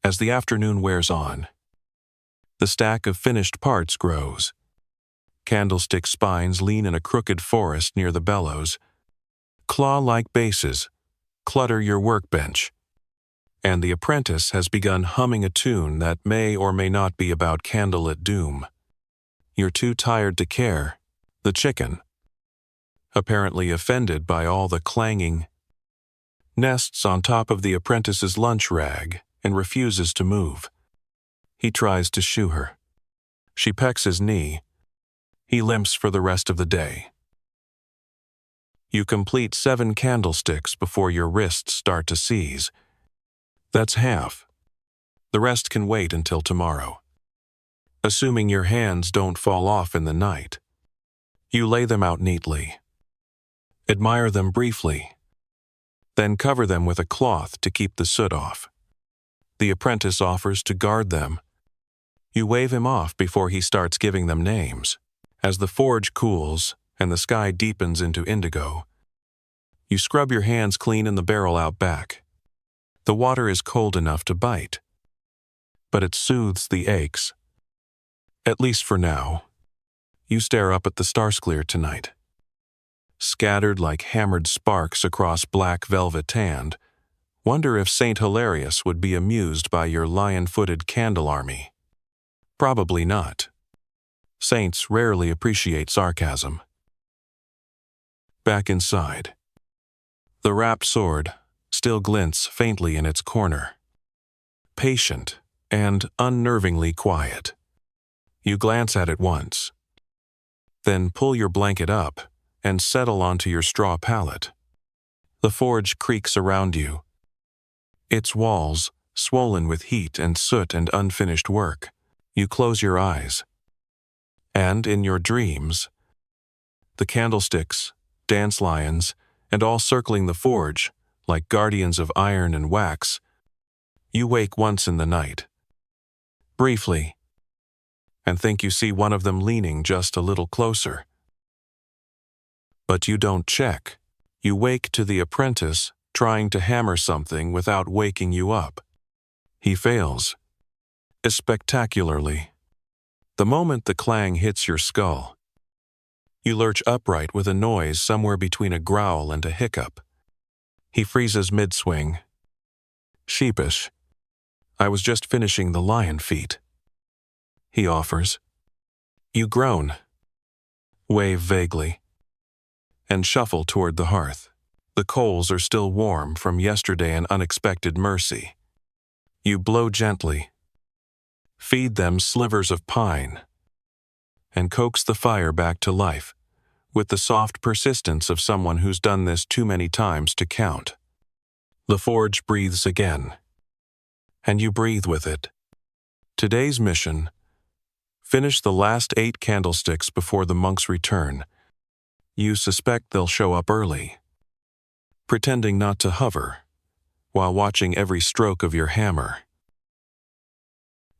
As the afternoon wears on, the stack of finished parts grows. Candlestick spines lean in a crooked forest near the bellows. Claw-like bases clutter your workbench, and the apprentice has begun humming a tune that may or may not be about candlelit doom. You're too tired to care. The chicken, apparently offended by all the clanging, nests on top of the apprentice's lunch rag and refuses to move. He tries to shoo her. She pecks his knee. He limps for the rest of the day. You complete 7 candlesticks before your wrists start to seize. That's half. The rest can wait until tomorrow. Assuming your hands don't fall off in the night. You lay them out neatly. Admire them briefly. Then cover them with a cloth to keep the soot off. The apprentice offers to guard them. You wave him off before he starts giving them names. As the forge cools and the sky deepens into indigo, you scrub your hands clean in the barrel out back. The water is cold enough to bite, but it soothes the aches. At least for now. You stare up at the stars clear tonight. Scattered like hammered sparks across black velvet tanned, wonder if Saint Hilarious would be amused by your lion-footed candle army. Probably not. Saints rarely appreciate sarcasm. Back inside, the wrapped sword still glints faintly in its corner. Patient and unnervingly quiet. You glance at it once, then pull your blanket up and settle onto your straw pallet. The forge creaks around you, its walls swollen with heat and soot and unfinished work. You close your eyes, and in your dreams, the candlesticks, dance lions, and all circling the forge, like guardians of iron and wax, you wake once in the night, briefly, and think you see one of them leaning just a little closer. But you don't check. You wake to the apprentice trying to hammer something without waking you up. He fails, spectacularly. The moment the clang hits your skull, you lurch upright with a noise somewhere between a growl and a hiccup. He freezes mid-swing. Sheepish. I was just finishing the lion feat, he offers. You groan, wave vaguely, and shuffle toward the hearth. The coals are still warm from yesterday and unexpected mercy. You blow gently, feed them slivers of pine, and coax the fire back to life with the soft persistence of someone who's done this too many times to count. The forge breathes again, and you breathe with it. Today's mission: finish the last 8 candlesticks before the monks return. You suspect they'll show up early, pretending not to hover, while watching every stroke of your hammer.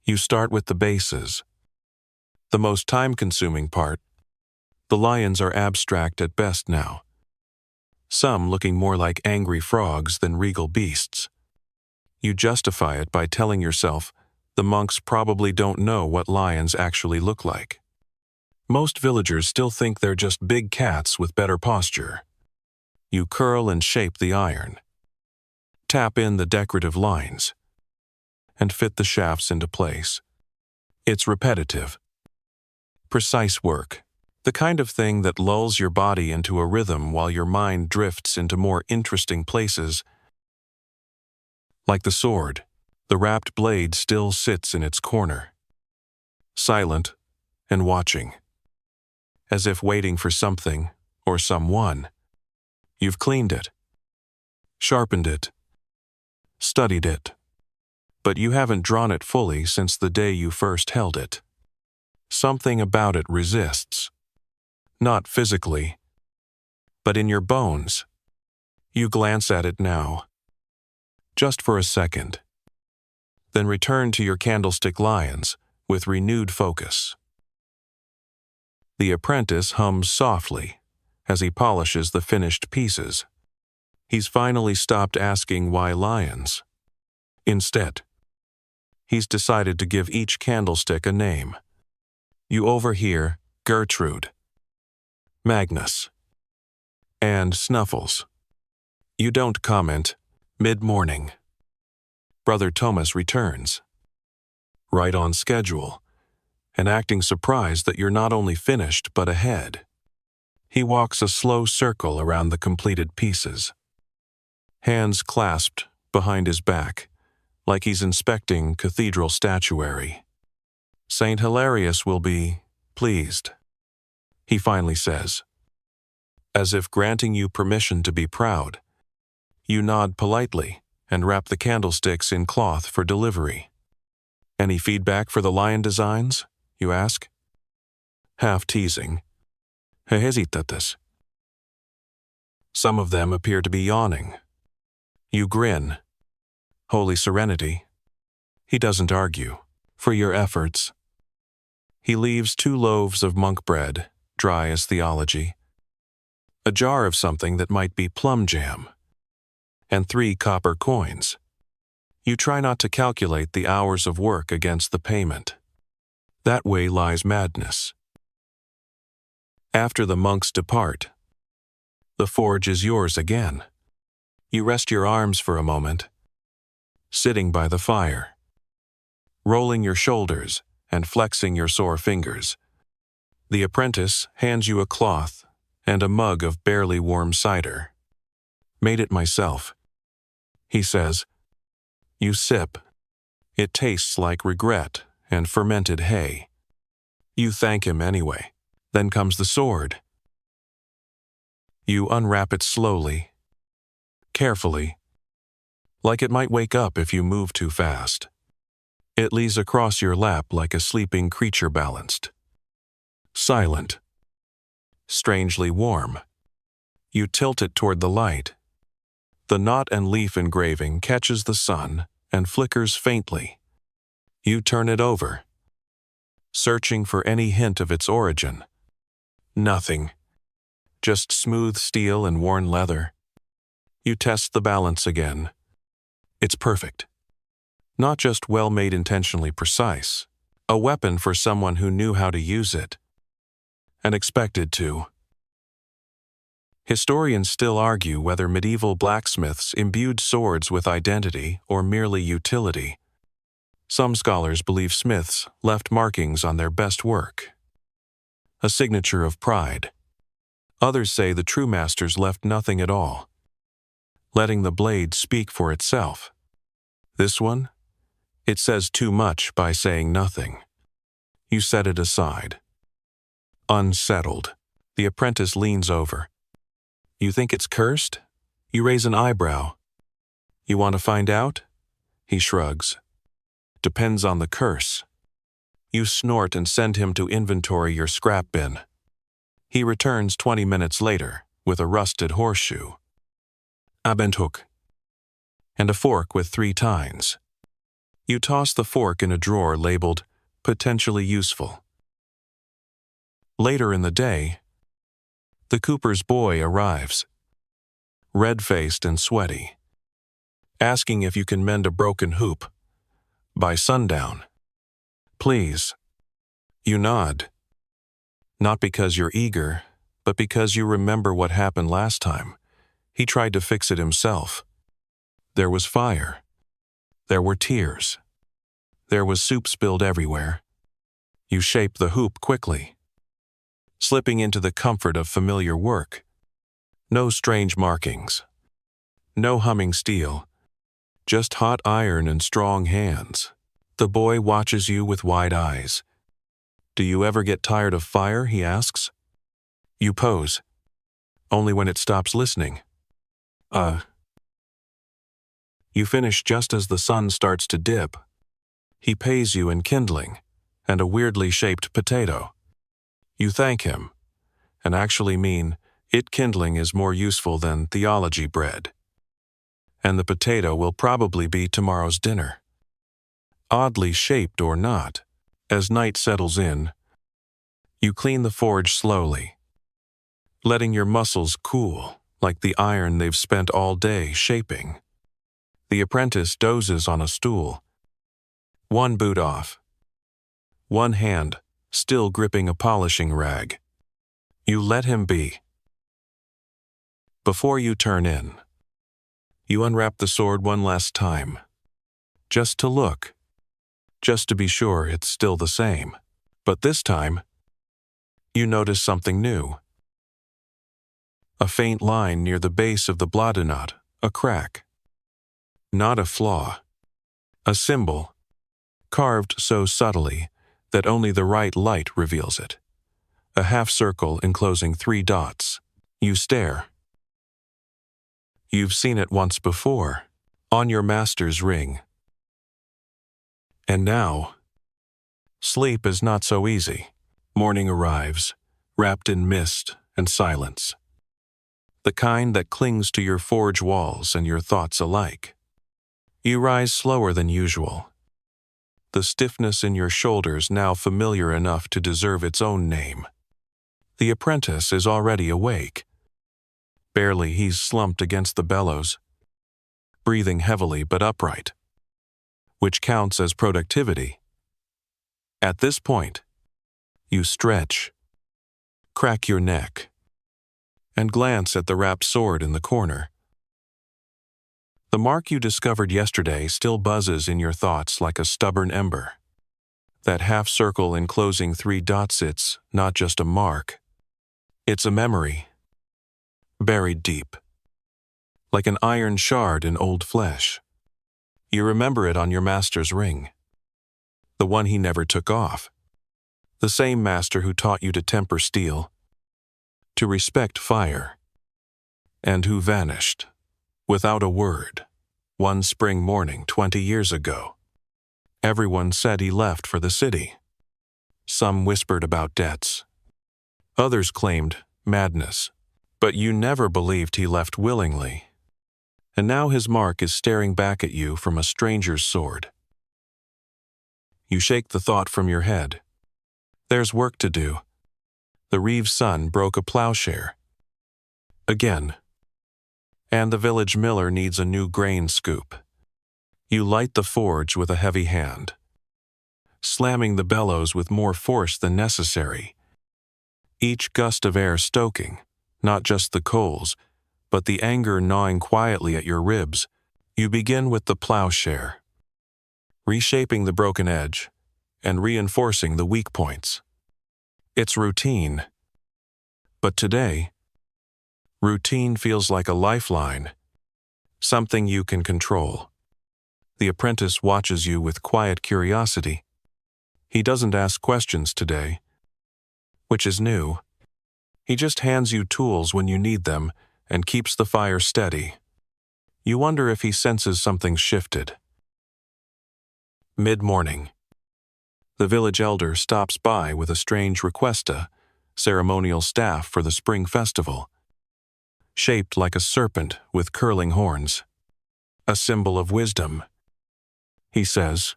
You start with the bases. The most time-consuming part. The lions are abstract at best now, some looking more like angry frogs than regal beasts. You justify it by telling yourself the monks probably don't know what lions actually look like. Most villagers still think they're just big cats with better posture. You curl and shape the iron, tap in the decorative lines, and fit the shafts into place. It's repetitive, precise work, the kind of thing that lulls your body into a rhythm while your mind drifts into more interesting places. Like the sword, the wrapped blade still sits in its corner, silent and watching, as if waiting for something or someone. You've cleaned it, sharpened it, studied it, but you haven't drawn it fully since the day you first held it. Something about it resists, not physically, but in your bones. You glance at it now, just for a second, then return to your candlestick lions with renewed focus. The apprentice hums softly as he polishes the finished pieces. He's finally stopped asking why lions. Instead, he's decided to give each candlestick a name. You overhear Gertrude, Magnus, and Snuffles. You don't comment. Mid-morning. Brother Thomas returns, right on schedule, and acting surprised that you're not only finished but ahead. He walks a slow circle around the completed pieces, hands clasped behind his back, like he's inspecting cathedral statuary. Saint Hilarious will be pleased, he finally says, as if granting you permission to be proud. You nod politely and wrap the candlesticks in cloth for delivery. Any feedback for the lion designs? You ask. Half teasing. He hesitates. Some of them appear to be yawning. You grin. Holy serenity. He doesn't argue. For your efforts. He leaves 2 loaves of monk bread, dry as theology, a jar of something that might be plum jam, and 3 copper coins. You try not to calculate the hours of work against the payment. That way lies madness. After the monks depart, the forge is yours again. You rest your arms for a moment, sitting by the fire, rolling your shoulders and flexing your sore fingers. The apprentice hands you a cloth and a mug of barely warm cider. Made it myself, he says. You sip. It tastes like regret and fermented hay. You thank him anyway. Then comes the sword. You unwrap it slowly, carefully, like it might wake up if you move too fast. It lays across your lap like a sleeping creature balanced. Silent. Strangely warm. You tilt it toward the light. The knot and leaf engraving catches the sun and flickers faintly. You turn it over, searching for any hint of its origin. Nothing. Just smooth steel and worn leather. You test the balance again. It's perfect. Not just well-made, intentionally precise. A weapon for someone who knew how to use it, and expected to. Historians still argue whether medieval blacksmiths imbued swords with identity or merely utility. Some scholars believe smiths left markings on their best work, a signature of pride. Others say the true masters left nothing at all, letting the blade speak for itself. This one? It says too much by saying nothing. You set it aside. Unsettled, the apprentice leans over. You think it's cursed? You raise an eyebrow. You want to find out? He shrugs. Depends on the curse. You snort and send him to inventory your scrap bin. He returns 20 minutes later with a rusted horseshoe. Abendhook. and a fork with 3 tines. You toss the fork in a drawer labeled potentially useful. Later in the day, the cooper's boy arrives, red-faced and sweaty, asking if you can mend a broken hoop by sundown. Please. You nod. Not because you're eager, but because you remember what happened last time. He tried to fix it himself. There was fire. There were tears. There was soup spilled everywhere. You shaped the hoop quickly, slipping into the comfort of familiar work. No strange markings. No humming steel. Just hot iron and strong hands. The boy watches you with wide eyes. Do you ever get tired of fire? He asks. You pose. Only when it stops listening. You finish just as the sun starts to dip. He pays you in kindling and a weirdly shaped potato. You thank him, and actually mean it kindling is more useful than theology bread. And the potato will probably be tomorrow's dinner. Oddly shaped or not, as night settles in, you clean the forge slowly, letting your muscles cool like the iron they've spent all day shaping. The apprentice dozes on a stool, one boot off, one hand still gripping a polishing rag. You let him be. Before you turn in, you unwrap the sword one last time, just to look, just to be sure it's still the same. But this time, you notice something new. A faint line near the base of the blottinot, a crack. Not a flaw. A symbol, carved so subtly that only the right light reveals it. A half circle enclosing 3 dots. You stare. You've seen it once before, on your master's ring. And now, sleep is not so easy. Morning arrives, wrapped in mist and silence. The kind that clings to your forge walls and your thoughts alike. You rise slower than usual. The stiffness in your shoulders now familiar enough to deserve its own name. The apprentice is already awake. Barely he's slumped against the bellows, breathing heavily but upright, which counts as productivity. At this point, you stretch, crack your neck, and glance at the wrapped sword in the corner. The mark you discovered yesterday still buzzes in your thoughts like a stubborn ember. That half circle enclosing 3 dots, it's not just a mark. It's a memory, buried deep, like an iron shard in old flesh. You remember it on your master's ring, the one he never took off. The same master who taught you to temper steel, to respect fire, and who vanished, without a word, one spring morning 20 years ago. Everyone said he left for the city. Some whispered about debts. Others claimed madness. But you never believed he left willingly. And now his mark is staring back at you from a stranger's sword. You shake the thought from your head. There's work to do. The Reeves' son broke a plowshare. Again. And the village miller needs a new grain scoop. You light the forge with a heavy hand, slamming the bellows with more force than necessary. Each gust of air stoking, not just the coals, but the anger gnawing quietly at your ribs. You begin with the plowshare, reshaping the broken edge and reinforcing the weak points. It's routine. But today, routine feels like a lifeline, something you can control. The apprentice watches you with quiet curiosity. He doesn't ask questions today, which is new. He just hands you tools when you need them and keeps the fire steady. You wonder if he senses something shifted. Mid-morning. The village elder stops by with a strange requesta, ceremonial staff for the spring festival, shaped like a serpent with curling horns. a symbol of wisdom, he says.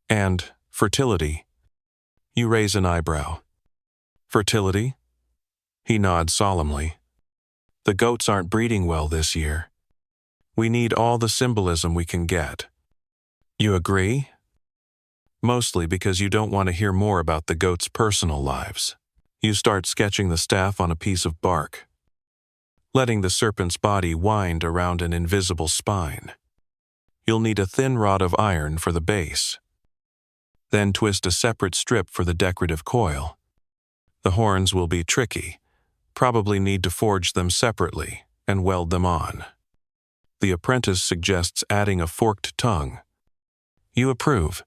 And fertility. You raise an eyebrow. Fertility? He nods solemnly. The goats aren't breeding well this year. We need all the symbolism we can get. You agree? Mostly because you don't want to hear more about the goats' personal lives. You start sketching the staff on a piece of bark, letting the serpent's body wind around an invisible spine. You'll need a thin rod of iron for the base. Then twist a separate strip for the decorative coil. The horns will be tricky. Probably need to forge them separately and weld them on. The apprentice suggests adding a forked tongue. You approve,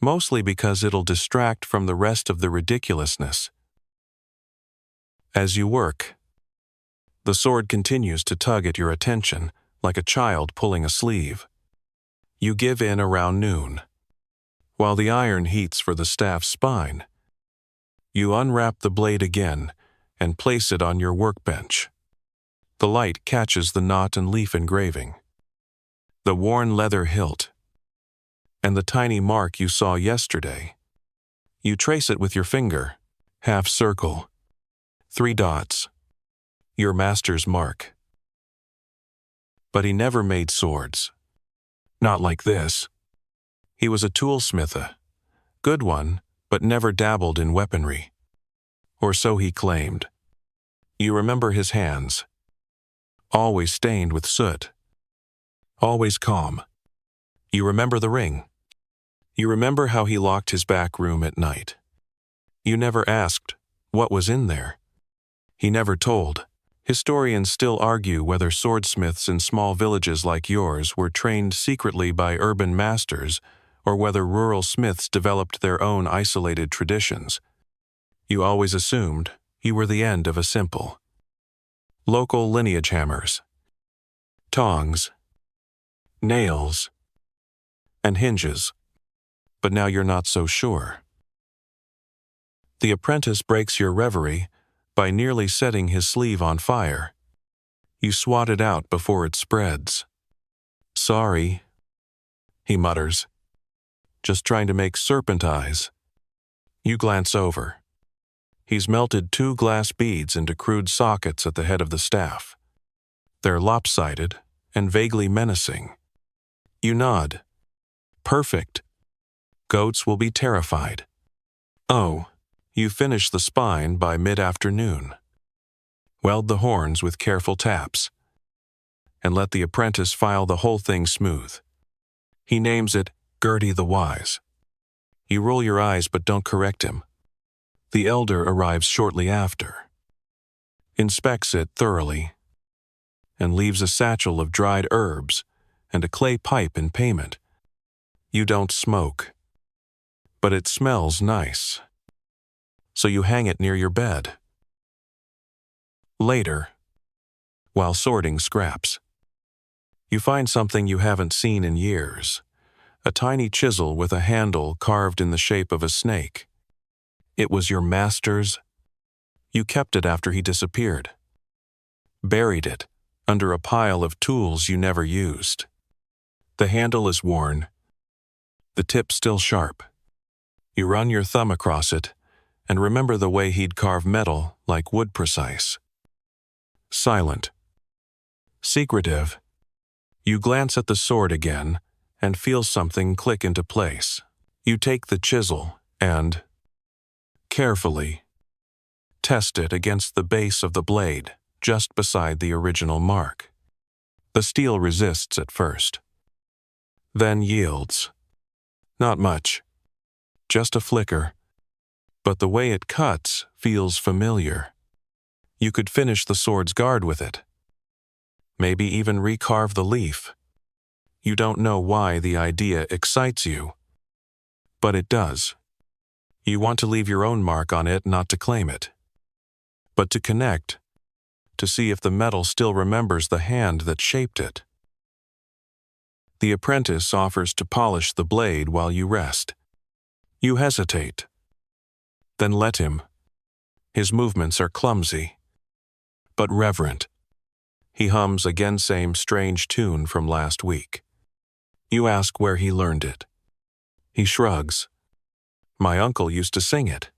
mostly because it'll distract from the rest of the ridiculousness. As you work, the sword continues to tug at your attention like a child pulling a sleeve. You give in around noon. While the iron heats for the staff's spine, you unwrap the blade again and place it on your workbench. The light catches the knot and leaf engraving, the worn leather hilt, and the tiny mark you saw yesterday. You trace it with your finger, half circle, 3 dots, your master's mark. But he never made swords. Not like this. He was a toolsmith, a good one, but never dabbled in weaponry. Or so he claimed. You remember his hands, always stained with soot, always calm. You remember the ring. You remember how he locked his back room at night. You never asked what was in there. He never told. Historians still argue whether swordsmiths in small villages like yours were trained secretly by urban masters or whether rural smiths developed their own isolated traditions. You always assumed you were the end of a simple, local lineage hammers, tongs, nails, and hinges. But now you're not so sure. The apprentice breaks your reverie by nearly setting his sleeve on fire. You swat it out before it spreads. Sorry, he mutters, just trying to make serpent eyes. You glance over. He's melted 2 glass beads into crude sockets at the head of the staff. They're lopsided and vaguely menacing. You nod. Perfect. Goats will be terrified. Oh, you finish the spine by mid-afternoon. Weld the horns with careful taps, and let the apprentice file the whole thing smooth. He names it Gertie the Wise. You roll your eyes but don't correct him. The elder arrives shortly after, inspects it thoroughly, and leaves a satchel of dried herbs and a clay pipe in payment. You don't smoke, but it smells nice, so you hang it near your bed. Later, while sorting scraps, you find something you haven't seen in years, a tiny chisel with a handle carved in the shape of a snake. It was your master's. You kept it after he disappeared. Buried it under a pile of tools you never used. The handle is worn, the tip still sharp. You run your thumb across it and remember the way he'd carve metal like wood precise. Silent. Secretive. You glance at the sword again and feel something click into place. You take the chisel and, carefully, test it against the base of the blade, just beside the original mark. The steel resists at first, then yields. Not much, just a flicker, but the way it cuts feels familiar. You could finish the sword's guard with it. Maybe even recarve the leaf. You don't know why the idea excites you, but it does. You want to leave your own mark on it, not to claim it, but to connect, to see if the metal still remembers the hand that shaped it. The apprentice offers to polish the blade while you rest. You hesitate, then let him. His movements are clumsy, but reverent. He hums again, same strange tune from last week. You ask where he learned it. He shrugs. My uncle used to sing it.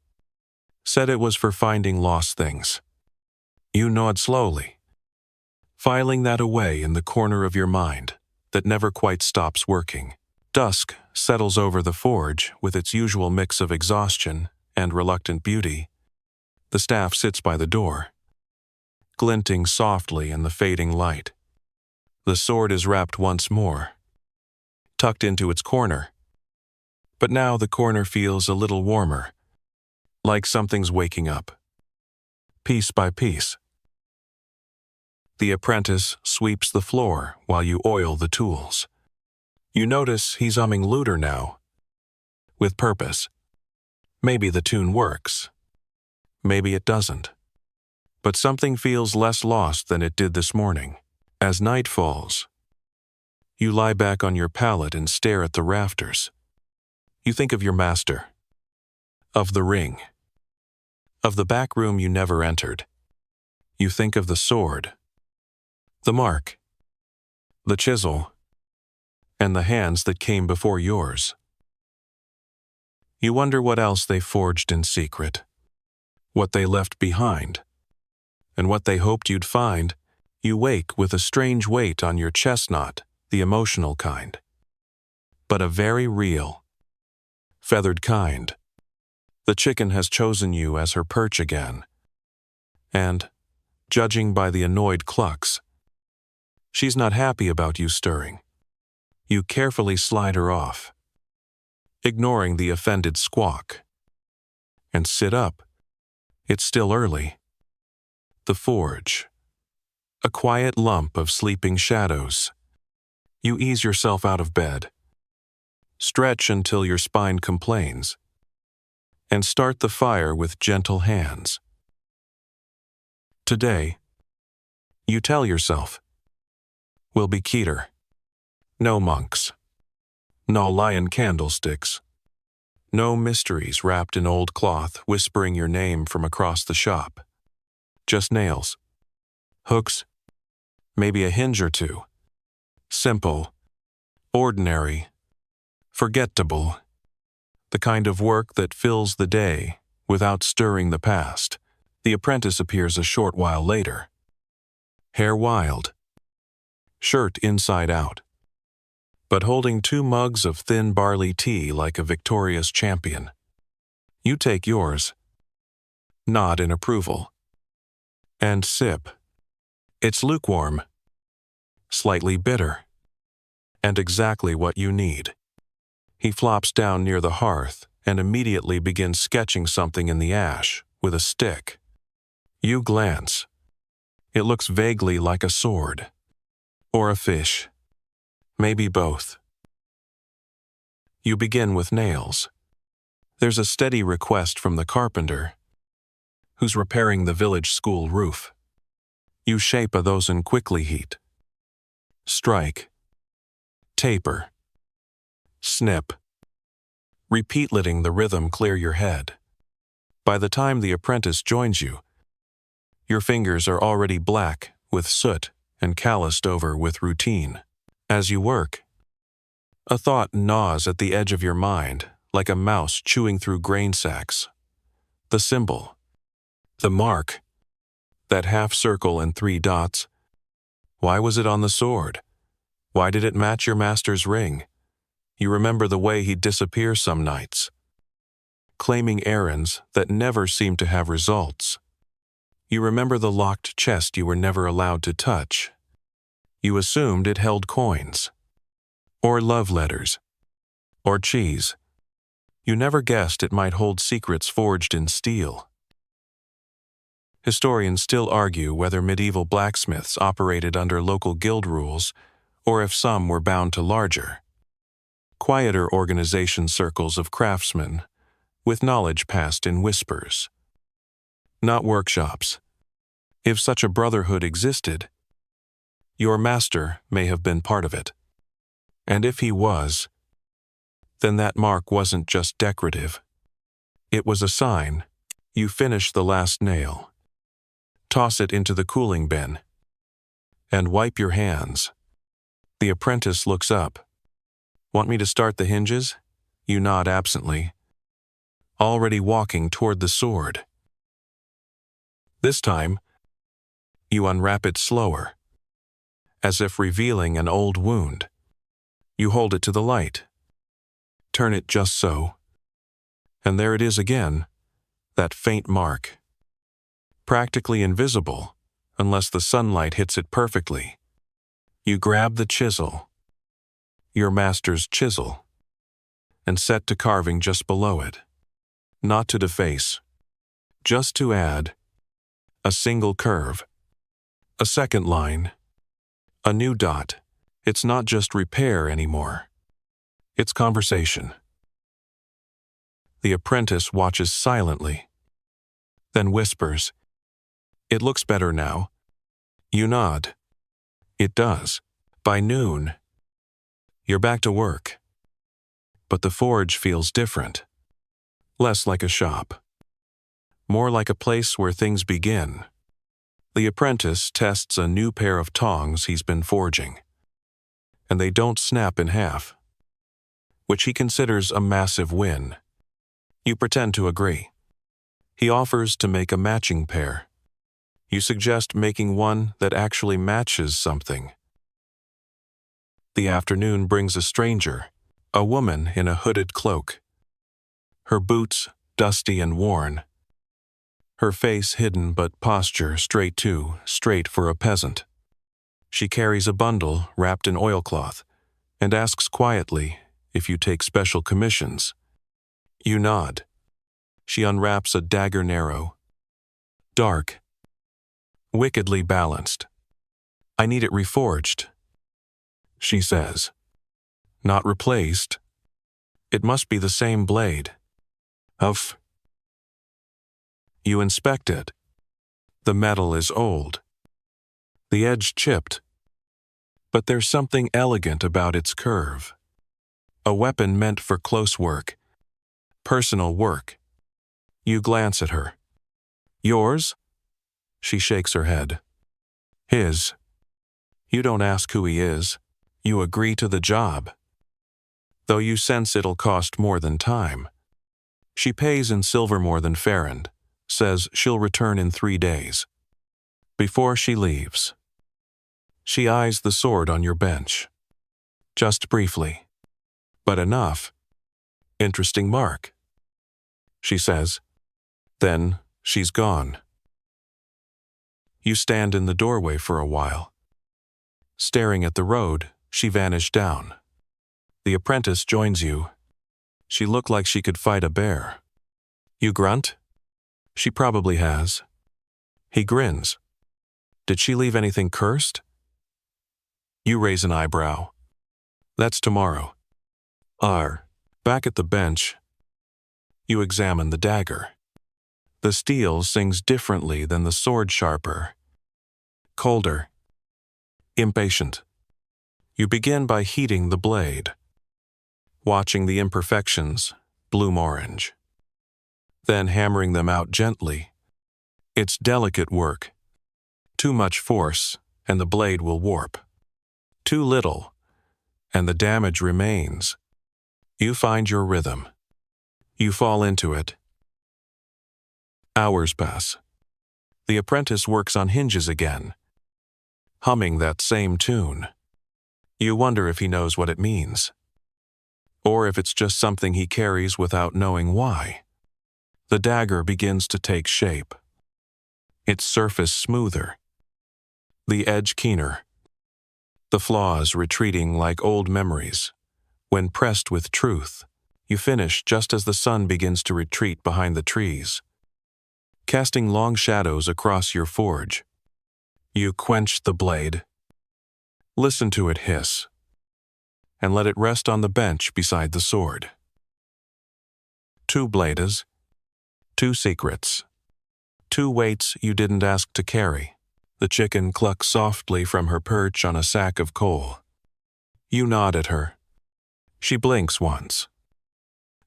Said it was for finding lost things. You nod slowly, filing that away in the corner of your mind that never quite stops working. Dusk settles over the forge with its usual mix of exhaustion and reluctant beauty. The staff sits by the door, glinting softly in the fading light. The sword is wrapped once more, tucked into its corner. But now the corner feels a little warmer, like something's waking up. Piece by piece. The apprentice sweeps the floor while you oil the tools. You notice he's humming looter now, with purpose. Maybe the tune works. Maybe it doesn't. But something feels less lost than it did this morning. As night falls, you lie back on your pallet and stare at the rafters. You think of your master, of the ring, of the back room you never entered. You think of the sword, the mark, the chisel, and the hands that came before yours. You wonder what else they forged in secret, what they left behind, and what they hoped you'd find. You wake with a strange weight on your chest, not the emotional kind, but a very real, feathered kind. The chicken has chosen you as her perch again, and, judging by the annoyed clucks, she's not happy about you stirring. You carefully slide her off, ignoring the offended squawk, and sit up. It's still early. The forge, a quiet lump of sleeping shadows. You ease yourself out of bed, stretch until your spine complains, and start the fire with gentle hands. Today, you tell yourself, will be Keter. No monks. No lion candlesticks. No mysteries wrapped in old cloth whispering your name from across the shop. Just nails, hooks, maybe a hinge or two. Simple, ordinary, forgettable. The kind of work that fills the day without stirring the past. The apprentice appears a short while later. Hair wild, shirt inside out, but holding 2 mugs of thin barley tea like a victorious champion. You take yours, nod in approval, and sip. It's lukewarm, slightly bitter, and exactly what you need. He flops down near the hearth and immediately begins sketching something in the ash with a stick. You glance. It looks vaguely like a sword, or a fish. Maybe both. You begin with nails. There's a steady request from the carpenter, who's repairing the village school roof. You shape a dozen quickly heat. Strike. Taper. Snip. Repeat, letting the rhythm clear your head. By the time the apprentice joins you, your fingers are already black with soot and calloused over with routine. As you work, a thought gnaws at the edge of your mind like a mouse chewing through grain sacks. The symbol, the mark, that half circle and 3 dots. Why was it on the sword? Why did it match your master's ring? You remember the way he'd disappear some nights, claiming errands that never seemed to have results. You remember the locked chest you were never allowed to touch. You assumed it held coins, or love letters, or cheese. You never guessed it might hold secrets forged in steel. Historians still argue whether medieval blacksmiths operated under local guild rules or if some were bound to larger, quieter organization circles of craftsmen with knowledge passed in whispers. Not workshops. If such a brotherhood existed, your master may have been part of it. And if he was, then that mark wasn't just decorative. It was a sign. You finish the last nail. Toss it into the cooling bin. and wipe your hands. The apprentice looks up. Want me to start the hinges? You nod absently, already walking toward the sword. This time, you unwrap it slower, as if revealing an old wound. You hold it to the light, turn it just so, and there it is again, that faint mark. Practically invisible, unless the sunlight hits it perfectly. You grab the chisel, your master's chisel, and set to carving just below it. Not to deface, just to add a single curve, a second line, a new dot. It's not just repair anymore. It's conversation. The apprentice watches silently, then whispers, "It looks better now." You nod. It does. By noon, you're back to work. But the forge feels different. Less like a shop. More like a place where things begin. The apprentice tests a new pair of tongs he's been forging, and they don't snap in half, which he considers a massive win. You pretend to agree. He offers to make a matching pair. You suggest making one that actually matches something. The afternoon brings a stranger, a woman in a hooded cloak. Her boots dusty and worn. Her face hidden but posture straight for a peasant. She carries a bundle wrapped in oilcloth and asks quietly if you take special commissions. You nod. She unwraps a dagger narrow, dark, wickedly balanced. "I need it reforged," she says. "Not replaced. It must be the same blade." Of. You inspect it. The metal is old, the edge chipped, but there's something elegant about its curve. A weapon meant for close work, personal work. You glance at her. "Yours?" She shakes her head. "His." You don't ask who he is. You agree to the job, though you sense it'll cost more than time. She pays in silver more than Farrand, says she'll return in 3 days. Before she leaves, she eyes the sword on your bench. Just briefly, but enough. "Interesting mark," she says. Then she's gone. You stand in the doorway for a while. Staring at the road, she vanished down. The apprentice joins you. She looked like she could fight a bear. You grunt? "She probably has." He grins. "Did she leave anything cursed?" You raise an eyebrow. "That's tomorrow." Back at the bench, you examine the dagger. The steel sings differently than the sword sharper. Colder. Impatient. You begin by heating the blade, watching the imperfections bloom orange, then hammering them out gently. It's delicate work. Too much force, and the blade will warp. Too little, and the damage remains. You find your rhythm. You fall into it. Hours pass. The apprentice works on hinges again, humming that same tune. You wonder if he knows what it means, or if it's just something he carries without knowing why. The dagger begins to take shape. Its surface smoother, the edge keener, the flaws retreating like old memories. When pressed with truth, you finish just as the sun begins to retreat behind the trees, casting long shadows across your forge. You quench the blade, listen to it hiss, and let it rest on the bench beside the sword. 2 blades, 2 secrets, 2 weights you didn't ask to carry. The chicken clucks softly from her perch on a sack of coal. You nod at her. She blinks once,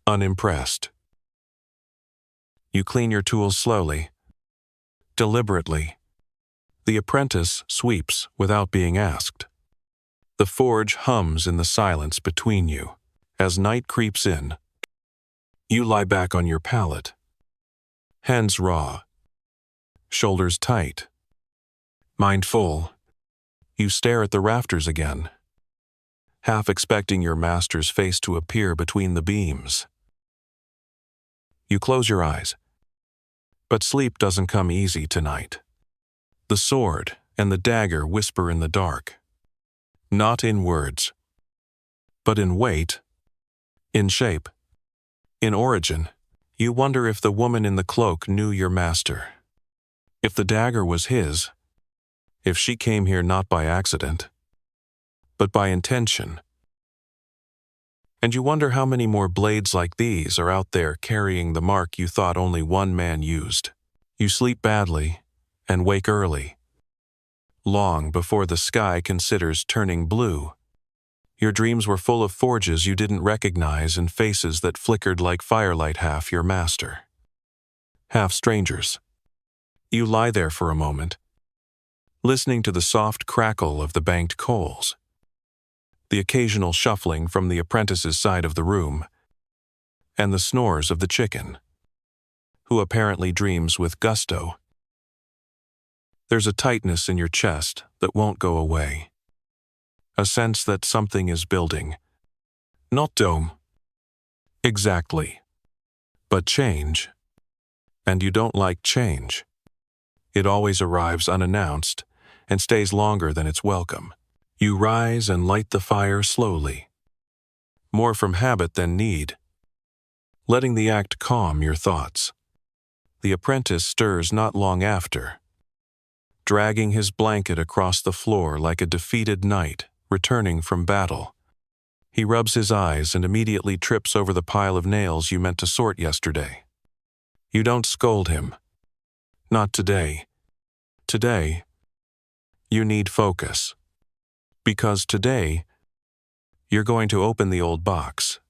unimpressed. You clean your tools slowly, deliberately. The apprentice sweeps without being asked. The forge hums in the silence between you. As night creeps in, you lie back on your pallet. Hands raw, shoulders tight. Mind full, you stare at the rafters again, half expecting your master's face to appear between the beams. You close your eyes, but sleep doesn't come easy tonight. The sword and the dagger whisper in the dark, not in words, but in weight, in shape, in origin. You wonder if the woman in the cloak knew your master, if the dagger was his, if she came here not by accident, but by intention. And you wonder how many more blades like these are out there carrying the mark you thought only one man used. You sleep badly and wake early, long before the sky considers turning blue. Your dreams were full of forges you didn't recognize and faces that flickered like firelight, half your master, half strangers. You lie there for a moment, listening to the soft crackle of the banked coals, the occasional shuffling from the apprentice's side of the room, and the snores of the chicken, who apparently dreams with gusto. There's a tightness in your chest that won't go away, a sense that something is building. Not dome, exactly, but change. And you don't like change. It always arrives unannounced and stays longer than it's welcome. You rise and light the fire slowly, more from habit than need, letting the act calm your thoughts. The apprentice stirs not long after, dragging his blanket across the floor like a defeated knight returning from battle. He rubs his eyes and immediately trips over the pile of nails you meant to sort yesterday. You don't scold him. Not today. Today, you need focus. Because today, you're going to open the old box.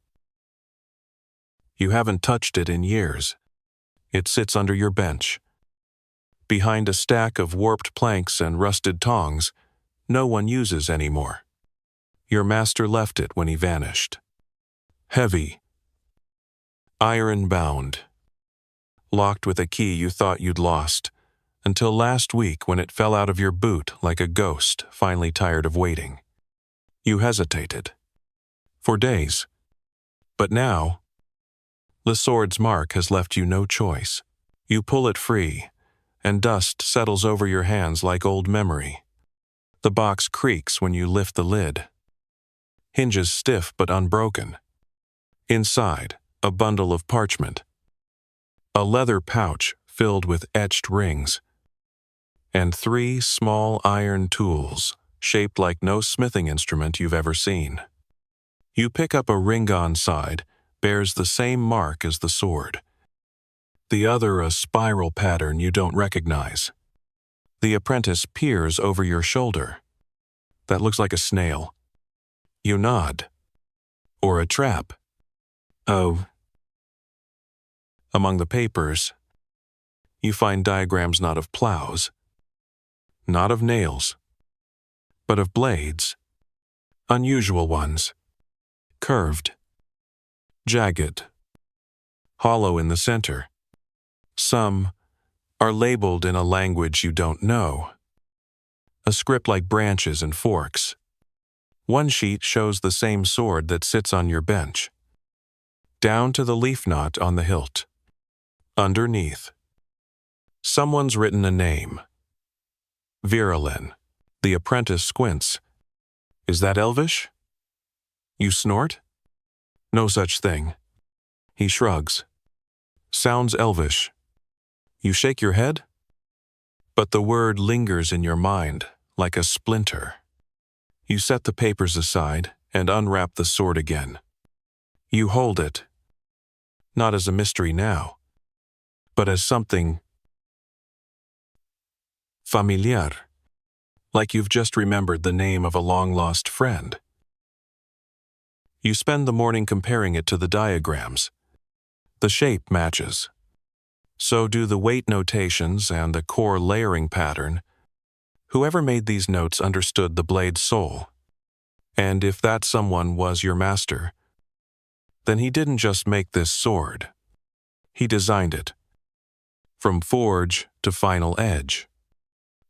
You haven't touched it in years. It sits under your bench, behind a stack of warped planks and rusted tongs no one uses anymore. Your master left it when he vanished. Heavy, iron-bound, locked with a key you thought you'd lost, until last week when it fell out of your boot like a ghost finally tired of waiting. You hesitated. For days. But now, the sword's mark has left you no choice. You pull it free, and dust settles over your hands like old memory. The box creaks when you lift the lid. Hinges stiff but unbroken. Inside, a bundle of parchment. A leather pouch filled with etched rings. And 3 small iron tools, shaped like no smithing instrument you've ever seen. You pick up a ring on side, bears the same mark as the sword. The other a spiral pattern you don't recognize. The apprentice peers over your shoulder. That looks like a snail. You nod. Or a trap. Oh. Among the papers, you find diagrams not of plows, not of nails, but of blades. Unusual ones. Curved. Jagged. Hollow in the center. Some are labeled in a language you don't know. A script like branches and forks. One sheet shows the same sword that sits on your bench, down to the leaf knot on the hilt. Underneath, someone's written a name. Virulin. The apprentice squints. Is that Elvish? You snort? No such thing. He shrugs. Sounds Elvish. You shake your head? But the word lingers in your mind like a splinter. You set the papers aside and unwrap the sword again. You hold it, not as a mystery now, but as something familiar, like you've just remembered the name of a long-lost friend. You spend the morning comparing it to the diagrams. The shape matches. So do the weight notations and the core layering pattern, Whoever made these notes understood the blade's soul. And if that someone was your master, then he didn't just make this sword. He designed it. From forge to final edge.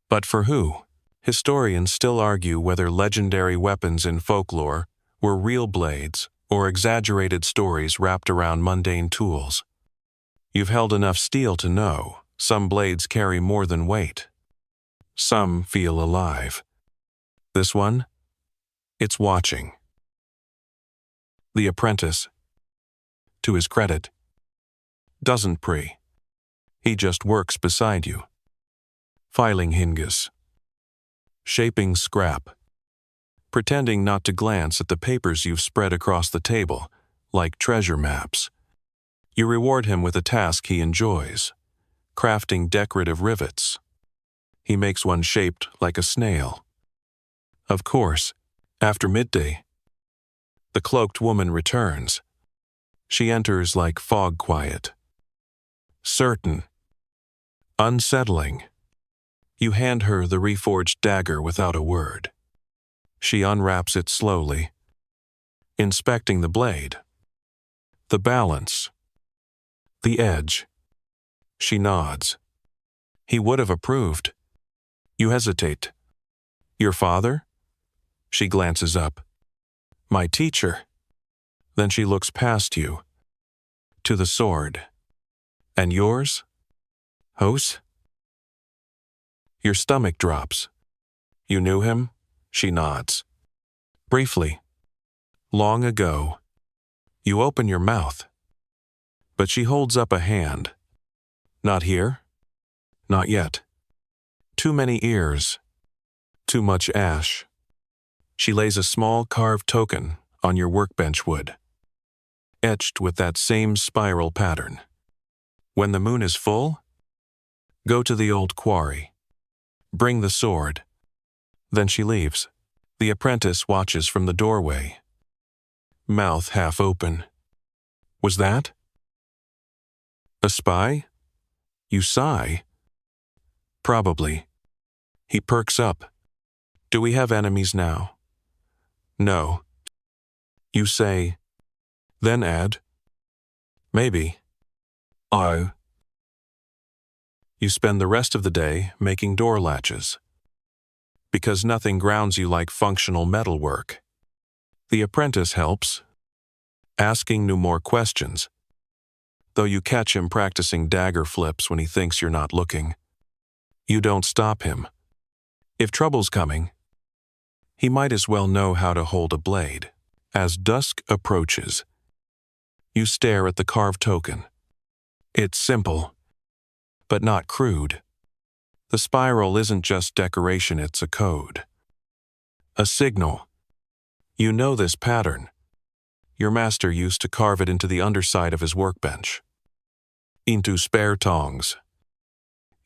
But for who? Historians still argue whether legendary weapons in folklore were real blades or exaggerated stories wrapped around mundane tools. You've held enough steel to know some blades carry more than weight. Some feel alive. This one? It's watching. The apprentice, to his credit, doesn't pray. He just works beside you. Filing hinges. Shaping scrap. Pretending not to glance at the papers you've spread across the table, like treasure maps. You reward him with a task he enjoys, crafting decorative rivets. He makes one shaped like a snail. Of course, after midday, the cloaked woman returns. She enters like fog quiet. Certain. Unsettling. You hand her the reforged dagger without a word. She unwraps it slowly, inspecting the blade, the balance, the edge. She nods. He would have approved. You hesitate. Your father? She glances up. My teacher. Then she looks past you, to the sword. And yours? Hose? Your stomach drops. You knew him? She nods. Briefly. Long ago. You open your mouth. But she holds up a hand. Not here? Not yet. Too many ears. Too much ash. She lays a small carved token on your workbench wood, etched with that same spiral pattern. When the moon is full, go to the old quarry. Bring the sword. Then she leaves. The apprentice watches from the doorway, mouth half open. Was that? A spy? You sigh. Probably. He perks up. Do we have enemies now? No. You say, then add, maybe. Oh. You spend the rest of the day making door latches. Because nothing grounds you like functional metalwork. The apprentice helps, asking no more questions, though you catch him practicing dagger flips when he thinks you're not looking. You don't stop him. If trouble's coming, he might as well know how to hold a blade. As dusk approaches, you stare at the carved token. It's simple, but not crude. The spiral isn't just decoration, it's a code. A signal. You know this pattern. Your master used to carve it into the underside of his workbench, into spare tongs,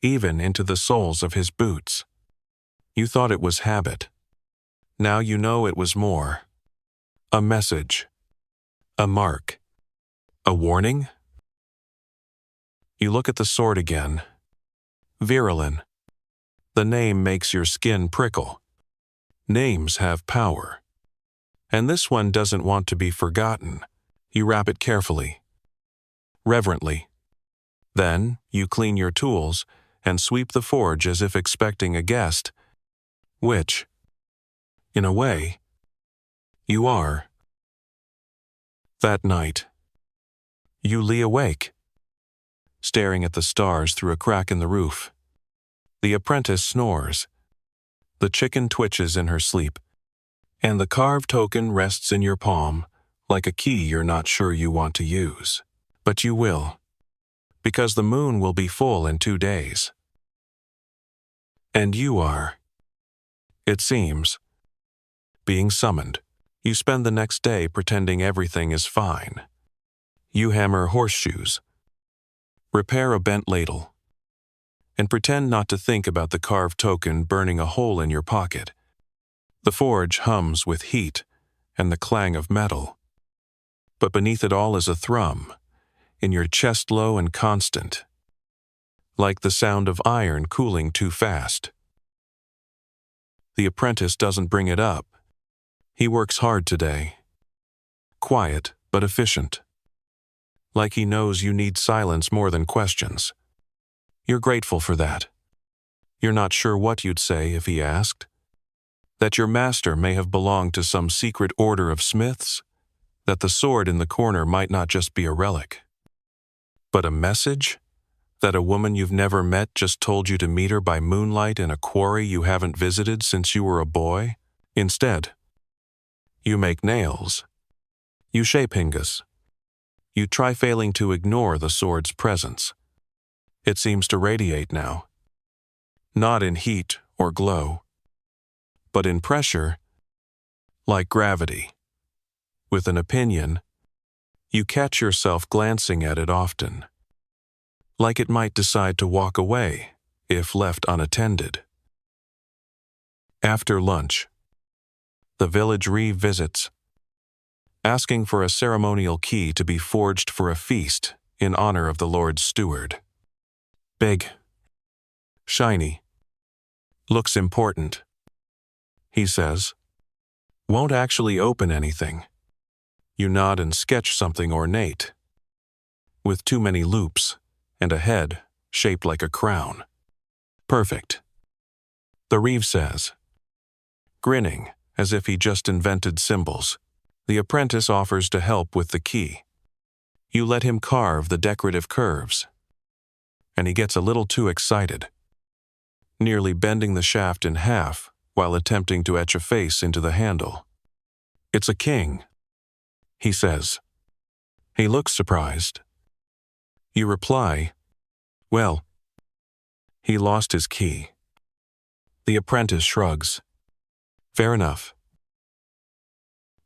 even into the soles of his boots. You thought it was habit. Now you know it was more. A message. A mark. A warning? You look at the sword again. Virulin. The name makes your skin prickle. Names have power. And this one doesn't want to be forgotten. You wrap it carefully, reverently. Then you clean your tools and sweep the forge as if expecting a guest, which, in a way, you are. That night, you lie awake, staring at the stars through a crack in the roof. The apprentice snores. The chicken twitches in her sleep, and the carved token rests in your palm like a key you're not sure you want to use. But you will, because the moon will be full in 2 days. And you are, it seems, being summoned. You spend the next day pretending everything is fine. You hammer horseshoes, repair a bent ladle, and pretend not to think about the carved token burning a hole in your pocket. The forge hums with heat and the clang of metal. But beneath it all is a thrum, in your chest low and constant, like the sound of iron cooling too fast. The apprentice doesn't bring it up. He works hard today. Quiet, but efficient. Like he knows you need silence more than questions. You're grateful for that. You're not sure what you'd say if he asked. That your master may have belonged to some secret order of smiths. That the sword in the corner might not just be a relic. But a message? That a woman you've never met just told you to meet her by moonlight in a quarry you haven't visited since you were a boy? Instead, you make nails. You shape hingus. You try failing to ignore the sword's presence. It seems to radiate now. Not in heat or glow, but in pressure, like gravity. With an opinion, you catch yourself glancing at it often, like it might decide to walk away if left unattended. After lunch, the village reeve visits, asking for a ceremonial key to be forged for a feast in honor of the Lord's steward. Big, shiny, looks important, he says. Won't actually open anything. You nod and sketch something ornate, with too many loops and a head shaped like a crown. Perfect, the reeve says, grinning as if he just invented symbols. The apprentice offers to help with the key. You let him carve the decorative curves, and he gets a little too excited, nearly bending the shaft in half while attempting to etch a face into the handle. It's a king, he says. He looks surprised. You reply, well, he lost his key. The apprentice shrugs. Fair enough.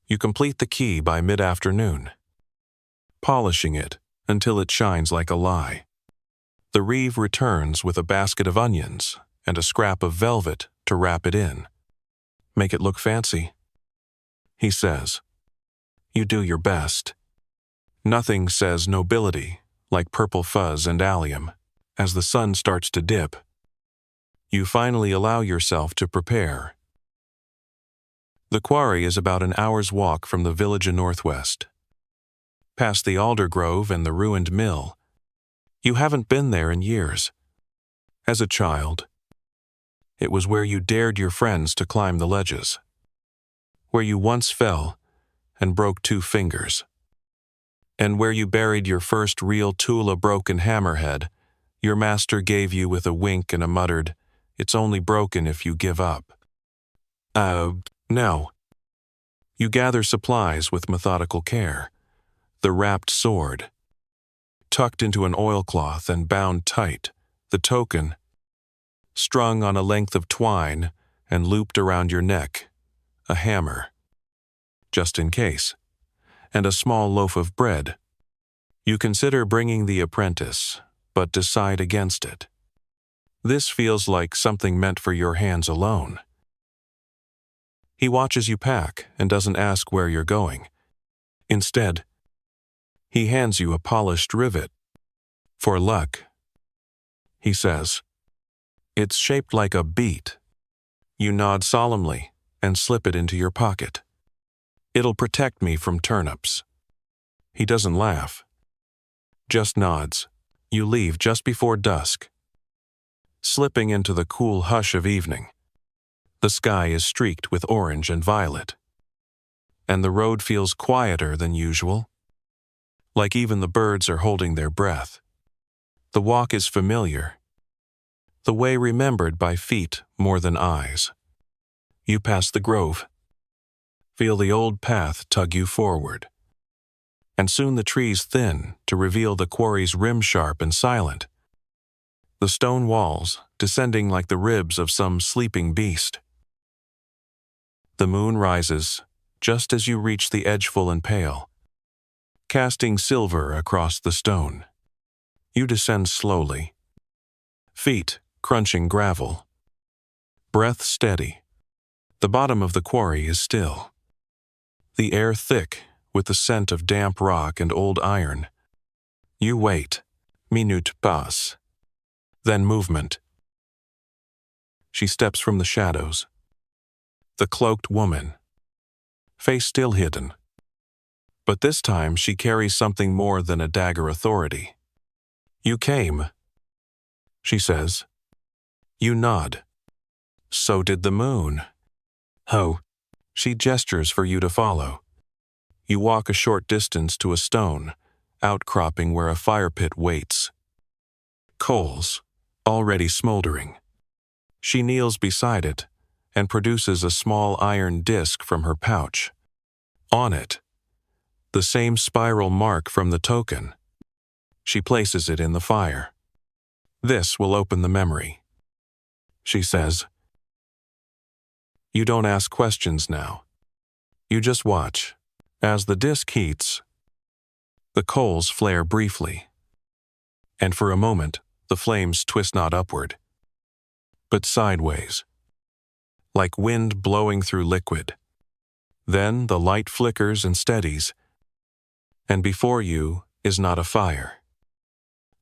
You complete the key by mid-afternoon, polishing it until it shines like a lie. The reeve returns with a basket of onions and a scrap of velvet to wrap it in. Make it look fancy, he says. You do your best. Nothing says nobility like purple fuzz and allium. As the sun starts to dip, you finally allow yourself to prepare. The quarry is about an hour's walk from the village in northwest. Past the alder grove and the ruined mill. You haven't been there in years. As a child, it was where you dared your friends to climb the ledges. Where you once fell and broke 2 fingers. And where you buried your first real tool, a broken hammerhead, your master gave you with a wink and a muttered, "It's only broken if you give up." No. You gather supplies with methodical care. The wrapped sword, tucked into an oilcloth and bound tight, the token, strung on a length of twine and looped around your neck, a hammer, just in case, and a small loaf of bread. You consider bringing the apprentice, but decide against it. This feels like something meant for your hands alone. He watches you pack and doesn't ask where you're going. Instead, he hands you a polished rivet. For luck, he says. It's shaped like a beet. You nod solemnly and slip it into your pocket. It'll protect me from turnips. He doesn't laugh, just nods. You leave just before dusk, slipping into the cool hush of evening. The sky is streaked with orange and violet, and the road feels quieter than usual, like even the birds are holding their breath. The walk is familiar, the way remembered by feet more than eyes. You pass the grove, feel the old path tug you forward, and soon the trees thin to reveal the quarry's rim sharp and silent, the stone walls descending like the ribs of some sleeping beast. The moon rises just as you reach the edge full and pale, casting silver across the stone. You descend slowly, feet crunching gravel, breath steady. The bottom of the quarry is still, the air thick with the scent of damp rock and old iron. You wait. Minute passe. Then movement. She steps from the shadows, The cloaked woman. Face still hidden. But this time she carries something more than a dagger authority. You came, she says. You nod. So did the moon. Oh. She gestures for you to follow. You walk a short distance to a stone, outcropping where a fire pit waits. Coals, already smoldering. She kneels beside it and produces a small iron disc from her pouch. On it, the same spiral mark from the token. She places it in the fire. This will open the memory, she says. You don't ask questions now. You just watch. As the disc heats, the coals flare briefly, and for a moment the flames twist not upward, but sideways, like wind blowing through liquid. Then the light flickers and steadies, and before you is not a fire,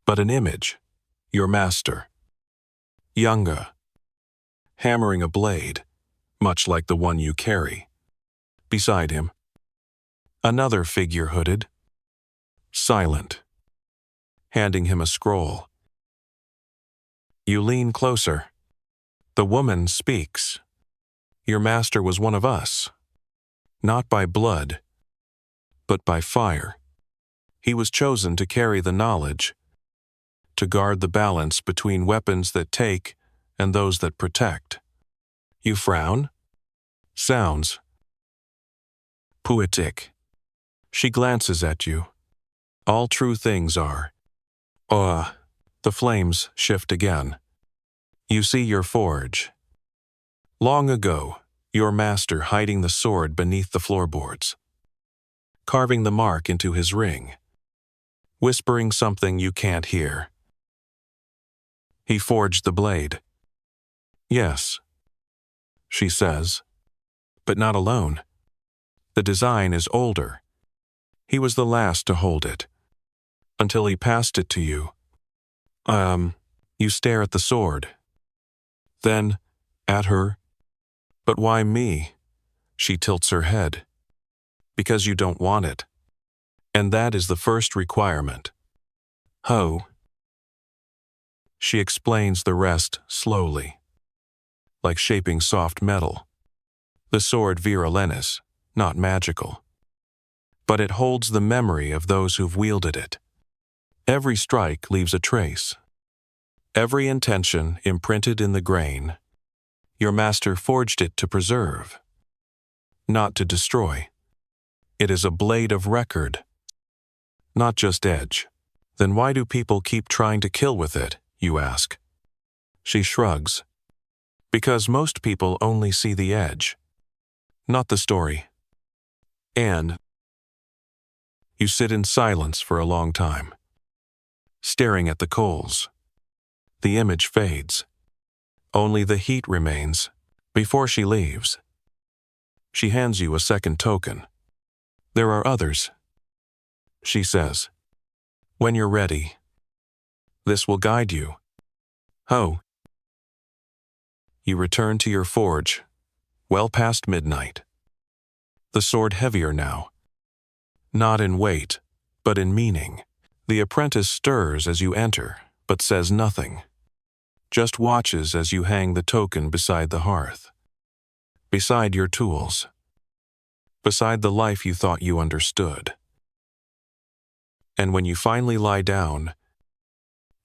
but an image, your master, Yunga, hammering a blade, much like the one you carry. Beside him, another figure hooded, silent, handing him a scroll. You lean closer. The woman speaks. Your master was one of us, not by blood, but by fire. He was chosen to carry the knowledge, to guard the balance between weapons that take and those that protect. You frown? Sounds poetic. She glances at you. All true things are. The flames shift again. You see your forge. Long ago, your master hiding the sword beneath the floorboards, carving the mark into his ring, whispering something you can't hear. He forged the blade. Yes, she says, but not alone. The design is older. He was the last to hold it, until he passed it to you. You stare at the sword. Then, at her. But why me? She tilts her head. Because you don't want it. And that is the first requirement. Ho. She explains the rest slowly, like shaping soft metal. The sword virilenis, not magical. But it holds the memory of those who've wielded it. Every strike leaves a trace. Every intention imprinted in the grain. Your master forged it to preserve, not to destroy. It is a blade of record, not just edge. Then why do people keep trying to kill with it, you ask? She shrugs. Because most people only see the edge, not the story. And you sit in silence for a long time, staring at the coals. The image fades. Only the heat remains. Before she leaves, she hands you a second token. There are others, she says. When you're ready, this will guide you. Ho. You return to your forge, well past midnight. The sword heavier now. Not in weight, but in meaning. The apprentice stirs as you enter, but says nothing. Just watches as you hang the token beside the hearth. Beside your tools. Beside the life you thought you understood. And when you finally lie down,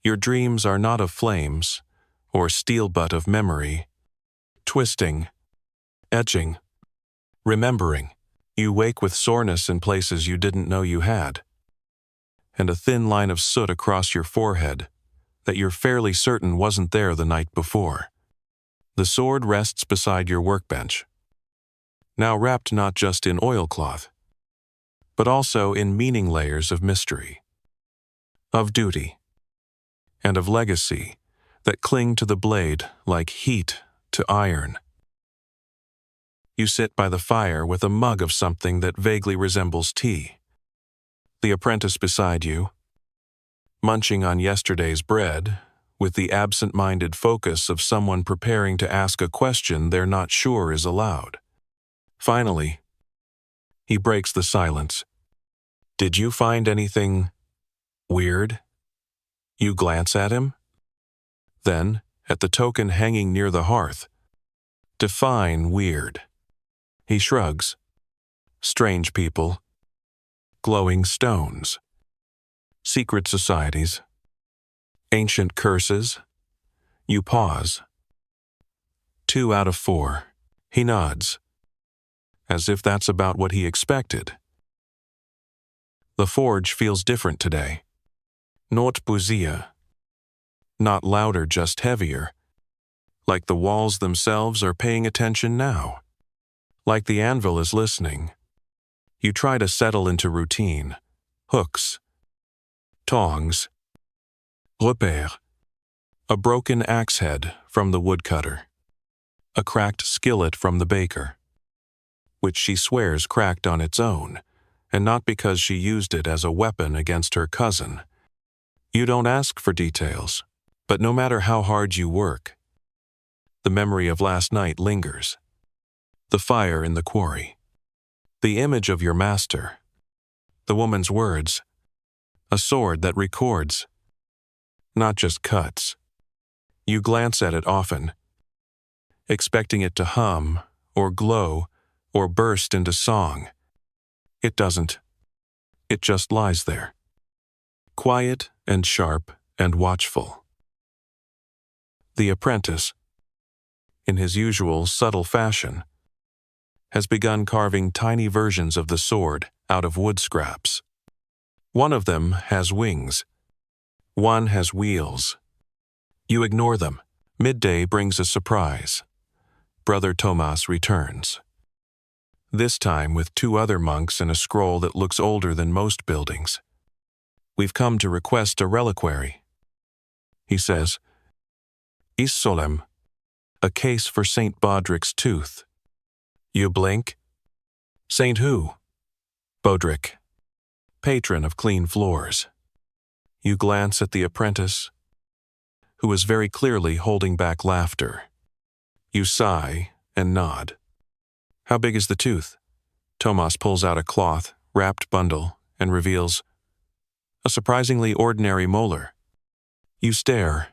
your dreams are not of flames or steel but of memory. Twisting, etching, remembering. You wake with soreness in places you didn't know you had, and a thin line of soot across your forehead that you're fairly certain wasn't there the night before. The sword rests beside your workbench, now wrapped not just in oilcloth, but also in meaning layers of mystery, of duty, and of legacy that cling to the blade like heat to iron. You sit by the fire with a mug of something that vaguely resembles tea. The apprentice beside you, munching on yesterday's bread, with the absent-minded focus of someone preparing to ask a question they're not sure is allowed. Finally, he breaks the silence. Did you find anything weird? You glance at him. Then, at the token hanging near the hearth. Define weird. He shrugs. Strange people. Glowing stones. Secret societies. Ancient curses. You pause. 2 out of 4. He nods. As if that's about what he expected. The forge feels different today. Not busia. Not louder, just heavier. Like the walls themselves are paying attention now. Like the anvil is listening. You try to settle into routine. Hooks. Tongs. Repère. A broken axe head from the woodcutter. A cracked skillet from the baker, which she swears cracked on its own, and not because she used it as a weapon against her cousin. You don't ask for details, but no matter how hard you work, the memory of last night lingers. The fire in the quarry. The image of your master. The woman's words. A sword that records, not just cuts. You glance at it often, expecting it to hum, or glow, or burst into song. It doesn't. It just lies there. Quiet and sharp and watchful. The apprentice, in his usual subtle fashion, has begun carving tiny versions of the sword out of wood scraps. One of them has wings. One has wheels. You ignore them. Midday brings a surprise. Brother Tomas returns. This time with 2 other monks and a scroll that looks older than most buildings. We've come to request a reliquary. He says, Is solem, a case for St. Bodric's tooth. You blink. Saint who? Bodric, patron of clean floors. You glance at the apprentice, who is very clearly holding back laughter. You sigh and nod. How big is the tooth? Tomas pulls out a cloth-wrapped bundle and reveals a surprisingly ordinary molar. You stare.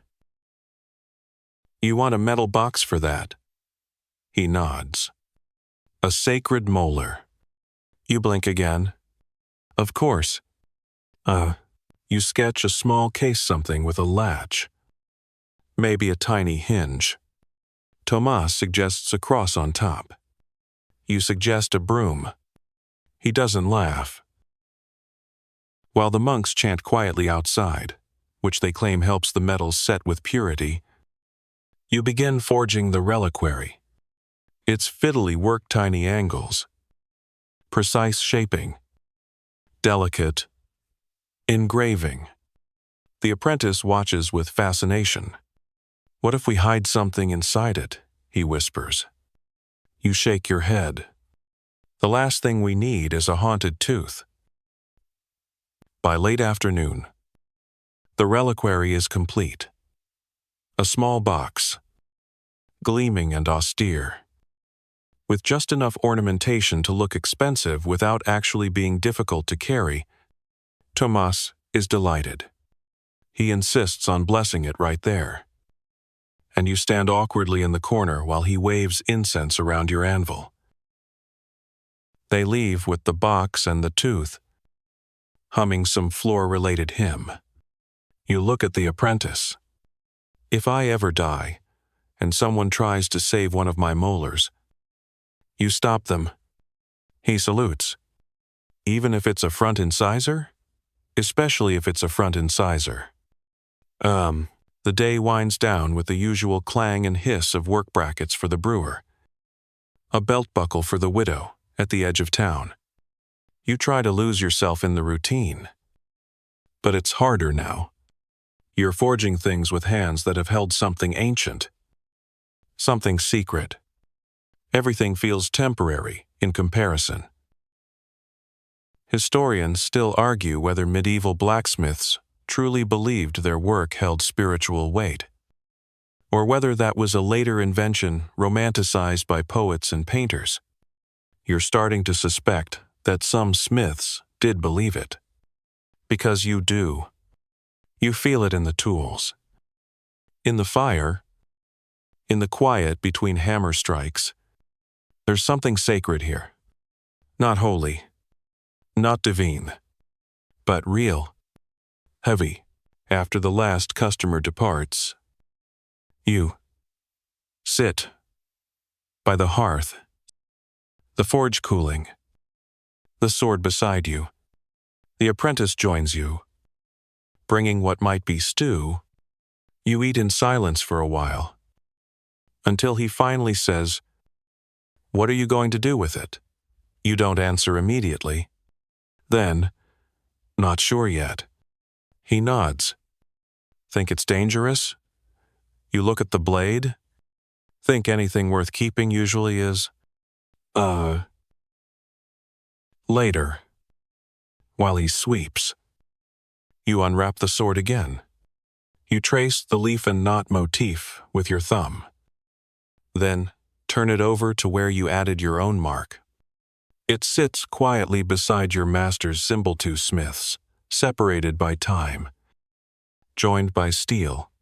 You want a metal box for that? He nods. A sacred molar. You blink again. Of course. You sketch a small case something with a latch. Maybe a tiny hinge. Tomas suggests a cross on top. You suggest a broom. He doesn't laugh. While the monks chant quietly outside, which they claim helps the metals set with purity, you begin forging the reliquary. It's fiddly work, tiny angles, precise shaping, delicate engraving. The apprentice watches with fascination. What if we hide something inside it? He whispers. You shake your head. The last thing we need is a haunted tooth. By late afternoon, the reliquary is complete. A small box, gleaming and austere, with just enough ornamentation to look expensive without actually being difficult to carry. Tomas is delighted. He insists on blessing it right there. And you stand awkwardly in the corner while he waves incense around your anvil. They leave with the box and the tooth, humming some floor-related hymn. You look at the apprentice. If I ever die, and someone tries to save one of my molars, you stop them. He salutes. Even if it's a front incisor? Especially if it's a front incisor. The day winds down with the usual clang and hiss of work brackets for the brewer. A belt buckle for the widow at the edge of town. You try to lose yourself in the routine. But it's harder now. You're forging things with hands that have held something ancient. Something secret. Everything feels temporary in comparison. Historians still argue whether medieval blacksmiths truly believed their work held spiritual weight, or whether that was a later invention romanticized by poets and painters. You're starting to suspect that some smiths did believe it. Because you do. You feel it in the tools. In the fire. In the quiet between hammer strikes. There's something sacred here. Not holy. Not divine. But real. Heavy. After the last customer departs, you sit by the hearth, the forge cooling, the sword beside you. The apprentice joins you, bringing what might be stew. You eat in silence for a while, until he finally says, "What are you going to do with it?" You don't answer immediately. Then, "Not sure yet." He nods. Think it's dangerous? You look at the blade? Think anything worth keeping usually is? Later, while he sweeps, you unwrap the sword again. You trace the leaf and knot motif with your thumb. Then, turn it over to where you added your own mark. It sits quietly beside your master's Simble-Two smiths, separated by time, joined by steel.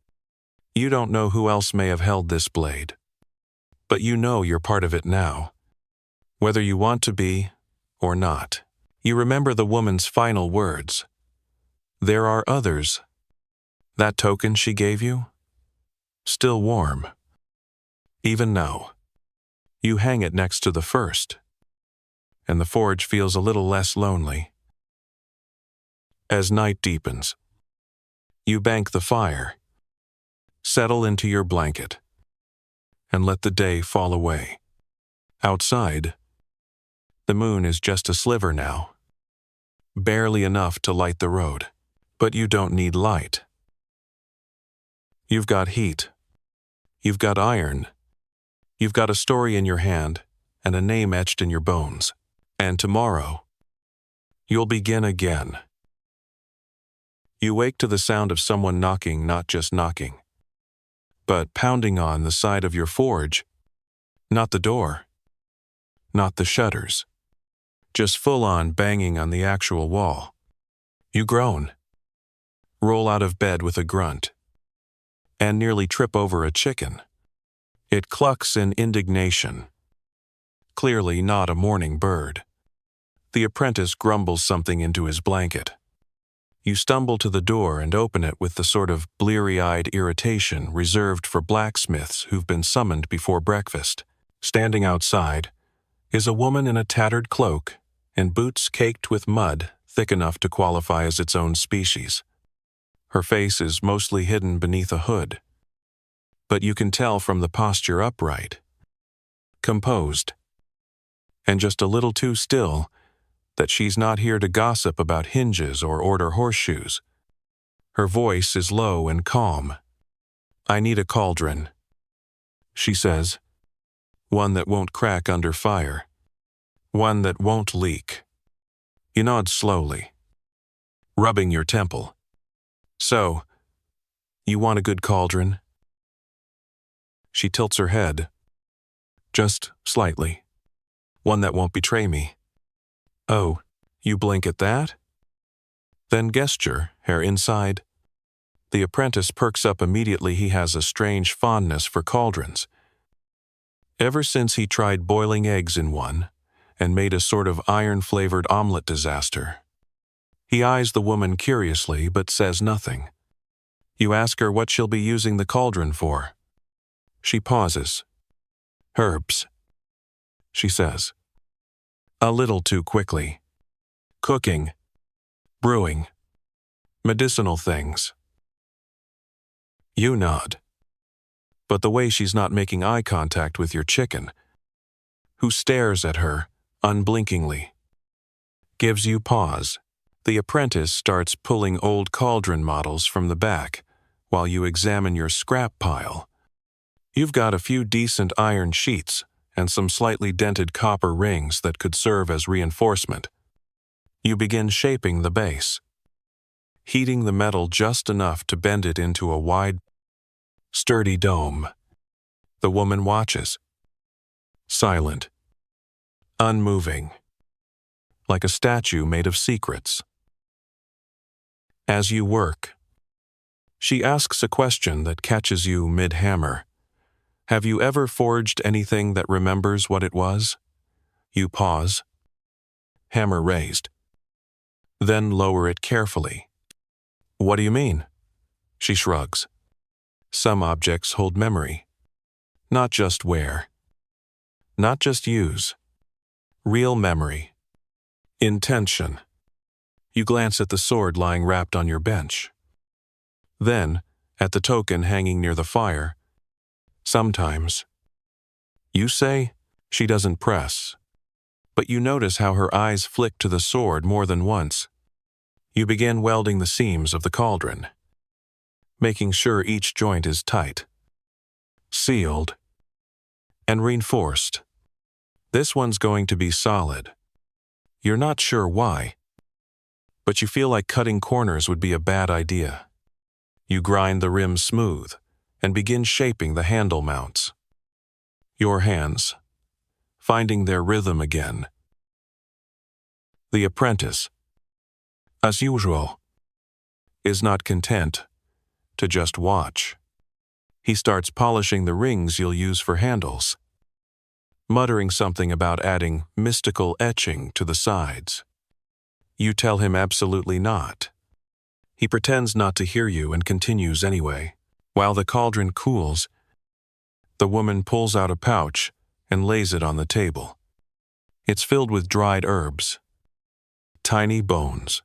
You don't know who else may have held this blade, but you know you're part of it now, whether you want to be or not. You remember the woman's final words. There are others. That token she gave you? Still warm. Even now. You hang it next to the first, and the forge feels a little less lonely. As night deepens, you bank the fire, settle into your blanket, and let the day fall away. Outside, the moon is just a sliver now, barely enough to light the road, but you don't need light. You've got heat. You've got iron. You've got a story in your hand and a name etched in your bones. And tomorrow, you'll begin again. You wake to the sound of someone knocking, not just knocking, but pounding on the side of your forge. Not the door. Not the shutters. Just full-on banging on the actual wall. You groan. Roll out of bed with a grunt. And nearly trip over a chicken. It clucks in indignation. Clearly not a morning bird. The apprentice grumbles something into his blanket. You stumble to the door and open it with the sort of bleary-eyed irritation reserved for blacksmiths who've been summoned before breakfast. Standing outside is a woman in a tattered cloak and boots caked with mud thick enough to qualify as its own species. Her face is mostly hidden beneath a hood, but you can tell from the posture upright, composed, and just a little too still that she's not here to gossip about hinges or order horseshoes. Her voice is low and calm. "I need a cauldron," she says. "One that won't crack under fire. One that won't leak." You nod slowly, rubbing your temple. "So, you want a good cauldron?" She tilts her head, just slightly. "One that won't betray me." "Oh, you blink at that?" Then gesture, hair inside. The apprentice perks up immediately. He has a strange fondness for cauldrons. Ever since he tried boiling eggs in one and made a sort of iron-flavored omelet disaster. He eyes the woman curiously but says nothing. You ask her what she'll be using the cauldron for. She pauses. "Herbs," she says. A little too quickly. "Cooking. Brewing. Medicinal things." You nod. But the way she's not making eye contact with your chicken, who stares at her unblinkingly, gives you pause. The apprentice starts pulling old cauldron models from the back while you examine your scrap pile. You've got a few decent iron sheets and some slightly dented copper rings that could serve as reinforcement. You begin shaping the base, heating the metal just enough to bend it into a wide, sturdy dome. The woman watches, silent, unmoving, like a statue made of secrets. As you work, she asks a question that catches you mid-hammer. Have you ever forged anything that remembers what it was? You pause, hammer raised. Then lower it carefully. What do you mean? She shrugs. Some objects hold memory. Not just wear. Not just use. Real memory. Intention. You glance at the sword lying wrapped on your bench. Then, at the token hanging near the fire. Sometimes. You say, she doesn't press. But you notice how her eyes flick to the sword more than once. You begin welding the seams of the cauldron, making sure each joint is tight, sealed, and reinforced. This one's going to be solid. You're not sure why, but you feel like cutting corners would be a bad idea. You grind the rim smooth and begin shaping the handle mounts. Your hands, finding their rhythm again. The apprentice, as usual, is not content to just watch. He starts polishing the rings you'll use for handles, muttering something about adding mystical etching to the sides. You tell him absolutely not. He pretends not to hear you and continues anyway. While the cauldron cools, the woman pulls out a pouch and lays it on the table. It's filled with dried herbs, tiny bones,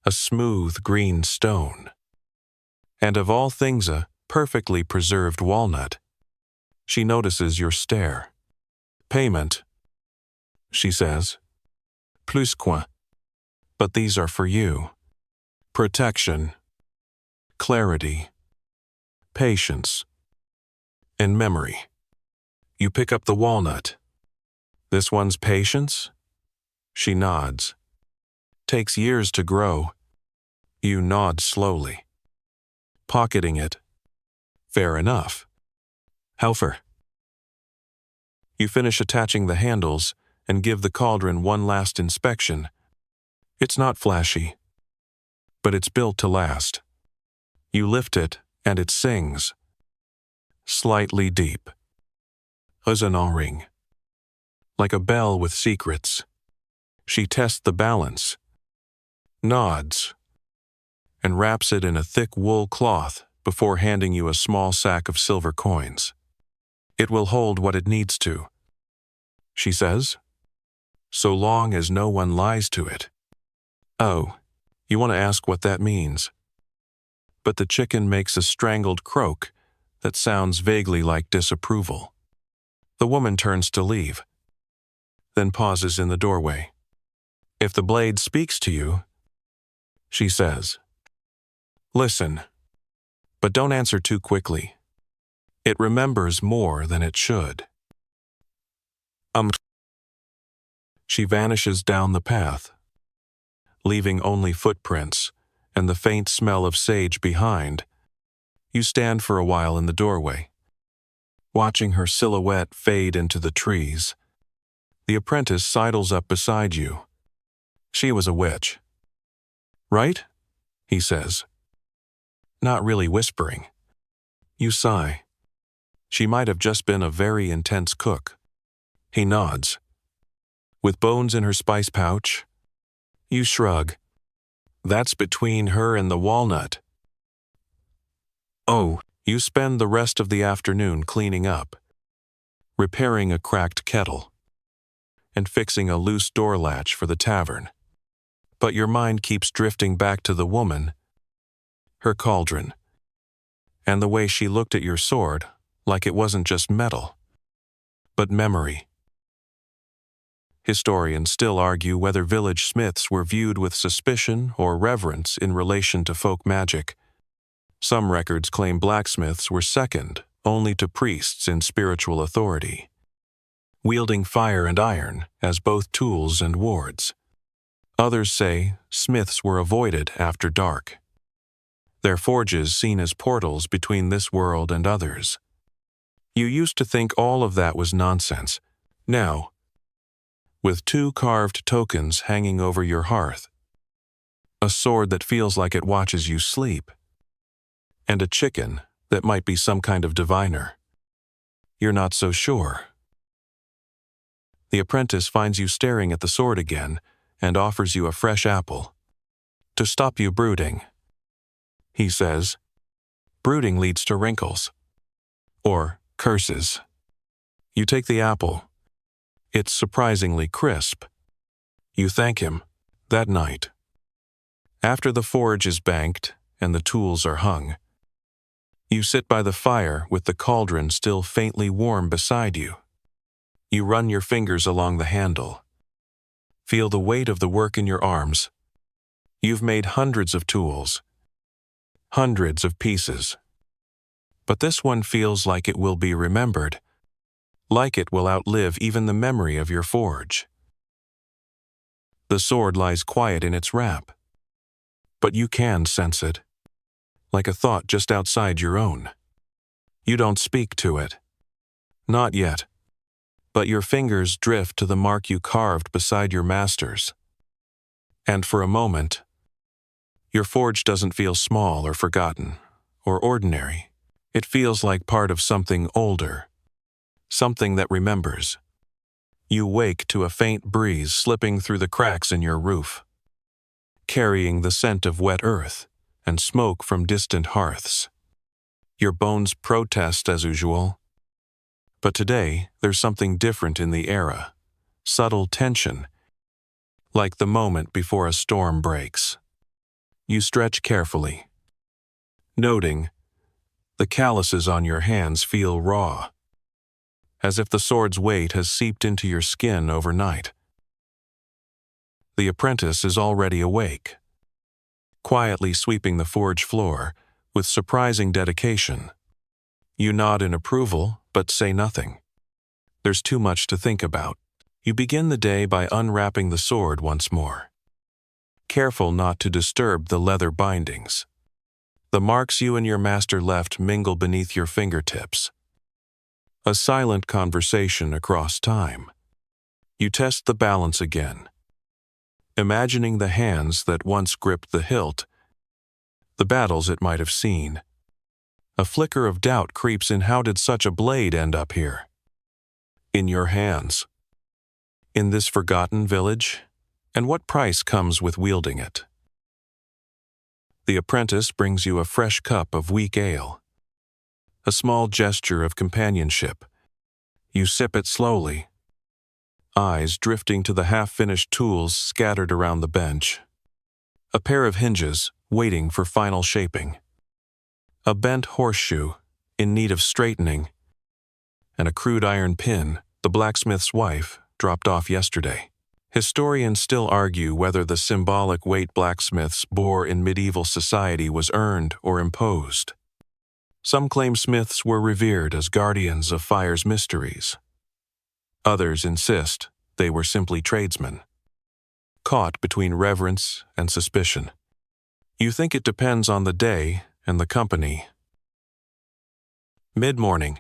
a smooth green stone, and of all things a perfectly preserved walnut. She notices your stare. Payment, she says. Plus quoi. But these are for you. Protection, clarity, patience, and memory. You pick up the walnut. This one's patience? She nods. Takes years to grow. You nod slowly. Pocketing it. Fair enough. Helfer. You finish attaching the handles and give the cauldron one last inspection. It's not flashy, but it's built to last. You lift it and it sings. Slightly deep. Resonant ring. Like a bell with secrets. She tests the balance, nods, and wraps it in a thick wool cloth before handing you a small sack of silver coins. It will hold what it needs to, she says, so long as no one lies to it. Oh, you want to ask what that means? But the chicken makes a strangled croak that sounds vaguely like disapproval. The woman turns to leave, then pauses in the doorway. If the blade speaks to you, she says, listen, but don't answer too quickly. It remembers more than it should. She vanishes down the path, leaving only footprints and the faint smell of sage behind. You stand for a while in the doorway, watching her silhouette fade into the trees. The apprentice sidles up beside you. She was a witch. Right? He says. Not really whispering. You sigh. She might have just been a very intense cook. He nods. With bones in her spice pouch? You shrug. That's between her and the walnut. Oh, you spend the rest of the afternoon cleaning up, repairing a cracked kettle, and fixing a loose door latch for the tavern. But your mind keeps drifting back to the woman, her cauldron, and the way she looked at your sword like it wasn't just metal, but memory. Historians still argue whether village smiths were viewed with suspicion or reverence in relation to folk magic. Some records claim blacksmiths were second only to priests in spiritual authority, wielding fire and iron as both tools and wards. Others say smiths were avoided after dark, their forges seen as portals between this world and others. You used to think all of that was nonsense. Now, with 2 carved tokens hanging over your hearth, a sword that feels like it watches you sleep, and a chicken that might be some kind of diviner. You're not so sure. The apprentice finds you staring at the sword again and offers you a fresh apple. To stop you brooding. He says, brooding leads to wrinkles. Or curses. You take the apple. It's surprisingly crisp. You thank him that night. After the forge is banked and the tools are hung, you sit by the fire with the cauldron still faintly warm beside you. You run your fingers along the handle. Feel the weight of the work in your arms. You've made hundreds of tools, hundreds of pieces. But this one feels like it will be remembered, like it will outlive even the memory of your forge. The sword lies quiet in its wrap, but you can sense it, like a thought just outside your own. You don't speak to it. Not yet. But your fingers drift to the mark you carved beside your master's. And for a moment, your forge doesn't feel small or forgotten, or ordinary. It feels like part of something older, something that remembers. You wake to a faint breeze slipping through the cracks in your roof, carrying the scent of wet earth and smoke from distant hearths. Your bones protest as usual. But today, there's something different in the air, subtle tension, like the moment before a storm breaks. You stretch carefully, noting the calluses on your hands feel raw, as if the sword's weight has seeped into your skin overnight. The apprentice is already awake, quietly sweeping the forge floor with surprising dedication. You nod in approval, but say nothing. There's too much to think about. You begin the day by unwrapping the sword once more, careful not to disturb the leather bindings. The marks you and your master left mingle beneath your fingertips. A silent conversation across time. You test the balance again, imagining the hands that once gripped the hilt, the battles it might have seen. A flicker of doubt creeps in. How did such a blade end up here? In your hands. In this forgotten village? And what price comes with wielding it? The apprentice brings you a fresh cup of weak ale. A small gesture of companionship. You sip it slowly, eyes drifting to the half-finished tools scattered around the bench. A pair of hinges waiting for final shaping. A bent horseshoe in need of straightening, and a crude iron pin the blacksmith's wife dropped off yesterday. Historians still argue whether the symbolic weight blacksmiths bore in medieval society was earned or imposed. Some claim smiths were revered as guardians of fire's mysteries. Others insist they were simply tradesmen, caught between reverence and suspicion. You think it depends on the day and the company. Mid-morning.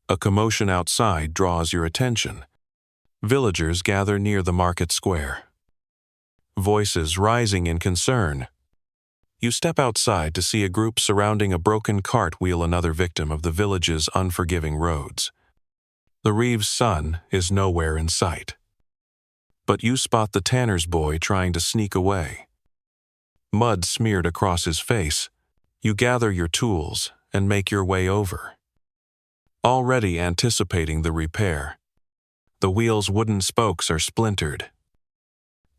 A commotion outside draws your attention. Villagers gather near the market square, voices rising in concern. You step outside to see a group surrounding a broken cart wheel, another victim of the village's unforgiving roads. The Reeves' son is nowhere in sight. But you spot the tanner's boy trying to sneak away. Mud smeared across his face. You gather your tools and make your way over. Already anticipating the repair. The wheel's wooden spokes are splintered.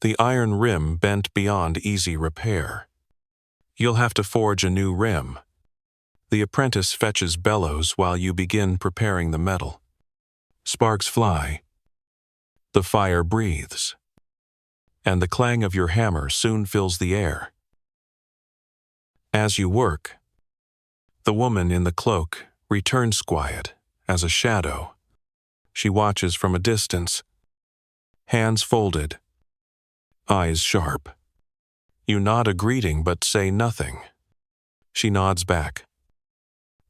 The iron rim bent beyond easy repair. You'll have to forge a new rim. The apprentice fetches bellows while you begin preparing the metal. Sparks fly. The fire breathes. And the clang of your hammer soon fills the air. As you work, the woman in the cloak returns quiet as a shadow. She watches from a distance, hands folded, eyes sharp. You nod a greeting but say nothing. She nods back,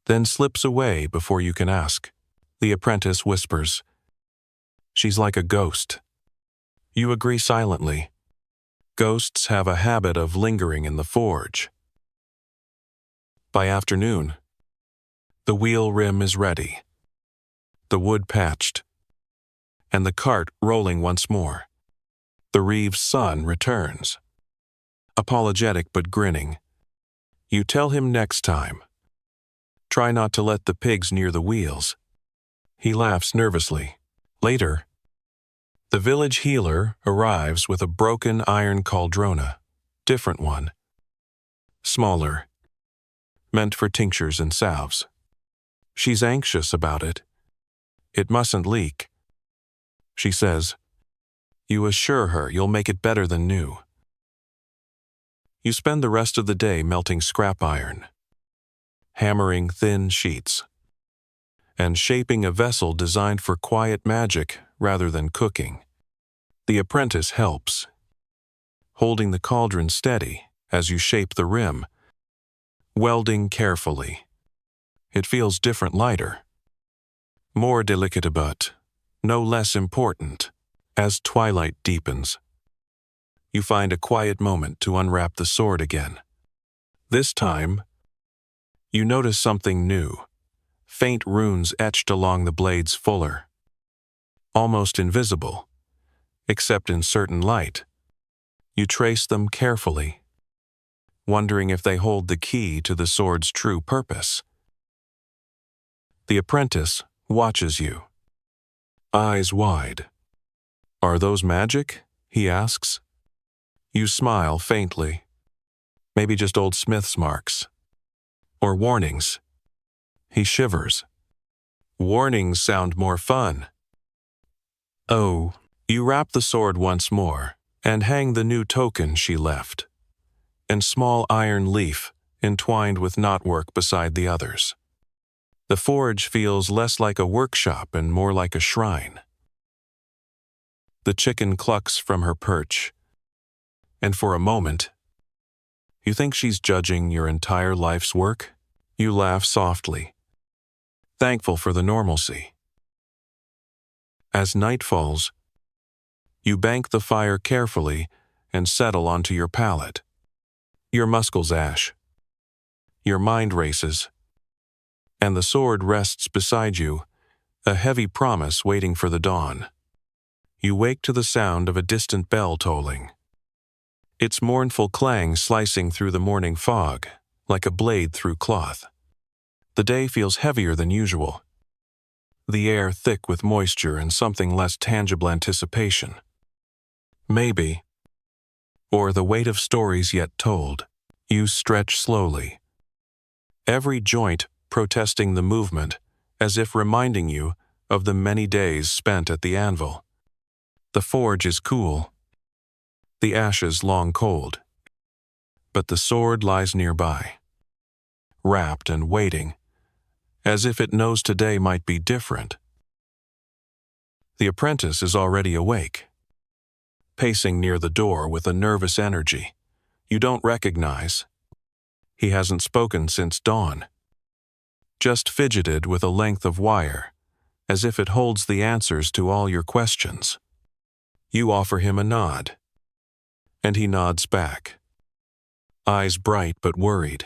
then slips away before you can ask. The apprentice whispers, "She's like a ghost. You agree silently. Ghosts have a habit of lingering in the forge. By afternoon, the wheel rim is ready, the wood patched, and the cart rolling once more. The Reeves' son returns, apologetic but grinning. You tell him next time. Try not to let the pigs near the wheels. He laughs nervously. Later, the village healer arrives with a broken iron cauldrona, different one, smaller, meant for tinctures and salves. She's anxious about it. It mustn't leak. She says, you assure her you'll make it better than new. You spend the rest of the day melting scrap iron, hammering thin sheets, and shaping a vessel designed for quiet magic rather than cooking. The apprentice helps, holding the cauldron steady as you shape the rim, welding carefully. It feels different, lighter, more delicate, but no less important. As twilight deepens, you find a quiet moment to unwrap the sword again. This time, you notice something new. Faint runes etched along the blade's fuller, almost invisible, except in certain light. You trace them carefully, wondering if they hold the key to the sword's true purpose. The apprentice watches you, eyes wide. Are those magic? He asks. You smile faintly. Maybe just old smith's marks. Or warnings. He shivers. Warnings sound more fun. Oh, you wrap the sword once more and hang the new token she left, and small iron leaf entwined with knotwork beside the others. The forge feels less like a workshop and more like a shrine. The chicken clucks from her perch, and for a moment, you think she's judging your entire life's work. You laugh softly, thankful for the normalcy. As night falls, you bank the fire carefully and settle onto your pallet. Your muscles ash. Your mind races, and the sword rests beside you, a heavy promise waiting for the dawn. You wake to the sound of a distant bell tolling, its mournful clang slicing through the morning fog, like a blade through cloth. The day feels heavier than usual, the air thick with moisture and something less tangible anticipation. Maybe, or the weight of stories yet told. You stretch slowly, every joint protesting the movement, as if reminding you of the many days spent at the anvil. The forge is cool, the ashes long cold, but the sword lies nearby, wrapped and waiting, as if it knows today might be different. The apprentice is already awake, pacing near the door with a nervous energy you don't recognize. He hasn't spoken since dawn, just fidgeted with a length of wire, as if it holds the answers to all your questions. You offer him a nod, and he nods back, eyes bright but worried.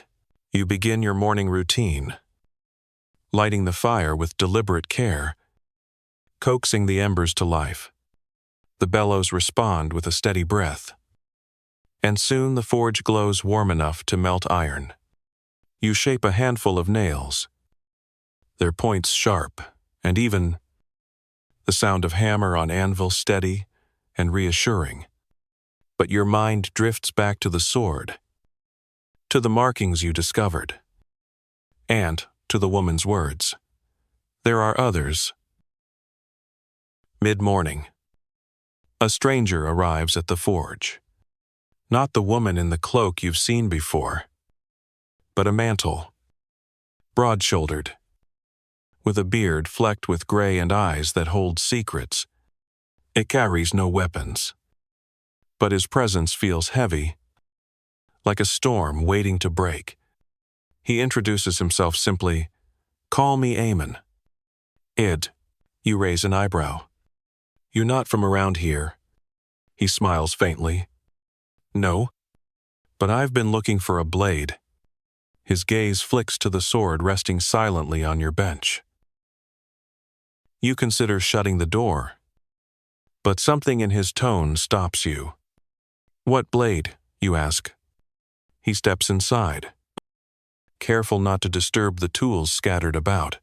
You begin your morning routine, lighting the fire with deliberate care, coaxing the embers to life. The bellows respond with a steady breath, and soon the forge glows warm enough to melt iron. You shape a handful of nails, their points sharp, and even the sound of hammer on anvil steady and reassuring. But your mind drifts back to the sword, to the markings you discovered, and to the woman's words. There are others. Mid-morning, a stranger arrives at the forge. Not the woman in the cloak you've seen before, but a mantle, broad-shouldered, with a beard flecked with gray and eyes that hold secrets. It carries no weapons, but his presence feels heavy, like a storm waiting to break. He introduces himself simply, "Call me Eamon." "Id." You raise an eyebrow. "You're not from around here." He smiles faintly. No, but I've been looking for a blade. His gaze flicks to the sword resting silently on your bench. You consider shutting the door, but something in his tone stops you. What blade? You ask. He steps inside, careful not to disturb the tools scattered about.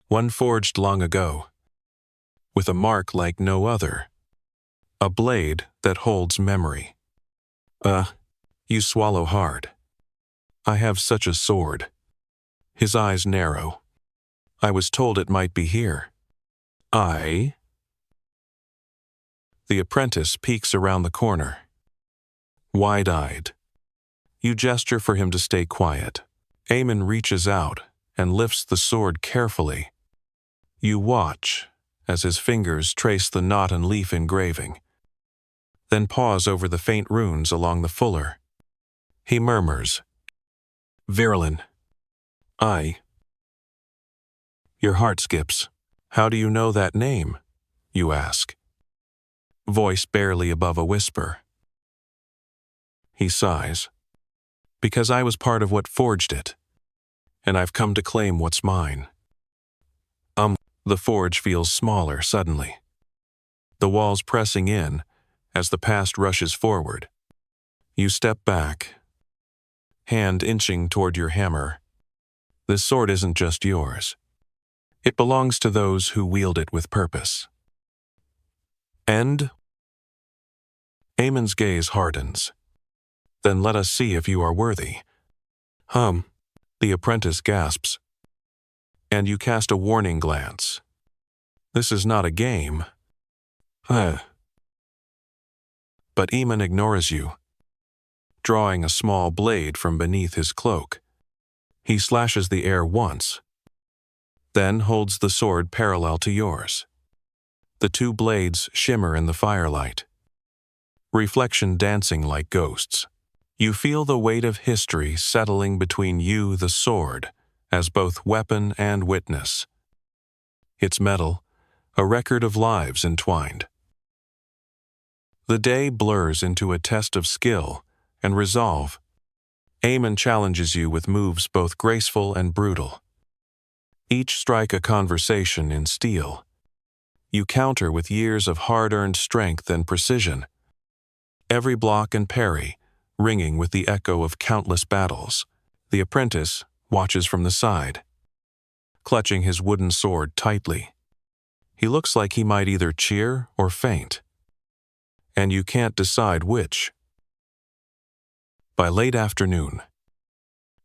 One forged long ago, with a mark like no other. A blade that holds memory. You swallow hard. I have such a sword. His eyes narrow. I was told it might be here. The apprentice peeks around the corner, wide-eyed. You gesture for him to stay quiet. Eamon reaches out and lifts the sword carefully. You watch as his fingers trace the knot and leaf engraving, then pause over the faint runes along the fuller. He murmurs, Virilin. Your heart skips. How do you know that name? You ask. Voice barely above a whisper. He sighs. Because I was part of what forged it, and I've come to claim what's mine. The forge feels smaller suddenly. The walls pressing in as the past rushes forward. You step back, hand inching toward your hammer. This sword isn't just yours. It belongs to those who wield it with purpose. And? Eamon's gaze hardens. Then let us see if you are worthy. The apprentice gasps. And you cast a warning glance. This is not a game. But Eamon ignores you, drawing a small blade from beneath his cloak. He slashes the air once, then holds the sword parallel to yours. The two blades shimmer in the firelight, reflection dancing like ghosts. You feel the weight of history settling between you, the sword, as both weapon and witness. Its metal, a record of lives entwined. The day blurs into a test of skill and resolve. Eamon challenges you with moves both graceful and brutal. Each strike a conversation in steel. You counter with years of hard-earned strength and precision. Every block and parry, ringing with the echo of countless battles. The apprentice watches from the side, clutching his wooden sword tightly. He looks like he might either cheer or faint, and you can't decide which. By late afternoon,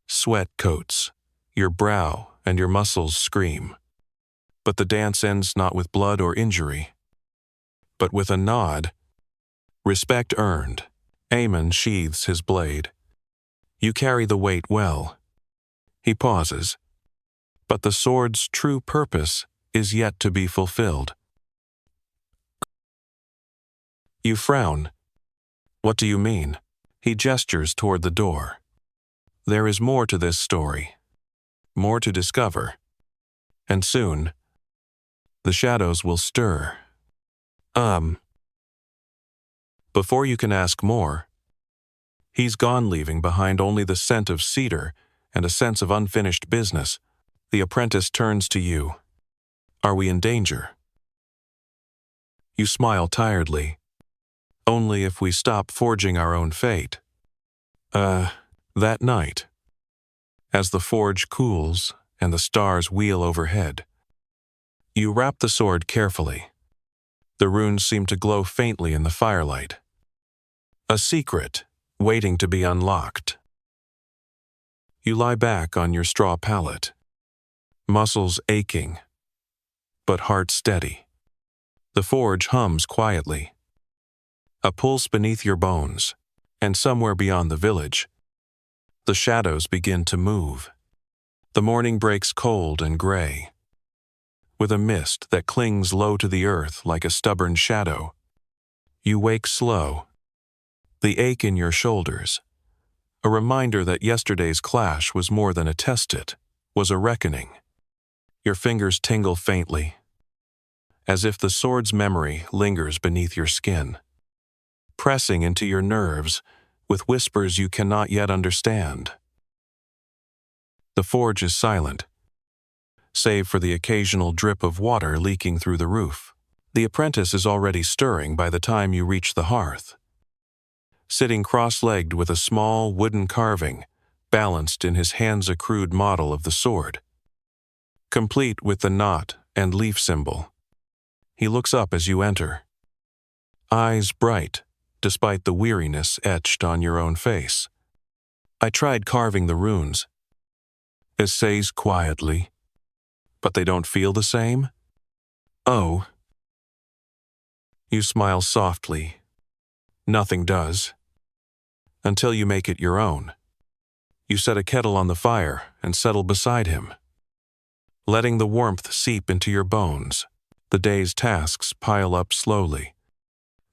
sweat coats your brow and your muscles scream. But the dance ends not with blood or injury, but with a nod. Respect earned. Eamon sheathes his blade. You carry the weight well. He pauses. But the sword's true purpose is yet to be fulfilled. You frown. What do you mean? He gestures toward the door. There is more to this story. More to discover. And soon, the shadows will stir. Before you can ask more, he's gone, leaving behind only the scent of cedar and a sense of unfinished business. The apprentice turns to you. Are we in danger? You smile tiredly. Only if we stop forging our own fate. That night, as the forge cools and the stars wheel overhead, you wrap the sword carefully. The runes seem to glow faintly in the firelight. A secret waiting to be unlocked. You lie back on your straw pallet, muscles aching, but heart steady. The forge hums quietly. A pulse beneath your bones, and somewhere beyond the village, the shadows begin to move. The morning breaks cold and gray, with a mist that clings low to the earth like a stubborn shadow. You wake slow, the ache in your shoulders, a reminder that yesterday's clash was more than a test-it, was a reckoning. Your fingers tingle faintly, as if the sword's memory lingers beneath your skin. pressing into your nerves with whispers you cannot yet understand. The forge is silent, save for the occasional drip of water leaking through the roof. The apprentice is already stirring by the time you reach the hearth. Sitting cross-legged with a small wooden carving, balanced in his hands a crude model of the sword, complete with the knot and leaf symbol. He looks up as you enter, eyes bright, despite the weariness etched on your own face. I tried carving the runes, it says quietly, but they don't feel the same? Oh. You smile softly. Nothing does. Until you make it your own. You set a kettle on the fire and settle beside him, letting the warmth seep into your bones. The day's tasks pile up slowly.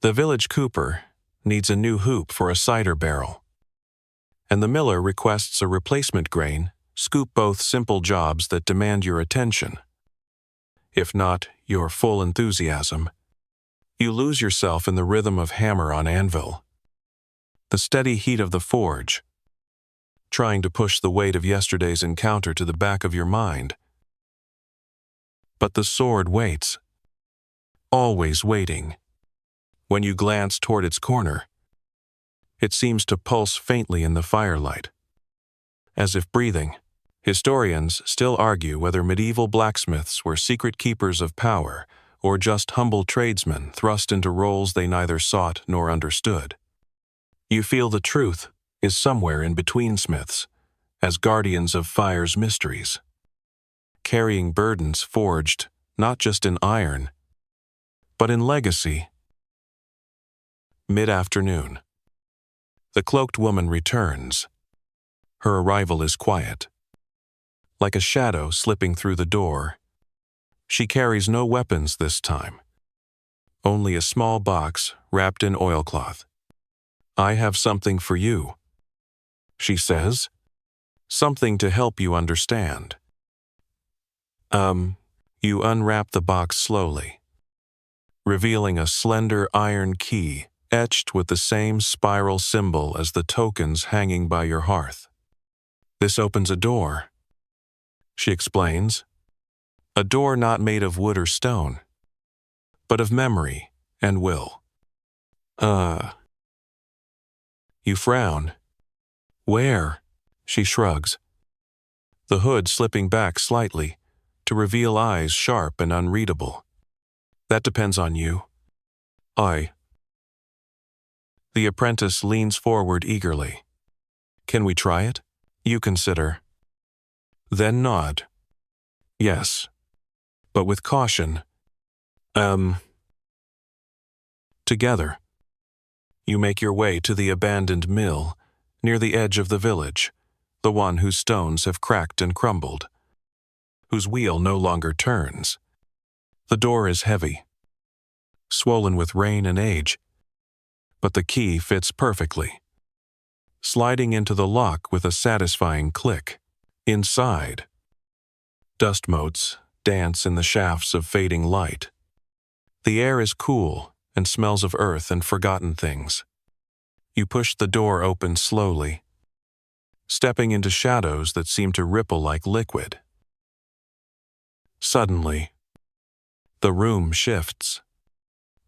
The village cooper needs a new hoop for a cider barrel, and the miller requests a replacement grain. Scoop, both simple jobs that demand your attention. If not your full enthusiasm, you lose yourself in the rhythm of hammer on anvil, the steady heat of the forge, trying to push the weight of yesterday's encounter to the back of your mind. But the sword waits, always waiting. When you glance toward its corner, it seems to pulse faintly in the firelight, as if breathing. Historians still argue whether medieval blacksmiths were secret keepers of power or just humble tradesmen thrust into roles they neither sought nor understood. You feel the truth is somewhere in between smiths, as guardians of fire's mysteries, carrying burdens forged not just in iron, but in legacy. Mid-afternoon. The cloaked woman returns. Her arrival is quiet, like a shadow slipping through the door. She carries no weapons this time, only a small box wrapped in oilcloth. I have something for you, she says, something to help you understand. You unwrap the box slowly, revealing a slender iron key etched with the same spiral symbol as the tokens hanging by your hearth. This opens a door, she explains. A door not made of wood or stone, but of memory and will. You frown. Where? She shrugs, the hood slipping back slightly to reveal eyes sharp and unreadable. That depends on you. The apprentice leans forward eagerly. Can we try it? You consider. Then nod. Yes, but with caution. Together, you make your way to the abandoned mill near the edge of the village, the one whose stones have cracked and crumbled, whose wheel no longer turns. The door is heavy, swollen with rain and age, but the key fits perfectly, sliding into the lock with a satisfying click. Inside, dust motes dance in the shafts of fading light. The air is cool and smells of earth and forgotten things. You push the door open slowly, stepping into shadows that seem to ripple like liquid. Suddenly, the room shifts.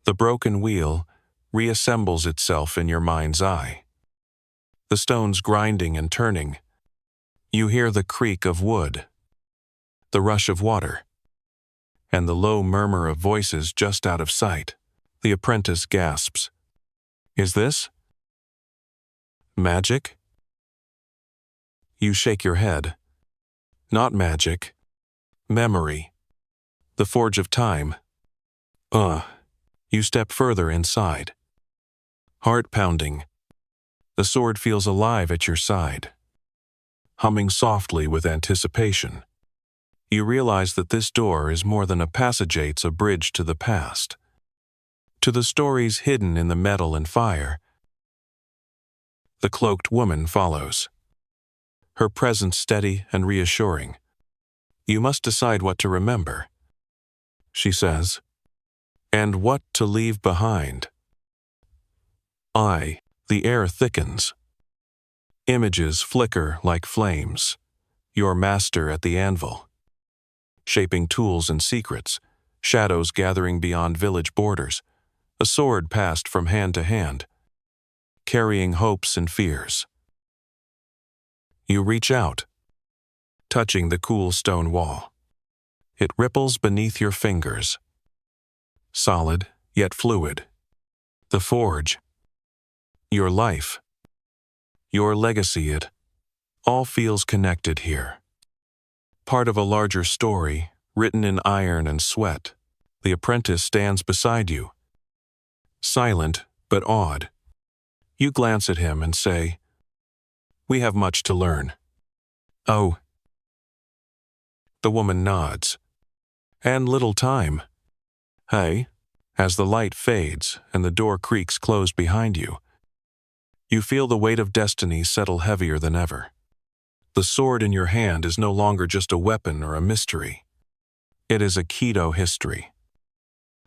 The broken wheel reassembles itself in your mind's eye. The stones grinding and turning. You hear the creak of wood, the rush of water, and the low murmur of voices just out of sight. The apprentice gasps. Is this magic? You shake your head. Not magic. Memory. The forge of time. You step further inside. Heart pounding. The sword feels alive at your side, humming softly with anticipation. You realize that this door is more than a passage, it's a bridge to the past, to the stories hidden in the metal and fire. The cloaked woman follows, her presence steady and reassuring. You must decide what to remember, she says, and what to leave behind. The air thickens. Images flicker like flames. Your master at the anvil. Shaping tools and secrets, shadows gathering beyond village borders, a sword passed from hand to hand, carrying hopes and fears. You reach out, touching the cool stone wall. It ripples beneath your fingers. Solid, yet fluid. The forge. Your life. Your legacy, it all feels connected here. Part of a larger story, written in iron and sweat. The apprentice stands beside you. Silent, but awed. You glance at him and say, "We have much to learn." "Oh." The woman nods. "And little time." "Hey." As the light fades and the door creaks closed behind you, you feel the weight of destiny settle heavier than ever. The sword in your hand is no longer just a weapon or a mystery. It is a key to history.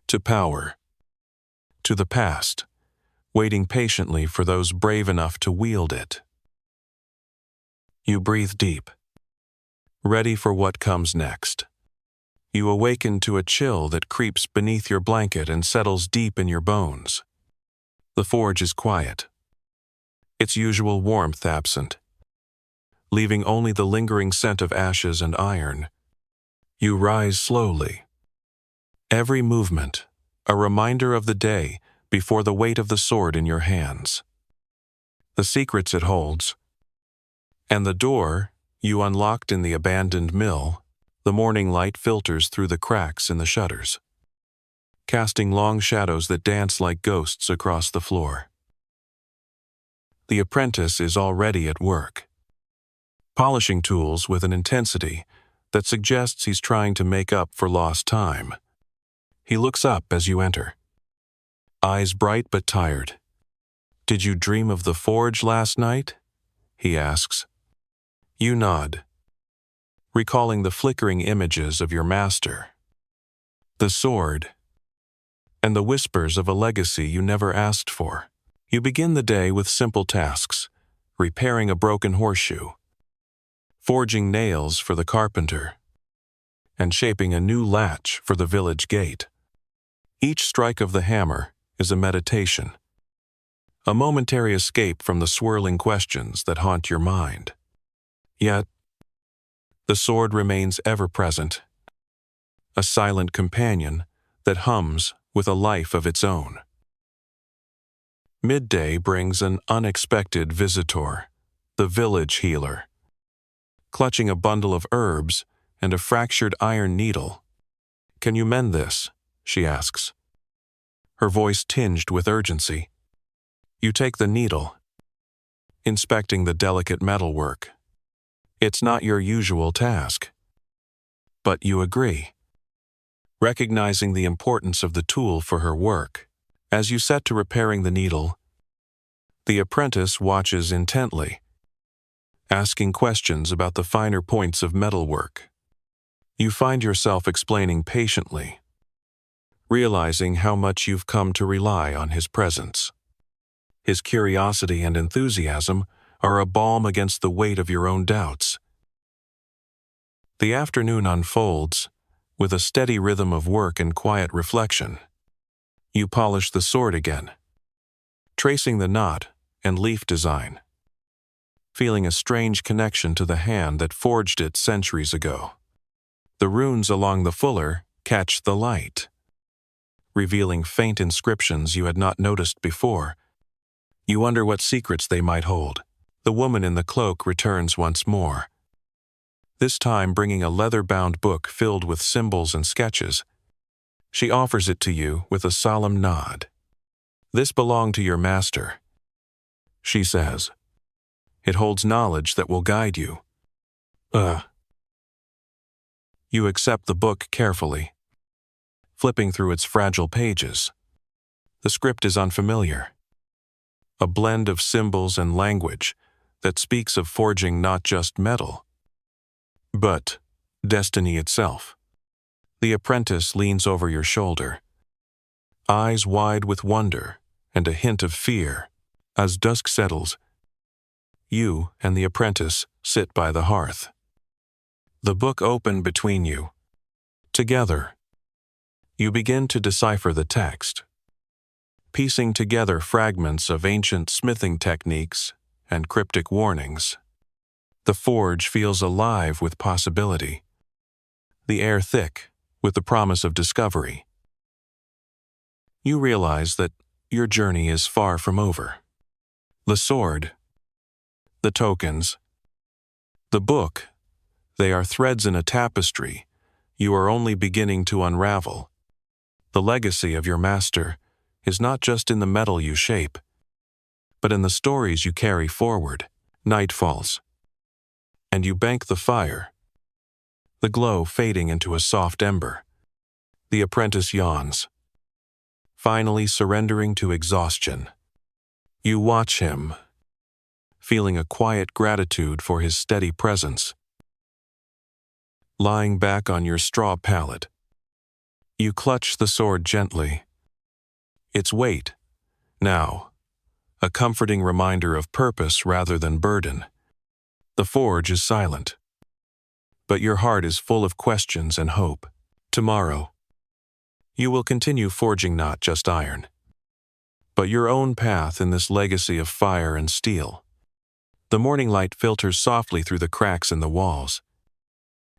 To power. To the past, waiting patiently for those brave enough to wield it. You breathe deep, ready for what comes next. You awaken to a chill that creeps beneath your blanket and settles deep in your bones. The forge is quiet, its usual warmth absent, leaving only the lingering scent of ashes and iron. You rise slowly. Every movement, a reminder of the day before the weight of the sword in your hands. The secrets it holds. And the door you unlocked in the abandoned mill. The morning light filters through the cracks in the shutters, casting long shadows that dance like ghosts across the floor. The apprentice is already at work, polishing tools with an intensity that suggests he's trying to make up for lost time. He looks up as you enter, eyes bright but tired. "Did you dream of the forge last night?" he asks. You nod, recalling the flickering images of your master, the sword, and the whispers of a legacy you never asked for. You begin the day with simple tasks, repairing a broken horseshoe, forging nails for the carpenter, and shaping a new latch for the village gate. Each strike of the hammer is a meditation, a momentary escape from the swirling questions that haunt your mind. Yet, the sword remains ever present, a silent companion that hums with a life of its own. Midday brings an unexpected visitor, the village healer. Clutching a bundle of herbs and a fractured iron needle. "Can you mend this?" she asks, her voice tinged with urgency. You take the needle, inspecting the delicate metalwork. It's not your usual task. But you agree, recognizing the importance of the tool for her work. As you set to repairing the needle, the apprentice watches intently, asking questions about the finer points of metalwork. You find yourself explaining patiently, realizing how much you've come to rely on his presence. His curiosity and enthusiasm are a balm against the weight of your own doubts. The afternoon unfolds with a steady rhythm of work and quiet reflection. You polish the sword again, tracing the knot and leaf design, feeling a strange connection to the hand that forged it centuries ago. The runes along the fuller catch the light, revealing faint inscriptions you had not noticed before. You wonder what secrets they might hold. The woman in the cloak returns once more, this time bringing a leather-bound book filled with symbols and sketches. She offers it to you with a solemn nod. "This belonged to your master," she says. "It holds knowledge that will guide you." You accept the book carefully, flipping through its fragile pages. The script is unfamiliar, a blend of symbols and language that speaks of forging not just metal, but destiny itself. The apprentice leans over your shoulder, eyes wide with wonder and a hint of fear. As dusk settles, you and the apprentice sit by the hearth. The book open between you. Together, you begin to decipher the text, piecing together fragments of ancient smithing techniques and cryptic warnings. The forge feels alive with possibility, the air thick with the promise of discovery. You realize that your journey is far from over. The sword, the tokens, the book, they are threads in a tapestry you are only beginning to unravel. The legacy of your master is not just in the metal you shape, but in the stories you carry forward. Night falls, and you bank the fire, the glow fading into a soft ember. The apprentice yawns, finally surrendering to exhaustion. You watch him, feeling a quiet gratitude for his steady presence. Lying back on your straw pallet, you clutch the sword gently. Its weight, now, a comforting reminder of purpose rather than burden. The forge is silent, but your heart is full of questions and hope. Tomorrow, you will continue forging not just iron, but your own path in this legacy of fire and steel. The morning light filters softly through the cracks in the walls,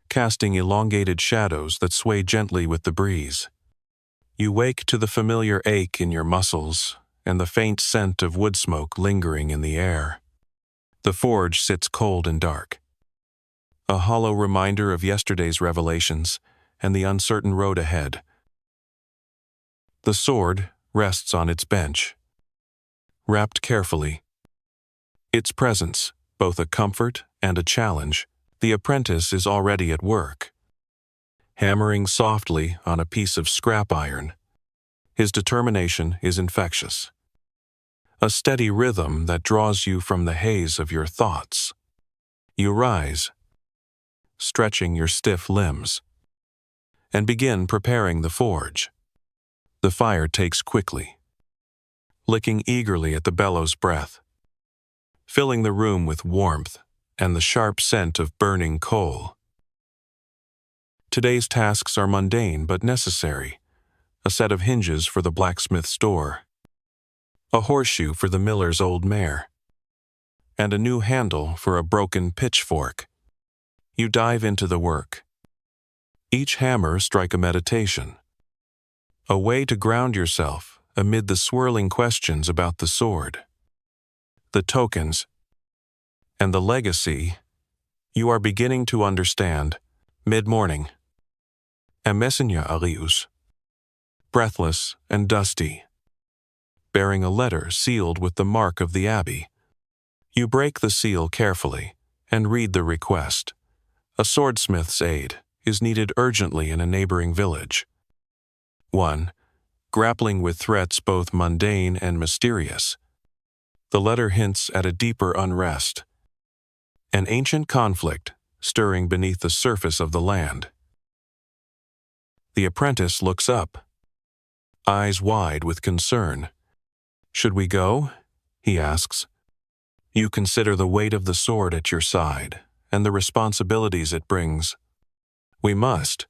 casting elongated shadows that sway gently with the breeze. You wake to the familiar ache in your muscles and the faint scent of wood smoke lingering in the air. The forge sits cold and dark, a hollow reminder of yesterday's revelations and the uncertain road ahead. The sword rests on its bench, wrapped carefully. Its presence, both a comfort and a challenge. The apprentice is already at work, hammering softly on a piece of scrap iron. His determination is infectious, a steady rhythm that draws you from the haze of your thoughts. You rise, stretching your stiff limbs, and begin preparing the forge. The fire takes quickly, licking eagerly at the bellows' breath, filling the room with warmth and the sharp scent of burning coal. Today's tasks are mundane but necessary. A set of hinges for the blacksmith's door, a horseshoe for the miller's old mare, and a new handle for a broken pitchfork. You dive into the work. Each hammer strikes a meditation, a way to ground yourself amid the swirling questions about the sword, the tokens, and the legacy. You are beginning to understand. Mid-morning, a messenger arrives, breathless and dusty, bearing a letter sealed with the mark of the abbey. You break the seal carefully and read the request. A swordsmith's aid is needed urgently in a neighboring village. One, grappling with threats both mundane and mysterious. The letter hints at a deeper unrest, an ancient conflict stirring beneath the surface of the land. The apprentice looks up, eyes wide with concern. "Should we go?" he asks. You consider the weight of the sword at your side and the responsibilities it brings. "We must,"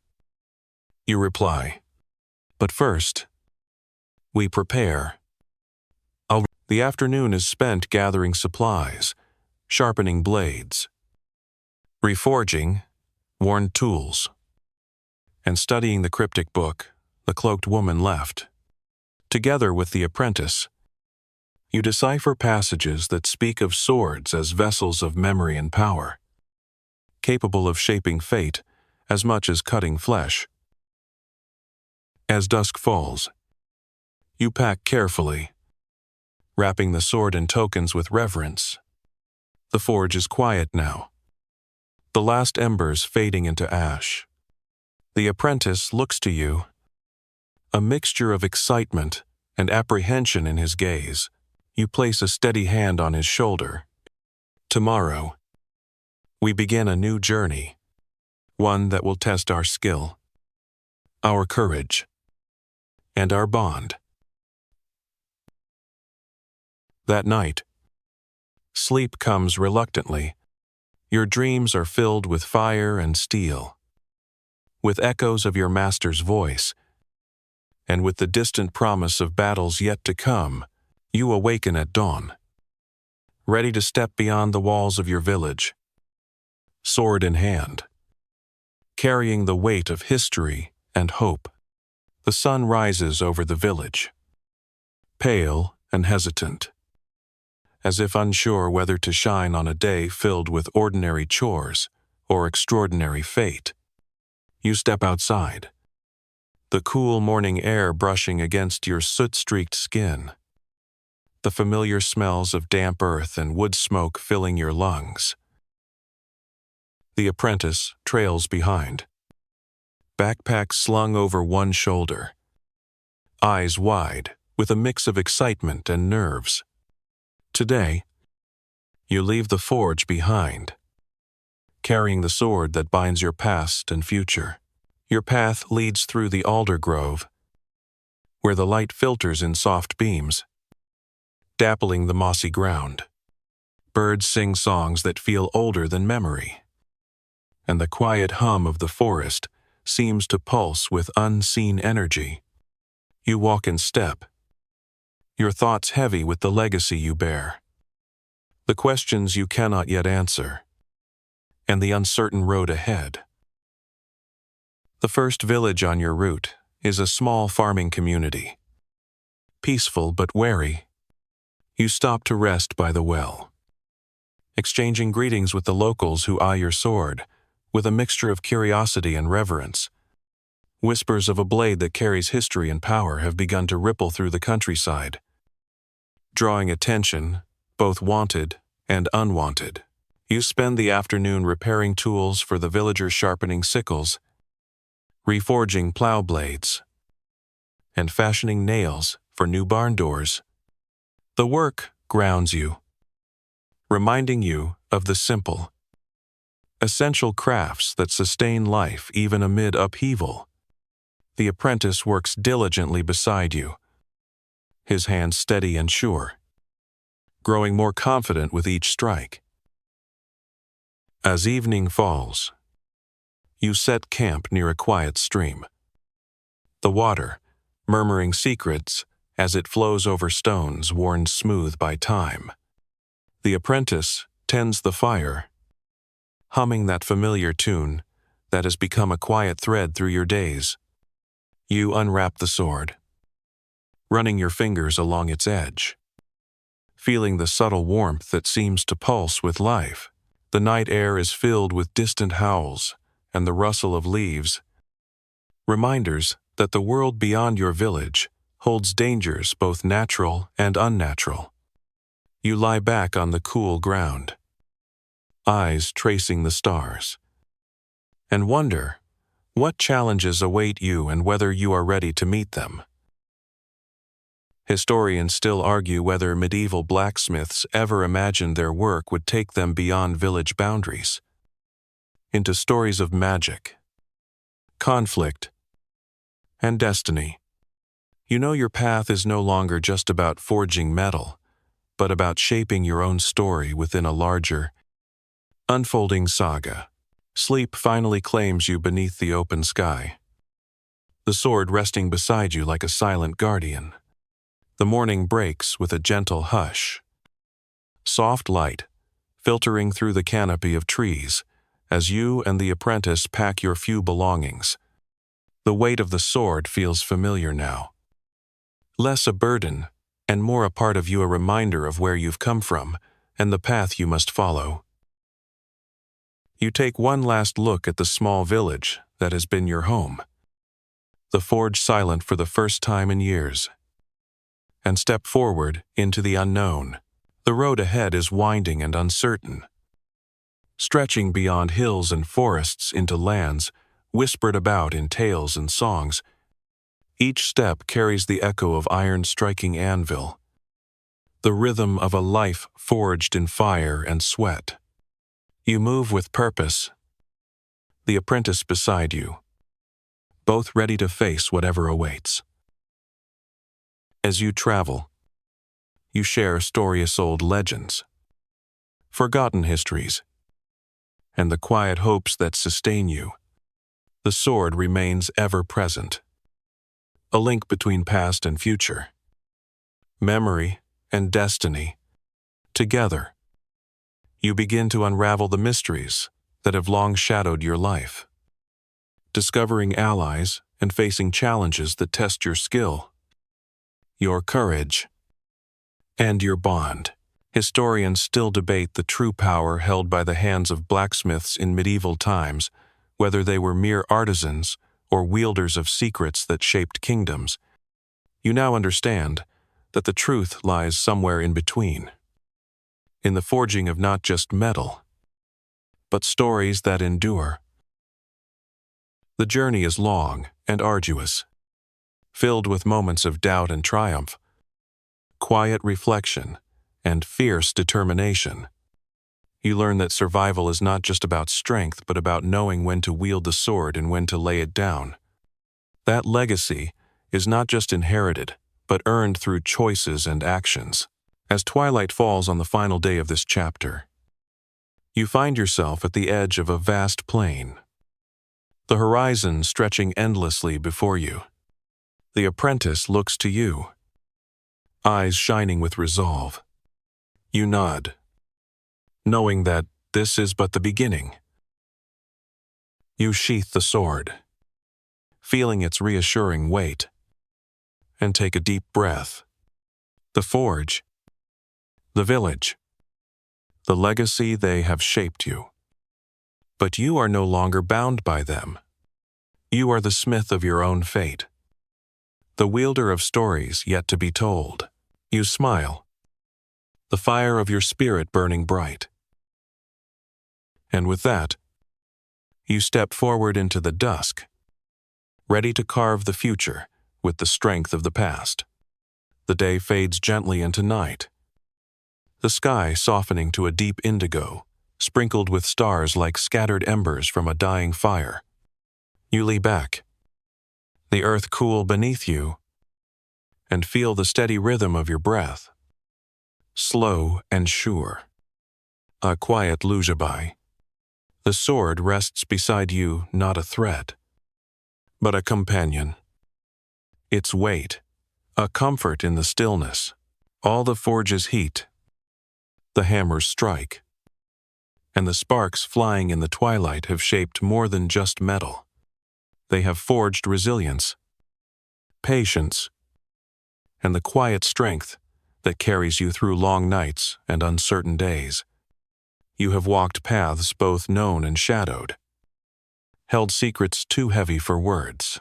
you reply. "But first, we prepare." The afternoon is spent gathering supplies, sharpening blades, reforging worn tools, and studying the cryptic book the cloaked woman left. Together with the apprentice, you decipher passages that speak of swords as vessels of memory and power, capable of shaping fate as much as cutting flesh. As dusk falls, you pack carefully, wrapping the sword and tokens with reverence. The forge is quiet now, the last embers fading into ash. The apprentice looks to you, a mixture of excitement and apprehension in his gaze. You place a steady hand on his shoulder. Tomorrow, we begin a new journey, one that will test our skill, our courage, and our bond. That night, sleep comes reluctantly. Your dreams are filled with fire and steel, with echoes of your master's voice, and with the distant promise of battles yet to come. You awaken at dawn, ready to step beyond the walls of your village, sword in hand, carrying the weight of history and hope. The sun rises over the village, pale and hesitant, as if unsure whether to shine on a day filled with ordinary chores or extraordinary fate. You step outside, the cool morning air brushing against your soot-streaked skin, the familiar smells of damp earth and wood smoke filling your lungs. The apprentice trails behind, backpack slung over one shoulder, eyes wide with a mix of excitement and nerves. Today, you leave the forge behind, carrying the sword that binds your past and future. Your path leads through the alder grove, where the light filters in soft beams, dappling the mossy ground. Birds sing songs that feel older than memory, and the quiet hum of the forest seems to pulse with unseen energy. You walk in step, your thoughts heavy with the legacy you bear, the questions you cannot yet answer, and the uncertain road ahead. The first village on your route is a small farming community. Peaceful but wary, you stop to rest by the well, exchanging greetings with the locals who eye your sword with a mixture of curiosity and reverence. Whispers of a blade that carries history and power have begun to ripple through the countryside, drawing attention, both wanted and unwanted. You spend the afternoon repairing tools for the villagers, sharpening sickles, reforging plow blades, and fashioning nails for new barn doors. The work grounds you, reminding you of the simple, essential crafts that sustain life even amid upheaval. The apprentice works diligently beside you, his hands steady and sure, growing more confident with each strike. As evening falls, you set camp near a quiet stream. The water, murmuring secrets as it flows over stones worn smooth by time. The apprentice tends the fire, humming that familiar tune that has become a quiet thread through your days. You unwrap the sword, running your fingers along its edge, feeling the subtle warmth that seems to pulse with life. The night air is filled with distant howls and the rustle of leaves, reminders that the world beyond your village holds dangers both natural and unnatural. You lie back on the cool ground, eyes tracing the stars, and wonder what challenges await you and whether you are ready to meet them. Historians still argue whether medieval blacksmiths ever imagined their work would take them beyond village boundaries, into stories of magic, conflict, and destiny. You know your path is no longer just about forging metal, but about shaping your own story within a larger, unfolding saga. Sleep finally claims you beneath the open sky, the sword resting beside you like a silent guardian. The morning breaks with a gentle hush, soft light filtering through the canopy of trees as you and the apprentice pack your few belongings. The weight of the sword feels familiar now, less a burden and more a part of you, a reminder of where you've come from and the path you must follow. You take one last look at the small village that has been your home, the forge silent for the first time in years, and step forward into the unknown. The road ahead is winding and uncertain, stretching beyond hills and forests into lands whispered about in tales and songs. Each step carries the echo of iron striking anvil, the rhythm of a life forged in fire and sweat. You move with purpose, the apprentice beside you, both ready to face whatever awaits. As you travel, you share story-old legends, forgotten histories, and the quiet hopes that sustain you. The sword remains ever present, a link between past and future, memory and destiny. Together, you begin to unravel the mysteries that have long shadowed your life, discovering allies and facing challenges that test your skill, your courage, and your bond. Historians still debate the true power held by the hands of blacksmiths in medieval times, whether they were mere artisans or wielders of secrets that shaped kingdoms. You now understand that the truth lies somewhere in between, in the forging of not just metal, but stories that endure. The journey is long and arduous, filled with moments of doubt and triumph, quiet reflection, and fierce determination. You learn that survival is not just about strength, but about knowing when to wield the sword and when to lay it down. That legacy is not just inherited, but earned through choices and actions. As twilight falls on the final day of this chapter, you find yourself at the edge of a vast plain, the horizon stretching endlessly before you. The apprentice looks to you, eyes shining with resolve. You nod, knowing that this is but the beginning. You sheath the sword, feeling its reassuring weight, and take a deep breath. The forge, the village, the legacy, they have shaped you. But you are no longer bound by them. You are the smith of your own fate, the wielder of stories yet to be told. You smile, the fire of your spirit burning bright. And with that, you step forward into the dusk, ready to carve the future with the strength of the past. The day fades gently into night, the sky softening to a deep indigo, sprinkled with stars like scattered embers from a dying fire. You lean back, the earth cool beneath you, and feel the steady rhythm of your breath, slow and sure. A quiet lullaby. The sword rests beside you, not a threat, but a companion. Its weight, a comfort in the stillness. All the forge's heat, the hammer's strike, and the sparks flying in the twilight have shaped more than just metal. They have forged resilience, patience, and the quiet strength that carries you through long nights and uncertain days. You have walked paths both known and shadowed, held secrets too heavy for words.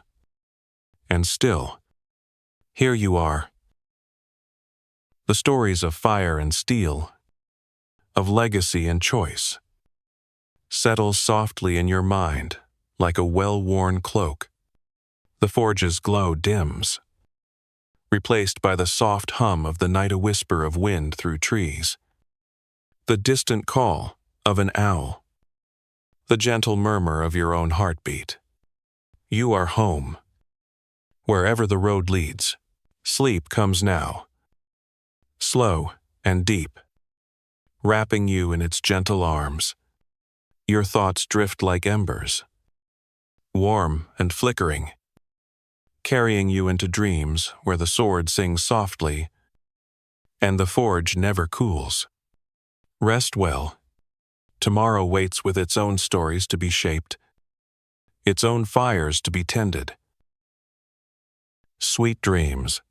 And still, here you are. The stories of fire and steel, of legacy and choice, settle softly in your mind like a well-worn cloak. The forge's glow dims, replaced by the soft hum of the night, a whisper of wind through trees, the distant call of an owl, the gentle murmur of your own heartbeat. You are home. Wherever the road leads, sleep comes now, slow and deep, wrapping you in its gentle arms. Your thoughts drift like embers, warm and flickering, carrying you into dreams where the sword sings softly and the forge never cools. Rest well. Tomorrow waits with its own stories to be shaped, its own fires to be tended. Sweet dreams.